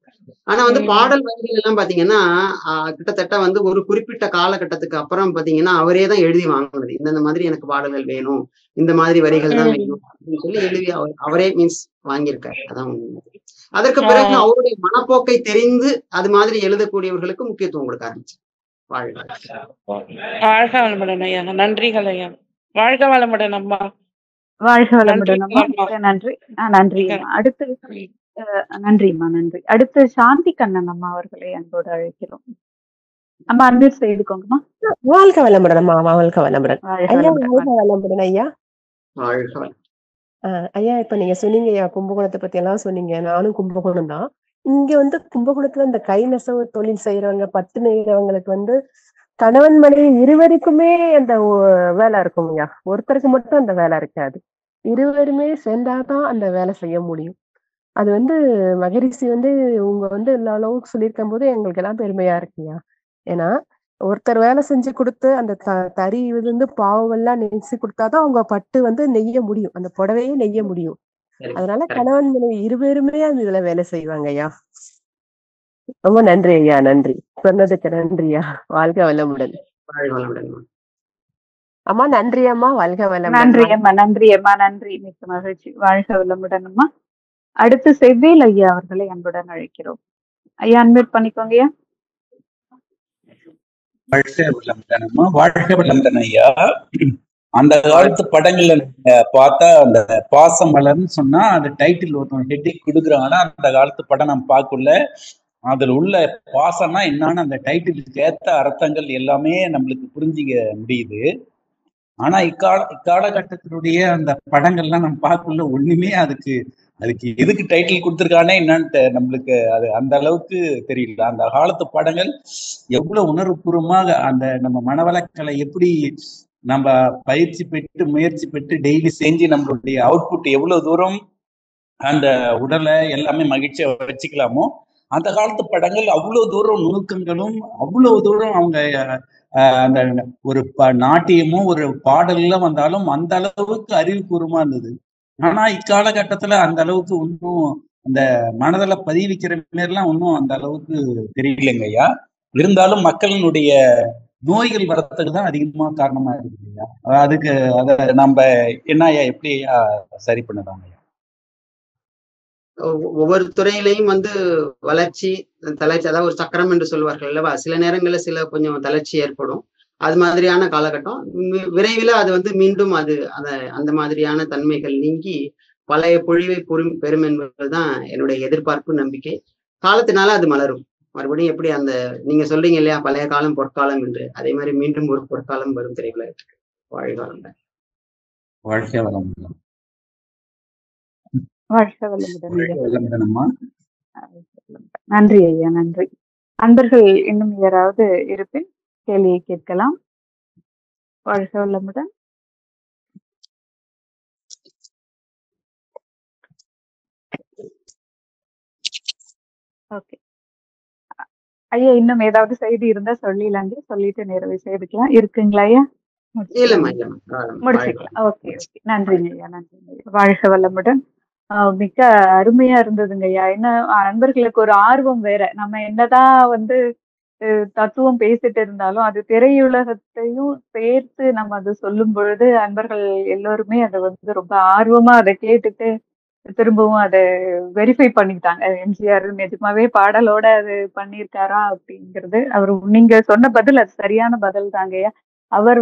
ஆனா பாடல் வரிகள் எல்லாம் பாத்தீங்கன்னா கிட்டத்தட்ட ஒரு குறிப்பிட்ட காலகட்டத்துக்கு அப்புறம் பாத்தீங்கன்னா அவரே தான் எழுதி வாங்கினது. இந்த மாதிரி எனக்கு பாடல்கள் வேணும், இந்த மாதிரி வரிகள் தான் வேணும் அப்படின்னு சொல்லி எழுதி அவரே வாங்கியிருக்காரு. அதான் அதற்கு பிறகு அவருடைய மனப்போக்கை தெரிந்து அது மாதிரி எழுதக்கூடியவர்களுக்கு முக்கியத்துவம் கொடுக்க ஆரம்பிச்சு. வாழ்க வளமுடன் ஐயா. நன்றிகள் ஐயா. வாழ்க வளமுடன் அம்மா. வாழ்க வளமுடன் அம்மா. நன்றி நன்றி. அடுத்து நன்றிம்மா, நன்றி. அடுத்து சாந்தி கண்ணன் அம்மா அவர்களை அன்போடு அழைக்கிறோம். அம்மா அன்மியூட் செய்துக்கோங்கம்மா. வாழ்க வளமுடன் அம்மா. வாழ்க வளமுடன் ஐயா. வாழ்க வளமுடன் ஐயா. ஐயா இப்ப நீங்க சொன்னீங்க ஐயா, கும்பகோணத்தை பத்தி எல்லாம் சொன்னீங்க. நானும் கும்பகோணம் தான். இங்க கும்பகோணத்துல இந்த கை நெசவு தொழில் செய்யறவங்க, பட்டு நெய்யறவங்களுக்கு கணவன் மனைவி இருவருக்குமே அந்த வேலை இருக்கும் ஐயா. ஒருத்தருக்கு மட்டும் அந்த வேலை இருக்காது. இருவருமே சேர்ந்தாதான் அந்த வேலை செய்ய முடியும். அது மகரிஷி உங்க எல்லா அளவுக்கு சொல்லியிருக்கும் போது எங்களுக்கு எல்லாம் பெருமையா இருக்குயா. ஏன்னா ஒருத்தர் வேலை செஞ்சு கொடுத்து அந்த தறி பாவம் எல்லாம் நெய்ச்சி கொடுத்தாதான் அவங்க பட்டு நெய்ய முடியும், அந்த புடவையே நெய்ய முடியும். அதனால கணவன் மனைவி இருவருமே அந்த இதுல வேலை செய்வாங்க ஐயா. ரொம்ப நன்றி ஐயா. நன்றி சொன்னதுக்கு நன்றியா. வாழ்க வளமுடன் அம்மா. நன்றி அம்மா. வாழ்க வளமுடன். நன்றி அம்மா. நன்றி அம்மா. நன்றி, மிக்க மகிழ்ச்சி. வாழ்க வளமுடன் அம்மா. அடுத்து செவ்வேல் ஐயா அவர்களை அன்புடன் அழைக்கிறோம். ஐயா அன்மியூட் பண்ணிக்கோங்க ஐயா. வாழ்க வளமுடன் அம்மா. வாழ்க வளமுடன் ஐயா. அந்த காலத்து படங்கள்ல பார்த்தா அந்த பாசமலர்னு சொன்னா அந்த டைட்டில் ஒருத்தவங்க ஹெட்டிங் கொடுக்குறாங்கன்னா அந்த காலத்து படம் நம்ம பார்க்கல. அதுல உள்ள பாசம்னா என்னன்னு அந்த டைட்டிலுக்கு ஏத்த அர்த்தங்கள் எல்லாமே நம்மளுக்கு புரிஞ்சுக்க முடியுது. ஆனா இக்காலகட்டத்தினுடைய அந்த படங்கள்லாம் நம்ம பார்க்கல, ஒண்ணுமே அதுக்கு எதுக்கு டைட்டில் கொடுத்துருக்கானே என்னன்ட்டு நம்மளுக்கு அது அந்த அளவுக்கு தெரியல. அந்த காலத்து படங்கள் எவ்வளவு உணர்வுபூர்வமாக அந்த நம்ம மனவளக்கலை எப்படி நம்ம பயிற்சி பெற்று முயற்சி பெற்று டெய்லி செஞ்சு நம்மளுடைய அவுட்புட் எவ்வளவு தூரம் அந்த உடலை எல்லாமே மகிழ்ச்சியா வச்சுக்கலாமோ, அந்த காலத்து படங்கள் அவ்வளவு தூரம் நுணுக்கங்களும் அவ்வளவு தூரம் அவங்க அந்த ஒரு நாட்டியமோ ஒரு பாடல்லாம் வந்தாலும் அந்த அளவுக்கு அறிவுபூர்வமா இருந்தது. ஆனா இக்காலகட்டத்துல அந்த அளவுக்கு இன்னும் அந்த மனதில பதிவிக்கிற மாரிலாம் ஒன்றும் அந்த அளவுக்கு தெரியலைங்க ஐயா. இருந்தாலும் மக்களினுடைய நோய்கள் வரத்துக்கு தான் அதிகமா காரணமா இருக்குது ஐயா. அதுக்கு அதை நம்ம என்ன ஐயா எப்படி ஐயா சரி பண்ணலாம் ஐயா? ஒவ்வொரு துறையிலையும் வளர்ச்சி தளர்ச்சி, அதாவது ஒரு சக்கரம் என்று சொல்வார்கள் அல்லவா, சில நேரங்களில் சில கொஞ்சம் தளர்ச்சி ஏற்படும். அது மாதிரியான காலகட்டம் விரைவில் அது மீண்டும் அந்த மாதிரியான தன்மைகள் நீங்கி பழைய பொழிவை பெறும் என்பதுதான் என்னுடைய எதிர்பார்ப்பு, நம்பிக்கை. காலத்தினால அது மலரும். மறுபடியும் எப்படி நீங்க சொல்றீங்க இல்லையா, பழைய காலம் பொற்காலம் என்று, அதே மாதிரி மீண்டும் ஒரு பொற்காலம் வரும் திரையுலகத்துக்கு. வாழ்காலம். வாழ்க்கை வளமுடன். நன்றி ஐயா, நன்றி. அன்பர்கள் இன்னும் யாராவது இருப்பின் கேள்வியை கேட்கலாம். வாழ்க வளமுடன். ஓகே ஐயா, இன்னும் ஏதாவது செய்தி இருந்தா சொல்லிடலாங்க, சொல்லிட்டு நிறைவு செய்துக்கலாம். இருக்குங்களா ஐயா? முடிச்சுக்கலாம். ஓகே ஓகே, நன்றிங்க ஐயா, நன்றிங்க ஐயா. வாழ்க வளமுடன். மிக்க அருமையா இருந்ததுங்க ஐயா. என்ன அன்பர்களுக்கு ஒரு ஆர்வம் வேற, நம்ம என்னதான் தத்துவம் பேசிட்டு இருந்தாலும் அது திரையுலகத்தையும் சேர்த்து நம்ம அது சொல்லும் பொழுது அன்பர்கள் எல்லோருமே அதை ரொம்ப ஆர்வமா அதை கேட்டுட்டு திரும்பவும் அதை வெரிஃபை பண்ணிக்கிட்டாங்க. எம்ஜிஆர் நிஜமாவே பாடலோட அது பண்ணியிருக்காரா அப்படிங்கிறது. அவர் நீங்க சொன்ன பதில் அது சரியான பதில் தாங்கய்யா. அவர்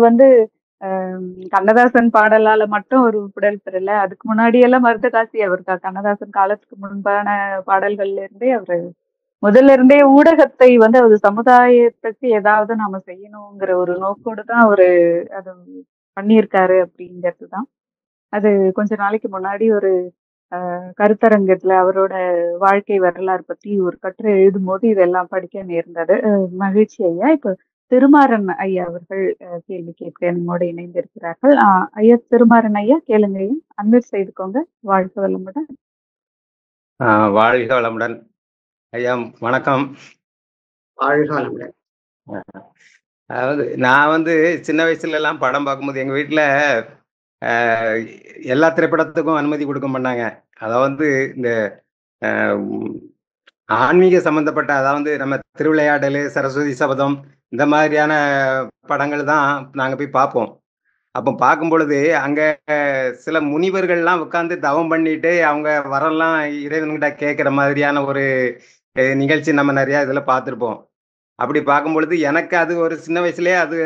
கண்ணதாசன் பாடலால மட்டும் ஒரு புடல் பெறல, அதுக்கு முன்னாடி எல்லாம் மருதகாசி அவர் கண்ணதாசன் காலத்துக்கு முன்பான பாடல்கள்ல இருந்தே அவரு முதல்ல இருந்தே ஊடகத்தை அது சமுதாயத்துக்கு ஏதாவது நாம செய்யணுங்கிற ஒரு நோக்கோடு தான் அவரு அது பண்ணியிருக்காரு அப்படிங்கிறதுதான். அது கொஞ்ச நாளைக்கு முன்னாடி ஒரு கருத்தரங்கத்துல அவரோட வாழ்க்கை வரலாறு பத்தி ஒரு கட்டுரை எழுதும் போது இதெல்லாம் படிக்க நேர்ந்தது. மகிழ்ச்சி ஐயா. இப்ப திருமாறன் ஐயா அவர்கள் கேள்வி கேட்க நம்மோட இணைந்திருக்கிறார்கள். ஐயா திருமாறன் ஐயா, கேளுங்க ஐயா, அன்மியூட் செய்துக்கோங்க. வாழ்க வளமுடன். வாழ்க வளமுடன் ஐயா, வணக்கம். வாழ்க வளமுடன். அதாவது நான் சின்ன வயசுல எல்லாம் படம் பார்க்கும்போது எங்க வீட்டுல எல்லா திரைப்படத்துக்கும் அனுமதி கொடுக்க மாட்டாங்க. அதாவது இந்த ஆன்மீக சம்பந்தப்பட்ட, அதாவது நம்ம திருவிளையாடல், சரஸ்வதி சபதம், இந்த மாதிரியான படங்கள் தான் நாங்க போய் பார்ப்போம். அப்போ பார்க்கும் பொழுது அங்க சில முனிவர்கள்லாம் உட்காந்து தவம் பண்ணிட்டு அவங்க வரலாம் இறைவன்கிட்ட கேட்குற மாதிரியான ஒரு நிகழ்ச்சி நம்ம நிறைய இதுல பார்த்துருப்போம். அப்படி பார்க்கும் பொழுது எனக்கு அது ஒரு சின்ன வயசுலயே அது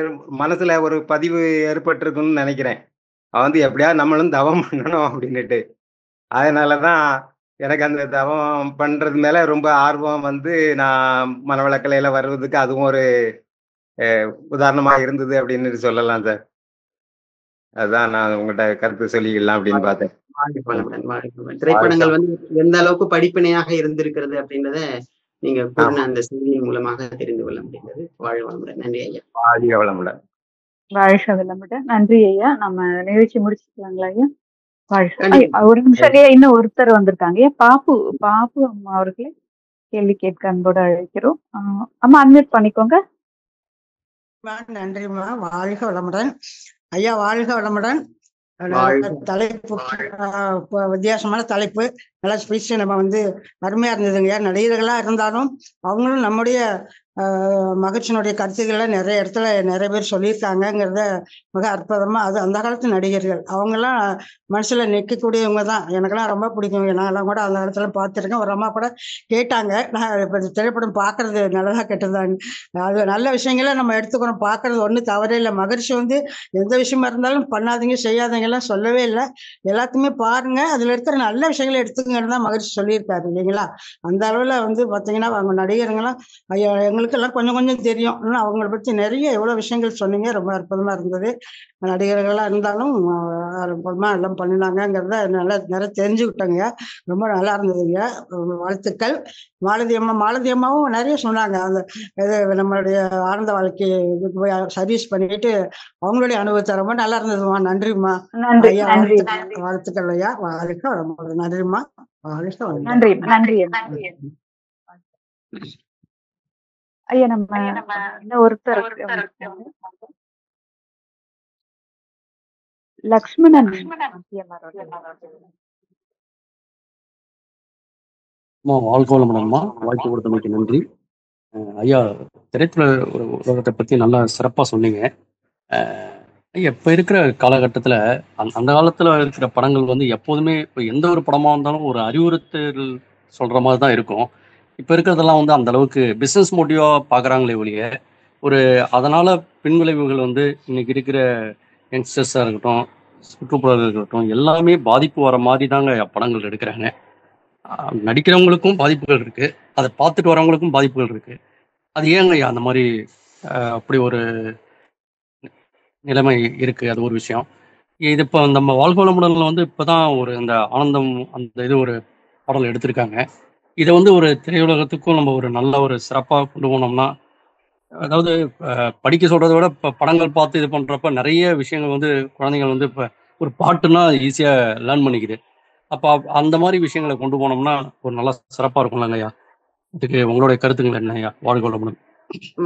மனசுல ஒரு பதிவு ஏற்பட்டிருக்குன்னு நினைக்கிறேன். எப்படியாவது நம்மளும் தவம் பண்ணணும் அப்படின்னுட்டு. அதனாலதான் எனக்கு அந்த தவம் பண்றது மேல ரொம்ப ஆர்வம் நான் மனவளக்கலையில வருவதுக்கு அதுவும் ஒரு உதாரணமா இருந்தது அப்படின்னு சொல்லலாம் சார். அதுதான் நான் உங்கள்கிட்ட கருத்து சொல்லிக்கலாம் அப்படின்னு பார்த்தேன். திரைப்படங்கள் எந்த அளவுக்கு படிப்பினையாக இருந்திருக்கிறது அப்படின்றத நீங்க கூறின அந்த செய்தியின் மூலமாக தெரிந்து கொள்ள முடிந்தது. வாழ்க வளமுடன். நன்றி ஐயா. வாழ்க வளமுடன். வாழ்க வளமுடன். நன்றி ஐயா. நம்ம நிகழ்ச்சி முடிச்சுக்கலாங்களா ஐயா? ஒரு நிமிஷம் ஐயா, இன்னும் ஒருத்தர் வந்திருக்காங்க. பாப்பு அம்மா அவர்களே கேள்வி கேட்க அன்போடு அழைக்கிறோம். அம்மா அன்மியூட் பண்ணிக்கோங்க. நன்றிம்மா. வாழ்க வளமுடன் ஐயா. வாழ்க வளமுடன். தலைப்பு வித்தியாசமான தலைப்பு, நல்லா ஸ்பீச் நம்ம அருமையா இருந்ததுங்க. நடிகர்களா இருந்தாலும் அவங்களும் நம்முடைய மகிழ்ச்சியினுடைய கருத்துக்களை நிறைய இடத்துல நிறைய பேர் சொல்லியிருக்காங்கிறத மிக அற்புதமா. அது அந்த காலத்து நடிகர்கள், அவங்கெல்லாம் மனசுல நிற்கக்கூடியவங்க தான். எனக்கெல்லாம் ரொம்ப பிடிக்கும். நான்லாம் கூட அந்த இடத்துல பார்த்துருக்கேன். ஒரு அம்மா கூட கேட்டாங்க, நான் இப்போ திரைப்படம் பார்க்கறது நல்லதா கெட்டதான்னு. அது நல்ல விஷயங்கள நம்ம எடுத்துக்கணும், பார்க்கறது ஒன்றும் தவறே இல்லை. மகிழ்ச்சி எந்த விஷயமா இருந்தாலும் பண்ணாதீங்க செய்யாதீங்க எல்லாம் சொல்லவே இல்லை. எல்லாத்தையுமே பாருங்க, அதுல இருக்கிற நல்ல விஷயங்களை எடுத்துங்க. இருக்குங்கிறது தான் மகிழ்ச்சி சொல்லியிருக்காரு இல்லைங்களா. அந்த அளவில் வந்து பார்த்தீங்கன்னா அவங்க நடிகருங்கெல்லாம் ஐயா எங்களுக்கெல்லாம் கொஞ்சம் கொஞ்சம் தெரியும். ஆனால் அவங்கள பற்றி நிறைய எவ்வளோ விஷயங்கள் சொன்னீங்க, ரொம்ப அற்புதமாக இருந்தது. நடிகர்களாக இருந்தாலும் அற்புதமாக எல்லாம் பண்ணினாங்கிறத நல்லா நிறைய தெரிஞ்சுக்கிட்டோங்க. ரொம்ப நல்லா இருந்ததுங்க. வாழ்த்துக்கள். மாலதி அம்மாவும் நிறைய சொன்னாங்க. அந்த இது நம்மளுடைய ஆனந்த வாழ்க்கை இதுக்கு போய் சர்வீஸ் பண்ணிட்டு அவங்களுடைய அனுபவத்தை ரொம்ப நல்லா இருந்ததுமா. நன்றிம்மா ஐயா. வாழ்த்துக்கள் ஐயா. வாழ்க்கை வளமுடன். நன்றிம்மா. வாழ்க்கை வளமுடன். நன்றி. ஐயா நம்ம இன்னும் ஒருத்தர் லக்ஷ்மணன் வாழ்க்கை வளமுடன்மா. வாய்ப்பு கொடுத்தமைக்கு நன்றி ஐயா. திரைத்துறை உலகத்தை பற்றி நல்லா சிறப்பாக சொன்னீங்க ஐயா. இப்போ இருக்கிற காலகட்டத்தில் அந்த காலத்தில் இருக்கிற படங்கள் வந்து எப்போதுமே இப்போ எந்த ஒரு படமாக இருந்தாலும் ஒரு அறிவுறுத்தல் சொல்கிற மாதிரி தான் இருக்கும். இப்போ இருக்கிறதெல்லாம் வந்து அந்த அளவுக்கு பிஸ்னஸ் மோட்டிவாக பார்க்குறாங்களே ஒழிய ஒரு அதனால் பின்விளைவுகள் வந்து இன்னைக்கு இருக்கிற யங்ஸ்டர்ஸாக இருக்கட்டும், சுற்றுப்புறர்கள் இருக்கட்டும், எல்லாமே பாதிப்பு வர மாதிரி தாங்க படங்கள் எடுக்கிறாங்க. நடிக்கிறவங்களுக்கும் பாதிப்புகள் இருக்குது, அதை பார்த்துட்டு வரவங்களுக்கும் பாதிப்புகள் இருக்குது. அது ஏங்க ஐயா அந்த மாதிரி அப்படி ஒரு நிலைமை இருக்குது? அது ஒரு விஷயம். இது இப்போ நம்ம வாழ்க்கை வளமுடன்ல வந்து இப்போ தான் ஒரு இந்த ஆனந்தம் அந்த இது ஒரு பாடல் எடுத்திருக்காங்க. இதை வந்து ஒரு திரையுலகத்துக்கும் நம்ம ஒரு நல்ல ஒரு சிறப்பாக கொண்டு போனோம்னா, அதாவது படிக்க சொல்கிறத விட இப்போ படங்கள் பார்த்து இது பண்ணுறப்ப நிறைய விஷயங்கள் வந்து குழந்தைகள் வந்து இப்போ ஒரு பாட்டுன்னா ஈஸியாக லேர்ன் பண்ணிக்குது. அப்போ அந்த மாதிரி விஷயங்களை கொண்டு போனோம்னா ஒரு நல்லா சிறப்பாக இருக்கும்லங்க ஐயா. இதுக்கு உங்களுடைய கருத்துங்கள் என்ன ஐயா? வாழ்க வளமுடன்.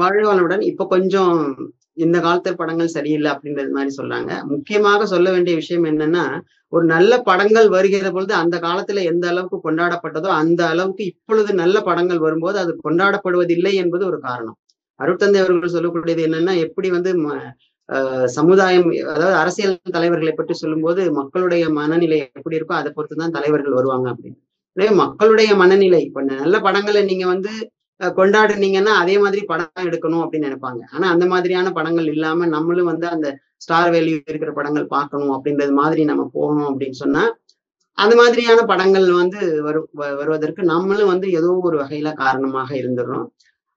வாழ்க வளமுடன். இப்ப கொஞ்சம் இந்த காலத்து படங்கள் சரியில்லை அப்படின்றது மாதிரி சொல்றாங்க. முக்கியமாக சொல்ல வேண்டிய விஷயம் என்னன்னா, ஒரு நல்ல படங்கள் வருகிற பொழுது அந்த காலத்துல எந்த அளவுக்கு கொண்டாடப்பட்டதோ அந்த அளவுக்கு இப்பொழுது நல்ல படங்கள் வரும்போது அது கொண்டாடப்படுவதில்லை என்பது ஒரு காரணம். அருட்தந்தை அவர்கள் சொல்லக்கூடியது என்னன்னா, எப்படி வந்து சமுதாயம், அதாவது அரசியல் தலைவர்களை பற்றி சொல்லும்போது மக்களுடைய மனநிலை எப்படி இருக்கோ அதை பொறுத்துதான் தலைவர்கள் வருவாங்க அப்படின்னு. எனவே மக்களுடைய மனநிலை, இப்ப நல்ல படங்களை நீங்க வந்து கொண்டாடுனீங்கன்னா அதே மாதிரி படம் எடுக்கணும் அப்படின்னு நினைப்பாங்க. ஆனா அந்த மாதிரியான படங்கள் இல்லாம நம்மளும் வந்து அந்த ஸ்டார் வேல்யூ இருக்கிற படங்கள் பார்க்கணும் அப்படின்றது மாதிரி நம்ம போகணும் அப்படின்னு சொன்னா அந்த மாதிரியான படங்கள் வந்து வருவதற்கு நம்மளும் வந்து ஏதோ ஒரு வகையில காரணமாக இருந்துடுறோம்.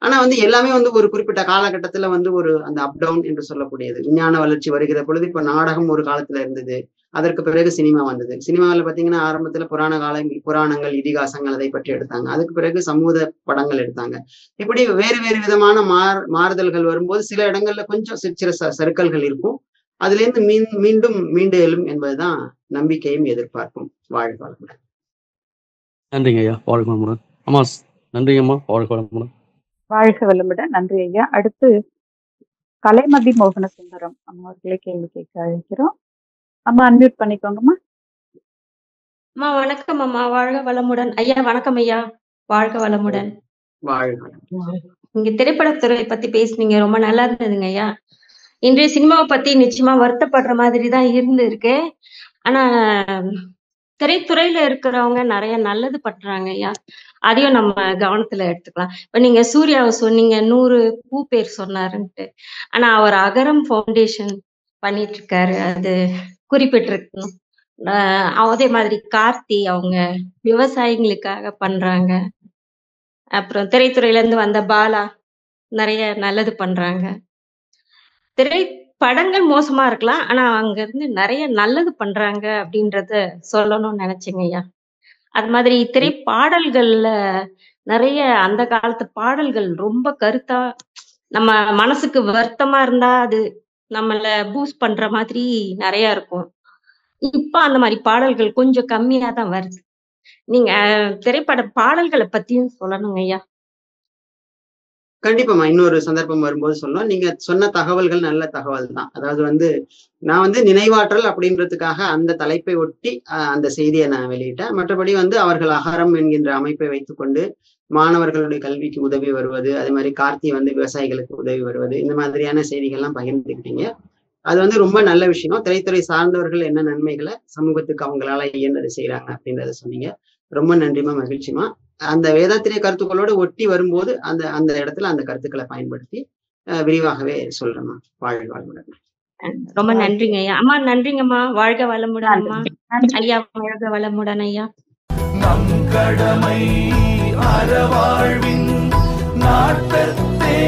ஆனா வந்து எல்லாமே வந்து ஒரு குறிப்பிட்ட காலகட்டத்துல வந்து ஒரு அந்த அப் டவுன் என்று சொல்லக்கூடியது. விஞ்ஞான வளர்ச்சி வருகிற பொழுது இப்ப நாடகம் ஒரு காலத்துல இருந்தது, அதற்கு பிறகு சினிமா வந்தது. சினிமாவில் பாத்தீங்கன்னா ஆரம்பத்துல புராணங்கள், இதிகாசங்கள் அதை பற்றி எடுத்தாங்க. அதுக்கு பிறகு சமூக படங்கள் எடுத்தாங்க. இப்படி வேறு வேறு விதமான மாறுதல்கள் வரும்போது சில இடங்கள்ல கொஞ்சம் சிறு சறுக்கல்கள் இருக்கும். அதுல இருந்து மீண்டும் மீண்டு எழும் என்பதுதான் நம்பிக்கையும் எதிர்பார்ப்பும். வாழ்க வளமுடன். நன்றிங்க ஐயா. வாழ்க வளமுடன். அம்மா நன்றிங்கம்மா. வாழ்க வளமுடன். வாழ்க வளமுடன். நன்றி ஐயா. அடுத்து கலைமதி மோகன சுந்தரம் அம்மா அவர்களே கேள்வி கேட்க அழைக்கிறோம். அம்மா அன்மியூட் பண்ணிக்கோங்கம்மா. அம்மா வணக்கம் அம்மா. வாழ்க வளமுடன். ஐயா வணக்கம் ஐயா. வாழ்க வளமுடன். நீங்க திரைப்படத்துறை பத்தி பேசுனீங்க, ரொம்ப நல்லா இருந்ததுங்க ஐயா. இன்றைய சினிமாவை பத்தி நிச்சயமா வருத்தப்படுற மாதிரி தான் இருக்கு. ஆனா திரைத்துறையில இருக்கிறவங்க நிறைய நல்லது பண்றாங்க ஐயா. அதையும் நம்ம கவனத்துல எடுத்துக்கலாம். இப்ப நீங்க சூர்யாவை சொன்னீங்க, 100 பூ பேர் சொன்னாருன்ட்டு. ஆனா அவர் அகரம் ஃபவுண்டேஷன் பண்ணிட்டு இருக்காரு, அது குறிப்பிட்டிருக்கணும். அதே மாதிரி கார்த்தி அவங்க விவசாயிகளுக்காக பண்றாங்க. அப்புறம் திரைத்துறையில இருந்து வந்த பாலா நிறைய நல்லது பண்றாங்க. திரைப்படங்கள் மோசமா இருக்கலாம், ஆனா அங்க இருந்து நிறைய நல்லது பண்றாங்க அப்படின்றத சொல்லணும்னு நினைச்சேங்க ஐயா. அது மாதிரி திரைப்பாடல்கள்ல நிறைய அந்த காலத்து பாடல்கள் ரொம்ப கருத்தா, நம்ம மனசுக்கு வருத்தமா இருந்தா அது நம்மள பூஸ்ட் பண்ற மாதிரி நிறைய இருக்கும். இப்ப அந்த மாதிரி பாடல்கள் கொஞ்சம் கம்மியா தான் வருது. நீங்க திரைப்பட பாடல்களை பத்தியும் சொல்லணுங்க ஐயா. கண்டிப்பாமா, இன்னொரு சந்தர்ப்பம் வரும்போது சொல்லலாம். நீங்க சொன்ன தகவல்கள் நல்ல தகவல் தான். அதாவது வந்து நான் வந்து நினைவாற்றல் அப்படின்றதுக்காக அந்த தலைப்பை ஒட்டி அந்த செய்தியை நான் வெளியிட்டேன். மற்றபடி வந்து அவர்கள் அகரம் என்கின்ற அமைப்பை வைத்துக்கொண்டு மாணவர்களுடைய கல்விக்கு உதவி வருவது, அதே மாதிரி கார்த்தி வந்து விவசாயிகளுக்கு உதவி வருவது, இந்த மாதிரியான செய்திகள்லாம் பகிர்ந்துக்கிட்டீங்க. அது வந்து ரொம்ப நல்ல விஷயம். திரைத்துறை சார்ந்தவர்கள் என்ன நன்மைகளை சமூகத்துக்கு அவங்களால இயன்றதை செய்யறாங்க அப்படின்றத சொன்னீங்க. ரொம்ப நன்றிமா, மகிழ்ச்சிமா. அந்த வேதாத்திரிய கருத்துக்களோடு ஒட்டி வரும்போது அந்த அந்த இடத்துல அந்த கருத்துக்களை பயன்படுத்தி விரிவாகவே சொல்றேம்மா. வாழ்க வளமுடன். ரொம்ப நன்றிங்க ஐயா. அம்மா நன்றிங்கம்மா. வாழ்க வளமுடன் அம்மா. ஐயா வாழ்க வளமுடன் ஐயா. நம் கடமை அறவாழ்வின் நாட்டத்தே